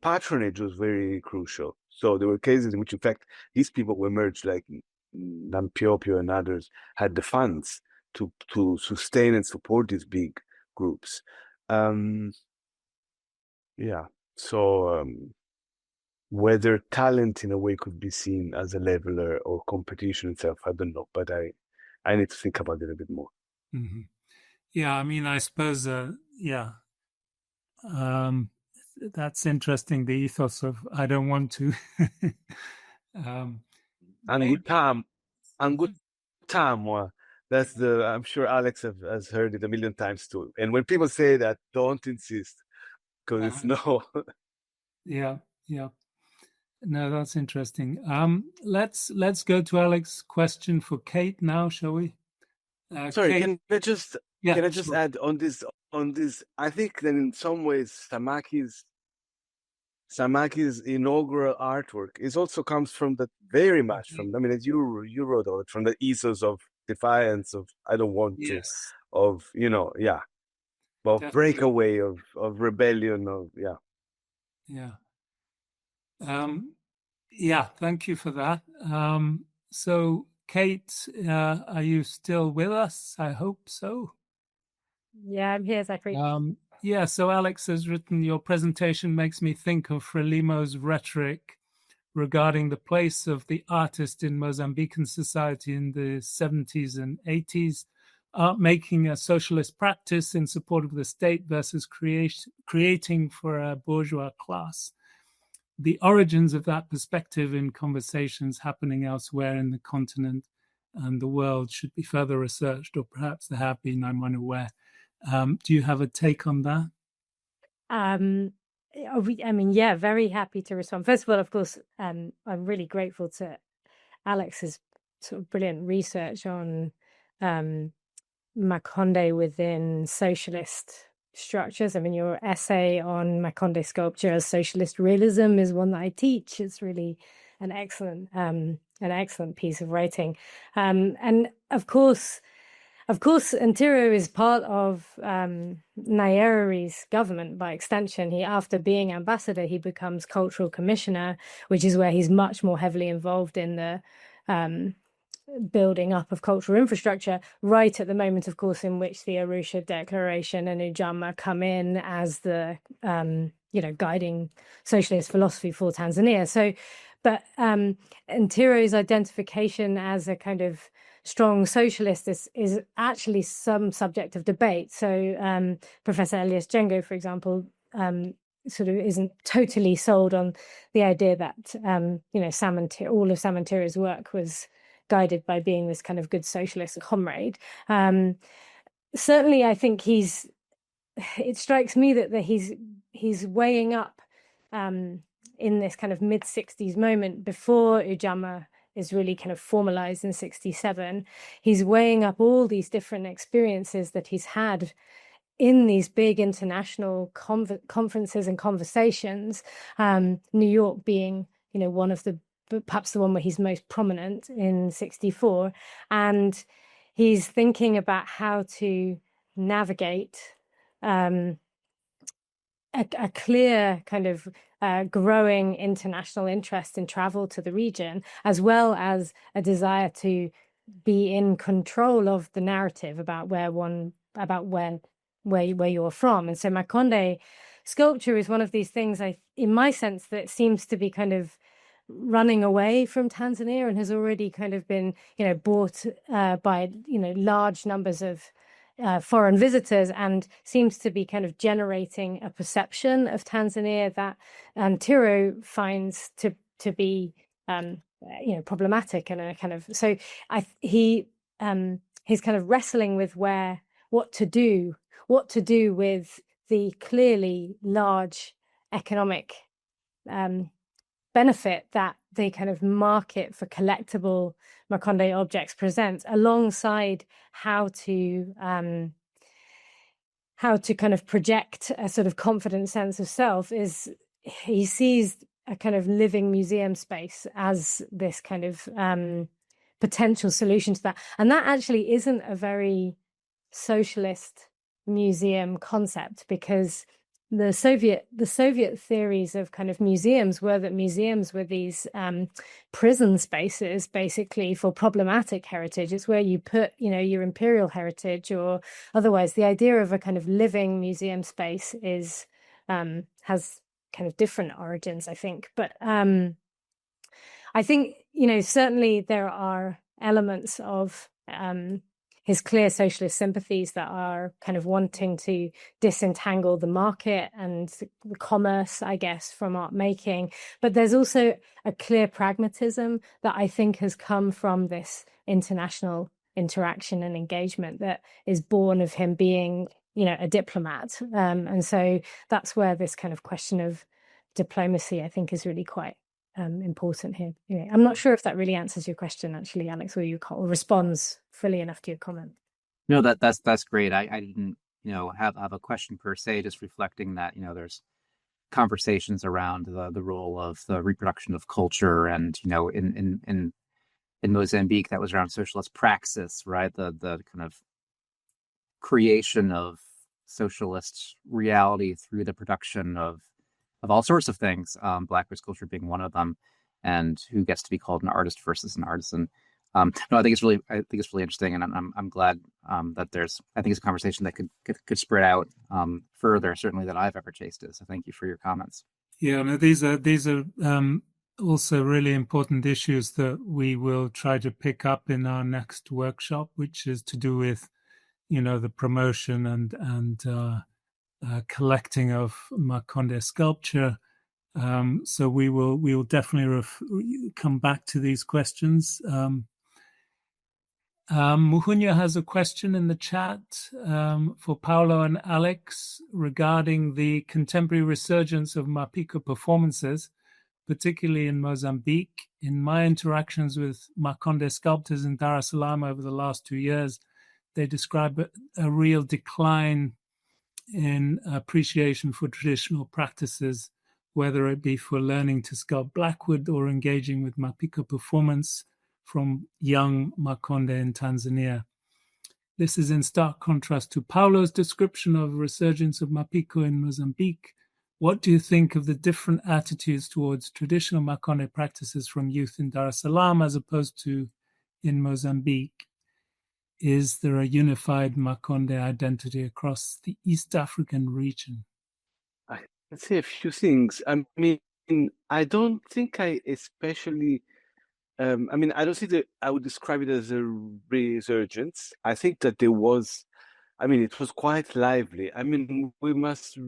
patronage was very crucial. So there were cases in which, in fact, these people were merged, like Nampiopio and others had the funds to sustain and support these big groups. So whether talent in a way could be seen as a leveler or competition itself, I don't know, but I need to think about it a bit more. Mm-hmm. Yeah, I suppose, that's interesting, the ethos of I don't want to. Angutam, that's I'm sure Alex has heard it a million times too. And when people say that, don't insist, because it's no. Yeah. No, that's interesting. Let's go to Alex's question for Kate now, shall we? Sorry, Kate, can I just add on this? I think that in some ways Samaki's inaugural artwork also comes from that, very much from, as you wrote on it, from the ethos of defiance, of I don't want to, of breakaway, of rebellion, thank you for that. So Kate, are you still with us? I hope so. Yeah, I'm here, Zachary. So Alex has written, your presentation makes me think of Frelimo's rhetoric regarding the place of the artist in Mozambican society in the 70s and 80s, art making a socialist practice in support of the state versus creating for a bourgeois class. The origins of that perspective in conversations happening elsewhere in the continent and the world should be further researched, or perhaps there have been, I'm unaware. Do you have a take on that? Very happy to respond. First of all, of course, I'm really grateful to Alex's sort of brilliant research on Makonde within socialist structures. Your essay on Makonde sculpture as socialist realism is one that I teach. It's really an excellent piece of writing. And of course, Antiro is part of Nyerere's government by extension. After being ambassador, he becomes cultural commissioner, which is where he's much more heavily involved in the building up of cultural infrastructure, right at the moment, of course, in which the Arusha Declaration and Ujamaa come in as the guiding socialist philosophy for Tanzania. So, but Antiro's identification as a kind of strong socialist is actually some subject of debate. So Professor Elias Jengo, for example, sort of isn't totally sold on the idea that all of Sam Antiro's work was guided by being this kind of good socialist comrade. Certainly, I think it strikes me that he's weighing up in this kind of mid-60s moment before Ujamaa is really kind of formalized in 67. He's weighing up all these different experiences that he's had in these big international conferences and conversations, New York being, one of the, perhaps the one where he's most prominent in 64. And he's thinking about how to navigate a clear kind of growing international interest in travel to the region, as well as a desire to be in control of the narrative about where you're from. And so Makonde sculpture is one of these things, in my sense, that seems to be kind of running away from Tanzania and has already kind of been, bought by, large numbers of foreign visitors, and seems to be kind of generating a perception of Tanzania that Tiro finds to be problematic, and a kind of, so he's kind of wrestling with what to do with the clearly large economic benefit that the kind of market for collectible Makonde objects presents, alongside how to kind of project a sort of confident sense of self. Is he sees a kind of living museum space as this kind of potential solution to that. And that actually isn't a very socialist museum concept, because the Soviet theories of kind of museums were that museums were these prison spaces, basically, for problematic heritage. It's where you put, your imperial heritage or otherwise. The idea of a kind of living museum space is has kind of different origins, I think. But I think, certainly there are elements of his clear socialist sympathies that are kind of wanting to disentangle the market and the commerce, I guess, from art making. But there's also a clear pragmatism that I think has come from this international interaction and engagement that is born of him being, a diplomat. And so that's where this kind of question of diplomacy, I think, is really quite important here. Anyway, I'm not sure if that really answers your question, actually, Alex, or responds fully enough to your comment. No, that's great. I didn't, have a question per se, just reflecting that, there's conversations around the role of the reproduction of culture, and, in Mozambique, that was around socialist praxis, right? The kind of creation of socialist reality through the production of all sorts of things, Black race culture being one of them, and who gets to be called an artist versus an artisan. No, I think it's really interesting, and I'm glad that I think it's a conversation that could spread out further, certainly, that I've ever chased it. So thank you for your comments. Yeah, no, these are also really important issues that we will try to pick up in our next workshop, which is to do with, the promotion and collecting of Makonde sculpture. So we will definitely come back to these questions. Muhunya has a question in the chat for Paolo and Alex regarding the contemporary resurgence of Mapiko performances, particularly in Mozambique. In my interactions with Makonde sculptors in Dar es Salaam over the last 2 years, they describe a real decline in appreciation for traditional practices, whether it be for learning to sculpt blackwood or engaging with Mapiko performance from young Makonde in Tanzania. This is in stark contrast to Paulo's description of resurgence of Mapiko in Mozambique. What do you think of the different attitudes towards traditional Makonde practices from youth in Dar es Salaam as opposed to in Mozambique? Is there a unified Makonde identity across the East African region? Let's say a few things. I mean, I don't think I especially... I don't think that I would describe it as a resurgence. I think that it was quite lively. I mean, we must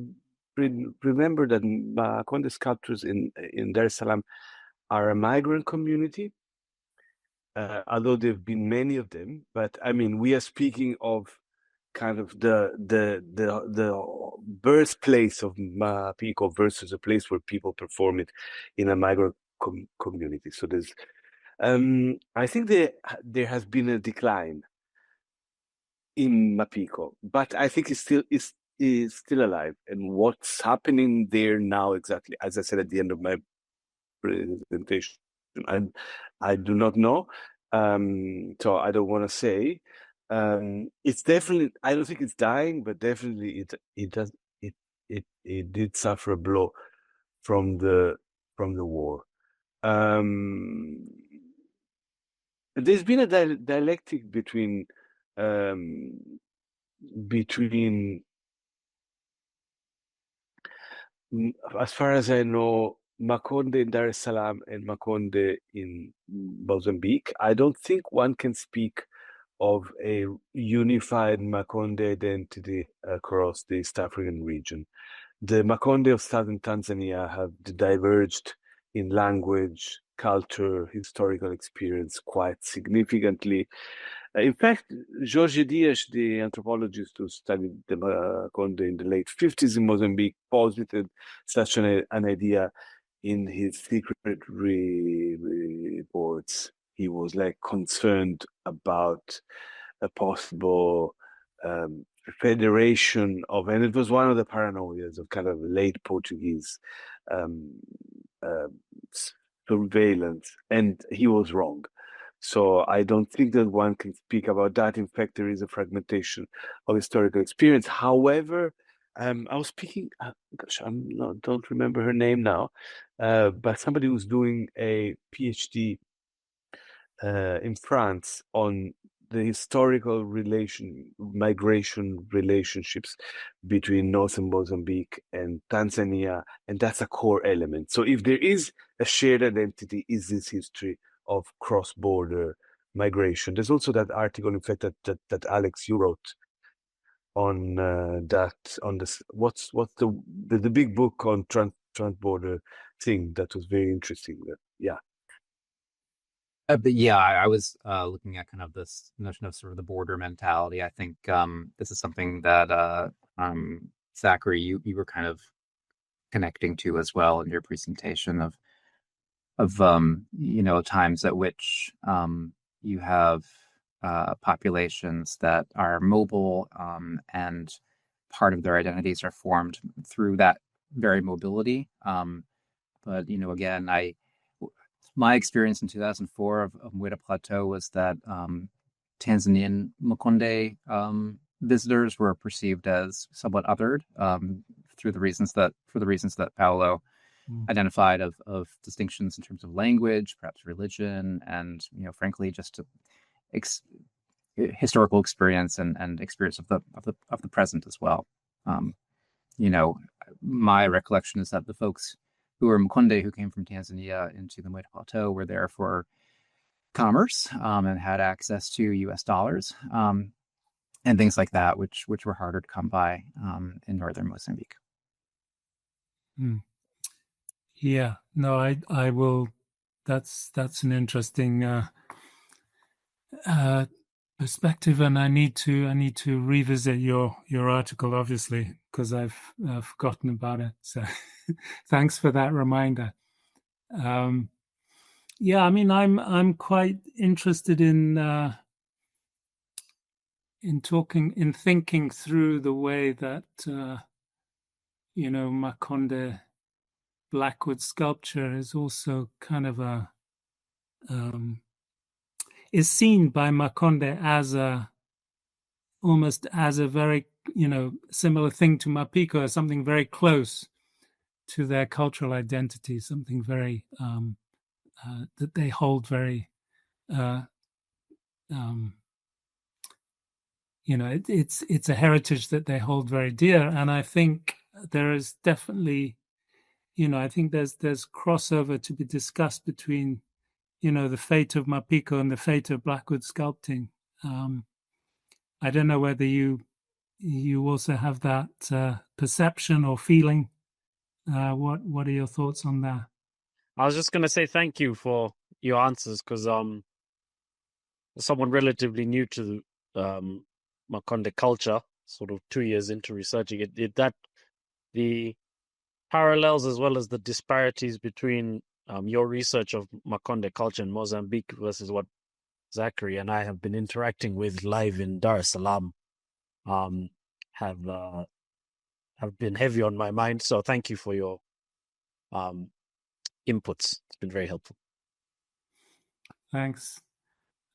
remember that Makonde sculptors in Dar es Salaam are a migrant community, although there have been many of them. But I mean, we are speaking of kind of the birthplace of Mapiko versus a place where people perform it in a migrant community. So there's I think there has been a decline. in Mapico, but I think it's still is still alive. And what's happening there now exactly, as I said at the end of my presentation, I do not know. So I don't want to say. It's definitely, I don't think it's dying, but definitely it did suffer a blow from the war. There's been a dialectic between as far as I know, Makonde in Dar es Salaam and Makonde in Mozambique. I don't think one can speak of a unified Makonde identity across the East African region. The Makonde of southern Tanzania have diverged in language, culture, historical experience quite significantly. In fact, Jorge Dias, the anthropologist who studied the Makonde in the late 50s in Mozambique, posited such an idea in his secret reports. He was like concerned about a possible federation of, and it was one of the paranoias of kind of late Portuguese surveillance, and he was wrong. So I don't think that one can speak about that. In fact, there is a fragmentation of historical experience. However, I was speaking, gosh, don't remember her name now, but somebody who's doing a PhD in France on the historical migration relationships between northern Mozambique and Tanzania, and that's a core element. So if there is a shared identity, is this history of cross-border migration? There's also that article, in fact, that Alex, you wrote on this. What's the big book on trans-border thing that was very interesting. Yeah. But yeah, I was looking at kind of this notion of sort of the border mentality. I think this is something that Zachary, you were kind of connecting to as well in your presentation of times at which you have populations that are mobile and part of their identities are formed through that very mobility. But again, my experience in 2004 of Muedan Plateau was that Tanzanian Makonde visitors were perceived as somewhat othered for the reasons that Paolo identified of distinctions in terms of language, perhaps religion, and frankly, just historical experience and experience of the present as well. My recollection is that the folks who were Makonde who came from Tanzania into the Muedan Plateau were there for commerce and had access to U.S. dollars and things like that, which were harder to come by in northern Mozambique. Yeah, no, I will. That's an interesting perspective, and I need to revisit your article, obviously, because I've forgotten about it. So, thanks for that reminder. Yeah, I mean, I'm quite interested in thinking through the way that Makonde Blackwood sculpture is also kind of is seen by Makonde as almost as a very similar thing to Mapico, as something very close to their cultural identity, something very that they hold very it's a heritage that they hold very dear. And I think there is definitely I think there's crossover to be discussed between the fate of Mapico and the fate of Blackwood sculpting. I don't know whether you also have that perception or feeling. What are your thoughts on that? I was just going to say thank you for your answers, because someone relatively new to Makonde culture, sort of 2 years into researching it, that the parallels as well as the disparities between your research of Makonde culture in Mozambique versus what Zachary and I have been interacting with live in Dar es Salaam have been heavy on my mind. So thank you for your inputs. It's been very helpful. Thanks.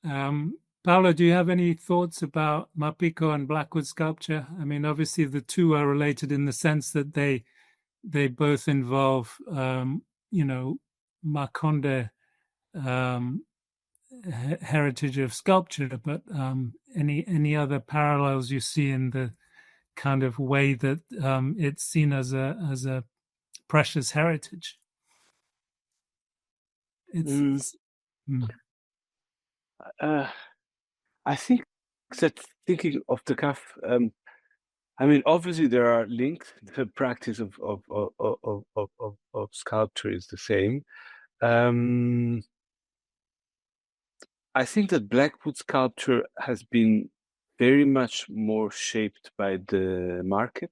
Paolo, do you have any thoughts about Mapiko and Blackwood sculpture? I mean, obviously the two are related in the sense that they both involve, Makonde heritage of sculpture, but any other parallels you see in the kind of way that it's seen as a precious heritage? I think that thinking of the cuff, I mean, obviously there are links. The practice of sculpture is the same. I think that Blackwood sculpture has been very much more shaped by the market,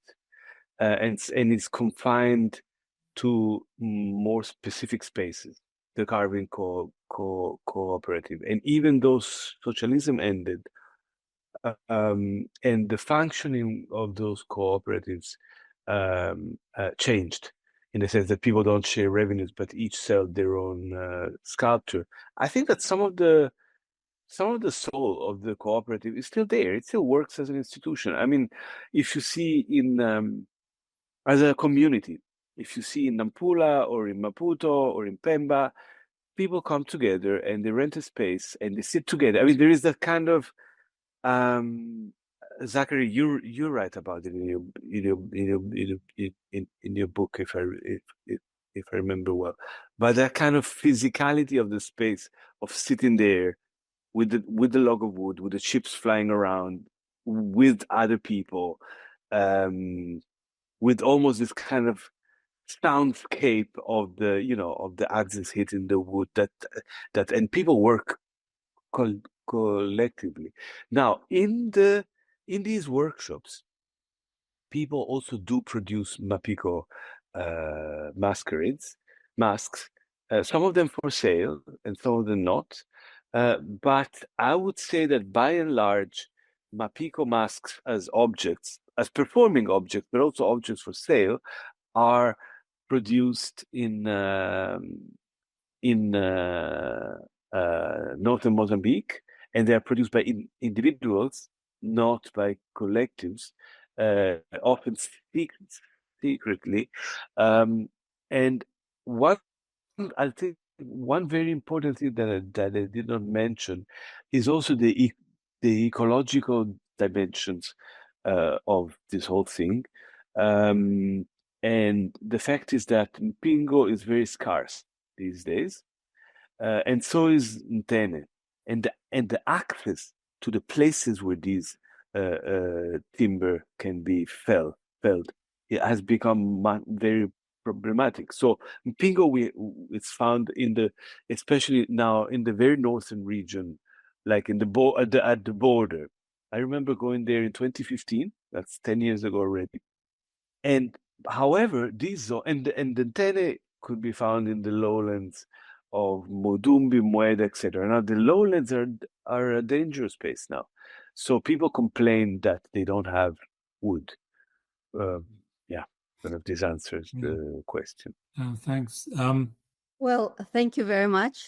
and is confined to more specific spaces. The carving cooperative, and even though socialism ended, and the functioning of those cooperatives changed, in the sense that people don't share revenues, but each sell their own sculpture. I think that some of the soul of the cooperative is still there. It still works as an institution. I mean, if you see as a community, if you see in Nampula or in Maputo or in Pemba, people come together and they rent a space and they sit together. I mean, there is that kind of Zachary, you write about it in your book, if I remember well. But that kind of physicality of the space, of sitting there with the log of wood, with the chips flying around, with other people, with almost this kind of soundscape of the axes hitting the wood, that and people work collectively. Now, in these workshops, people also do produce Mapiko masks, some of them for sale and some of them not. But I would say that by and large, Mapiko masks as objects, as performing objects, but also objects for sale, are produced in northern Mozambique, and they are produced by individuals, not by collectives, often secretly. And I think one very important thing that I did not mention is also the ecological dimensions of this whole thing. And the fact is that Mpingo is very scarce these days, and so is Ntene, and the access to the places where these timber can be felled, it has become very problematic. So Mpingo, it's found especially now in the very northern region, like in at the border. I remember going there in 2015. That's 10 years ago already. And however, and the Ntene could be found in the lowlands of Modumbi, Mueda, etc. Now the lowlands are a dangerous place now, so people complain that they don't have wood. Yeah, I don't know if this answers the question. Thanks. Well, thank you very much.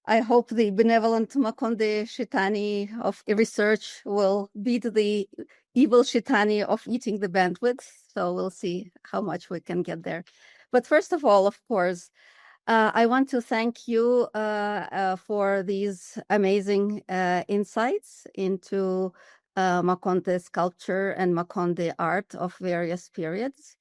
I hope the benevolent Makonde Shitani of research will beat the evil Shitani of eating the bandwidth. So we'll see how much we can get there. But first of all, of course, I want to thank you for these amazing insights into Makonde sculpture and Makonde art of various periods.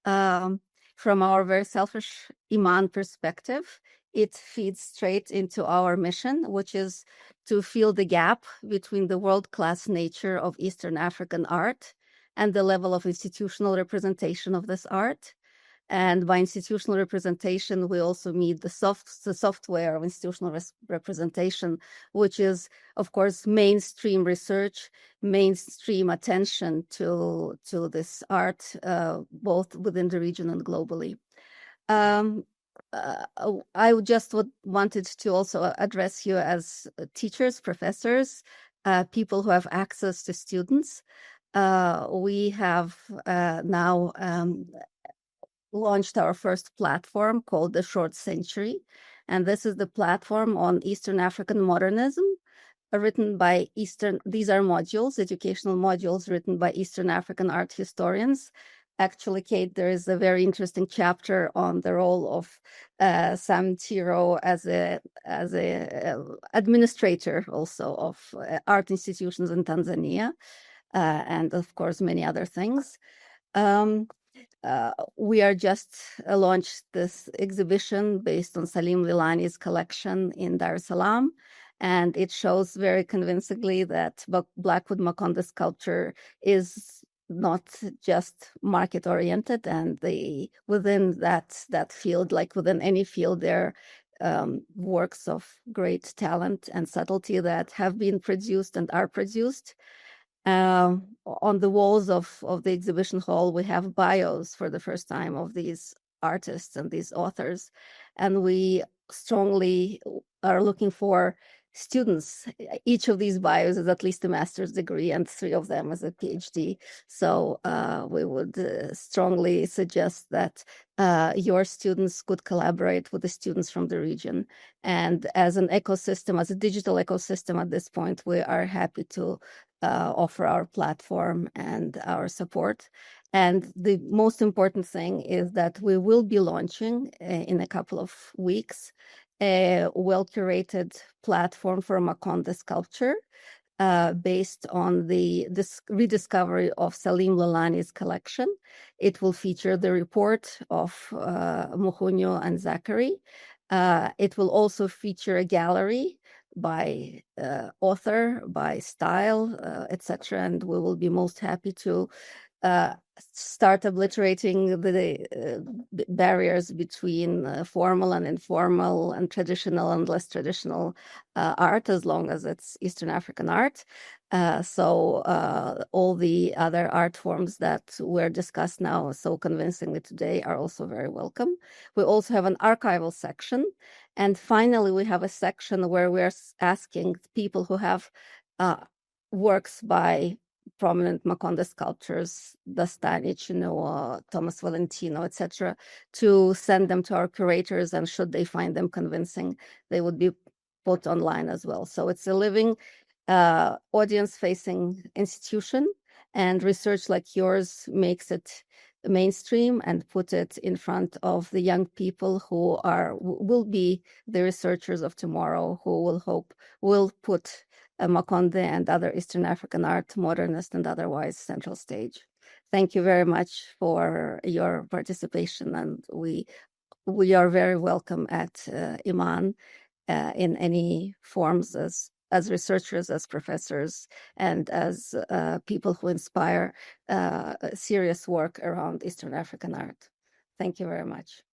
From our very selfish Iman perspective, it feeds straight into our mission, which is to fill the gap between the world-class nature of Eastern African art and the level of institutional representation of this art. And by institutional representation, we also mean the software of institutional representation, which is, of course, mainstream research, mainstream attention to this art, both within the region and globally. I just wanted to also address you as teachers, professors, people who have access to students. We have now launched our first platform called the Short Century. And this is the platform on Eastern African modernism, written by these are modules, educational modules written by Eastern African art historians. Actually, Kate, there is a very interesting chapter on the role of Sam Tiro as a administrator also of art institutions in Tanzania, and of course many other things. We are just launched this exhibition based on Salim Lilani's collection in Dar es Salaam, and it shows very convincingly that Blackwood Makonde sculpture is not just market oriented, and within that field, like within any field, there are works of great talent and subtlety that have been produced and are produced. On the walls of the exhibition hall, we have bios for the first time of these artists and these authors, and we strongly are looking for students. Each of these bios is at least a master's degree, and 3 of them is a PhD. So we would strongly suggest that your students could collaborate with the students from the region. And as an ecosystem, as a digital ecosystem at this point, we are happy to offer our platform and our support. And the most important thing is that we will be launching in a couple of weeks a well-curated platform for Makonde sculpture based on this rediscovery of Salim Lilani's collection. It will feature the report of Muhunyo and Zachary. It will also feature a gallery by author, by style, etc. And we will be most happy to start obliterating the barriers between formal and informal and traditional and less traditional art, as long as it's Eastern African art. So all the other art forms that were discussed now so convincingly today are also very welcome. We also have an archival section. And finally, we have a section where we're asking people who have works by prominent Makonde sculptors, Dastani, Chinoa, Thomas Valentino, etc., to send them to our curators, and should they find them convincing, they would be put online as well. So it's a living audience-facing institution, and research like yours makes it mainstream and put it in front of the young people who will be the researchers of tomorrow, who will put Makonde and other Eastern African art, modernist and otherwise, central stage. Thank you very much for your participation, and we are very welcome at Iman in any forms as researchers, as professors, and as people who inspire serious work around Eastern African art. Thank you very much.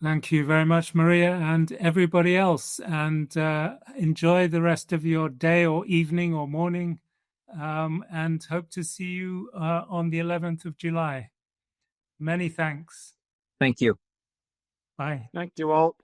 Thank you very much, Maria, and everybody else. And enjoy the rest of your day or evening or morning, and hope to see you on the 11th of July. Many thanks. Thank you. Bye. Thank you all.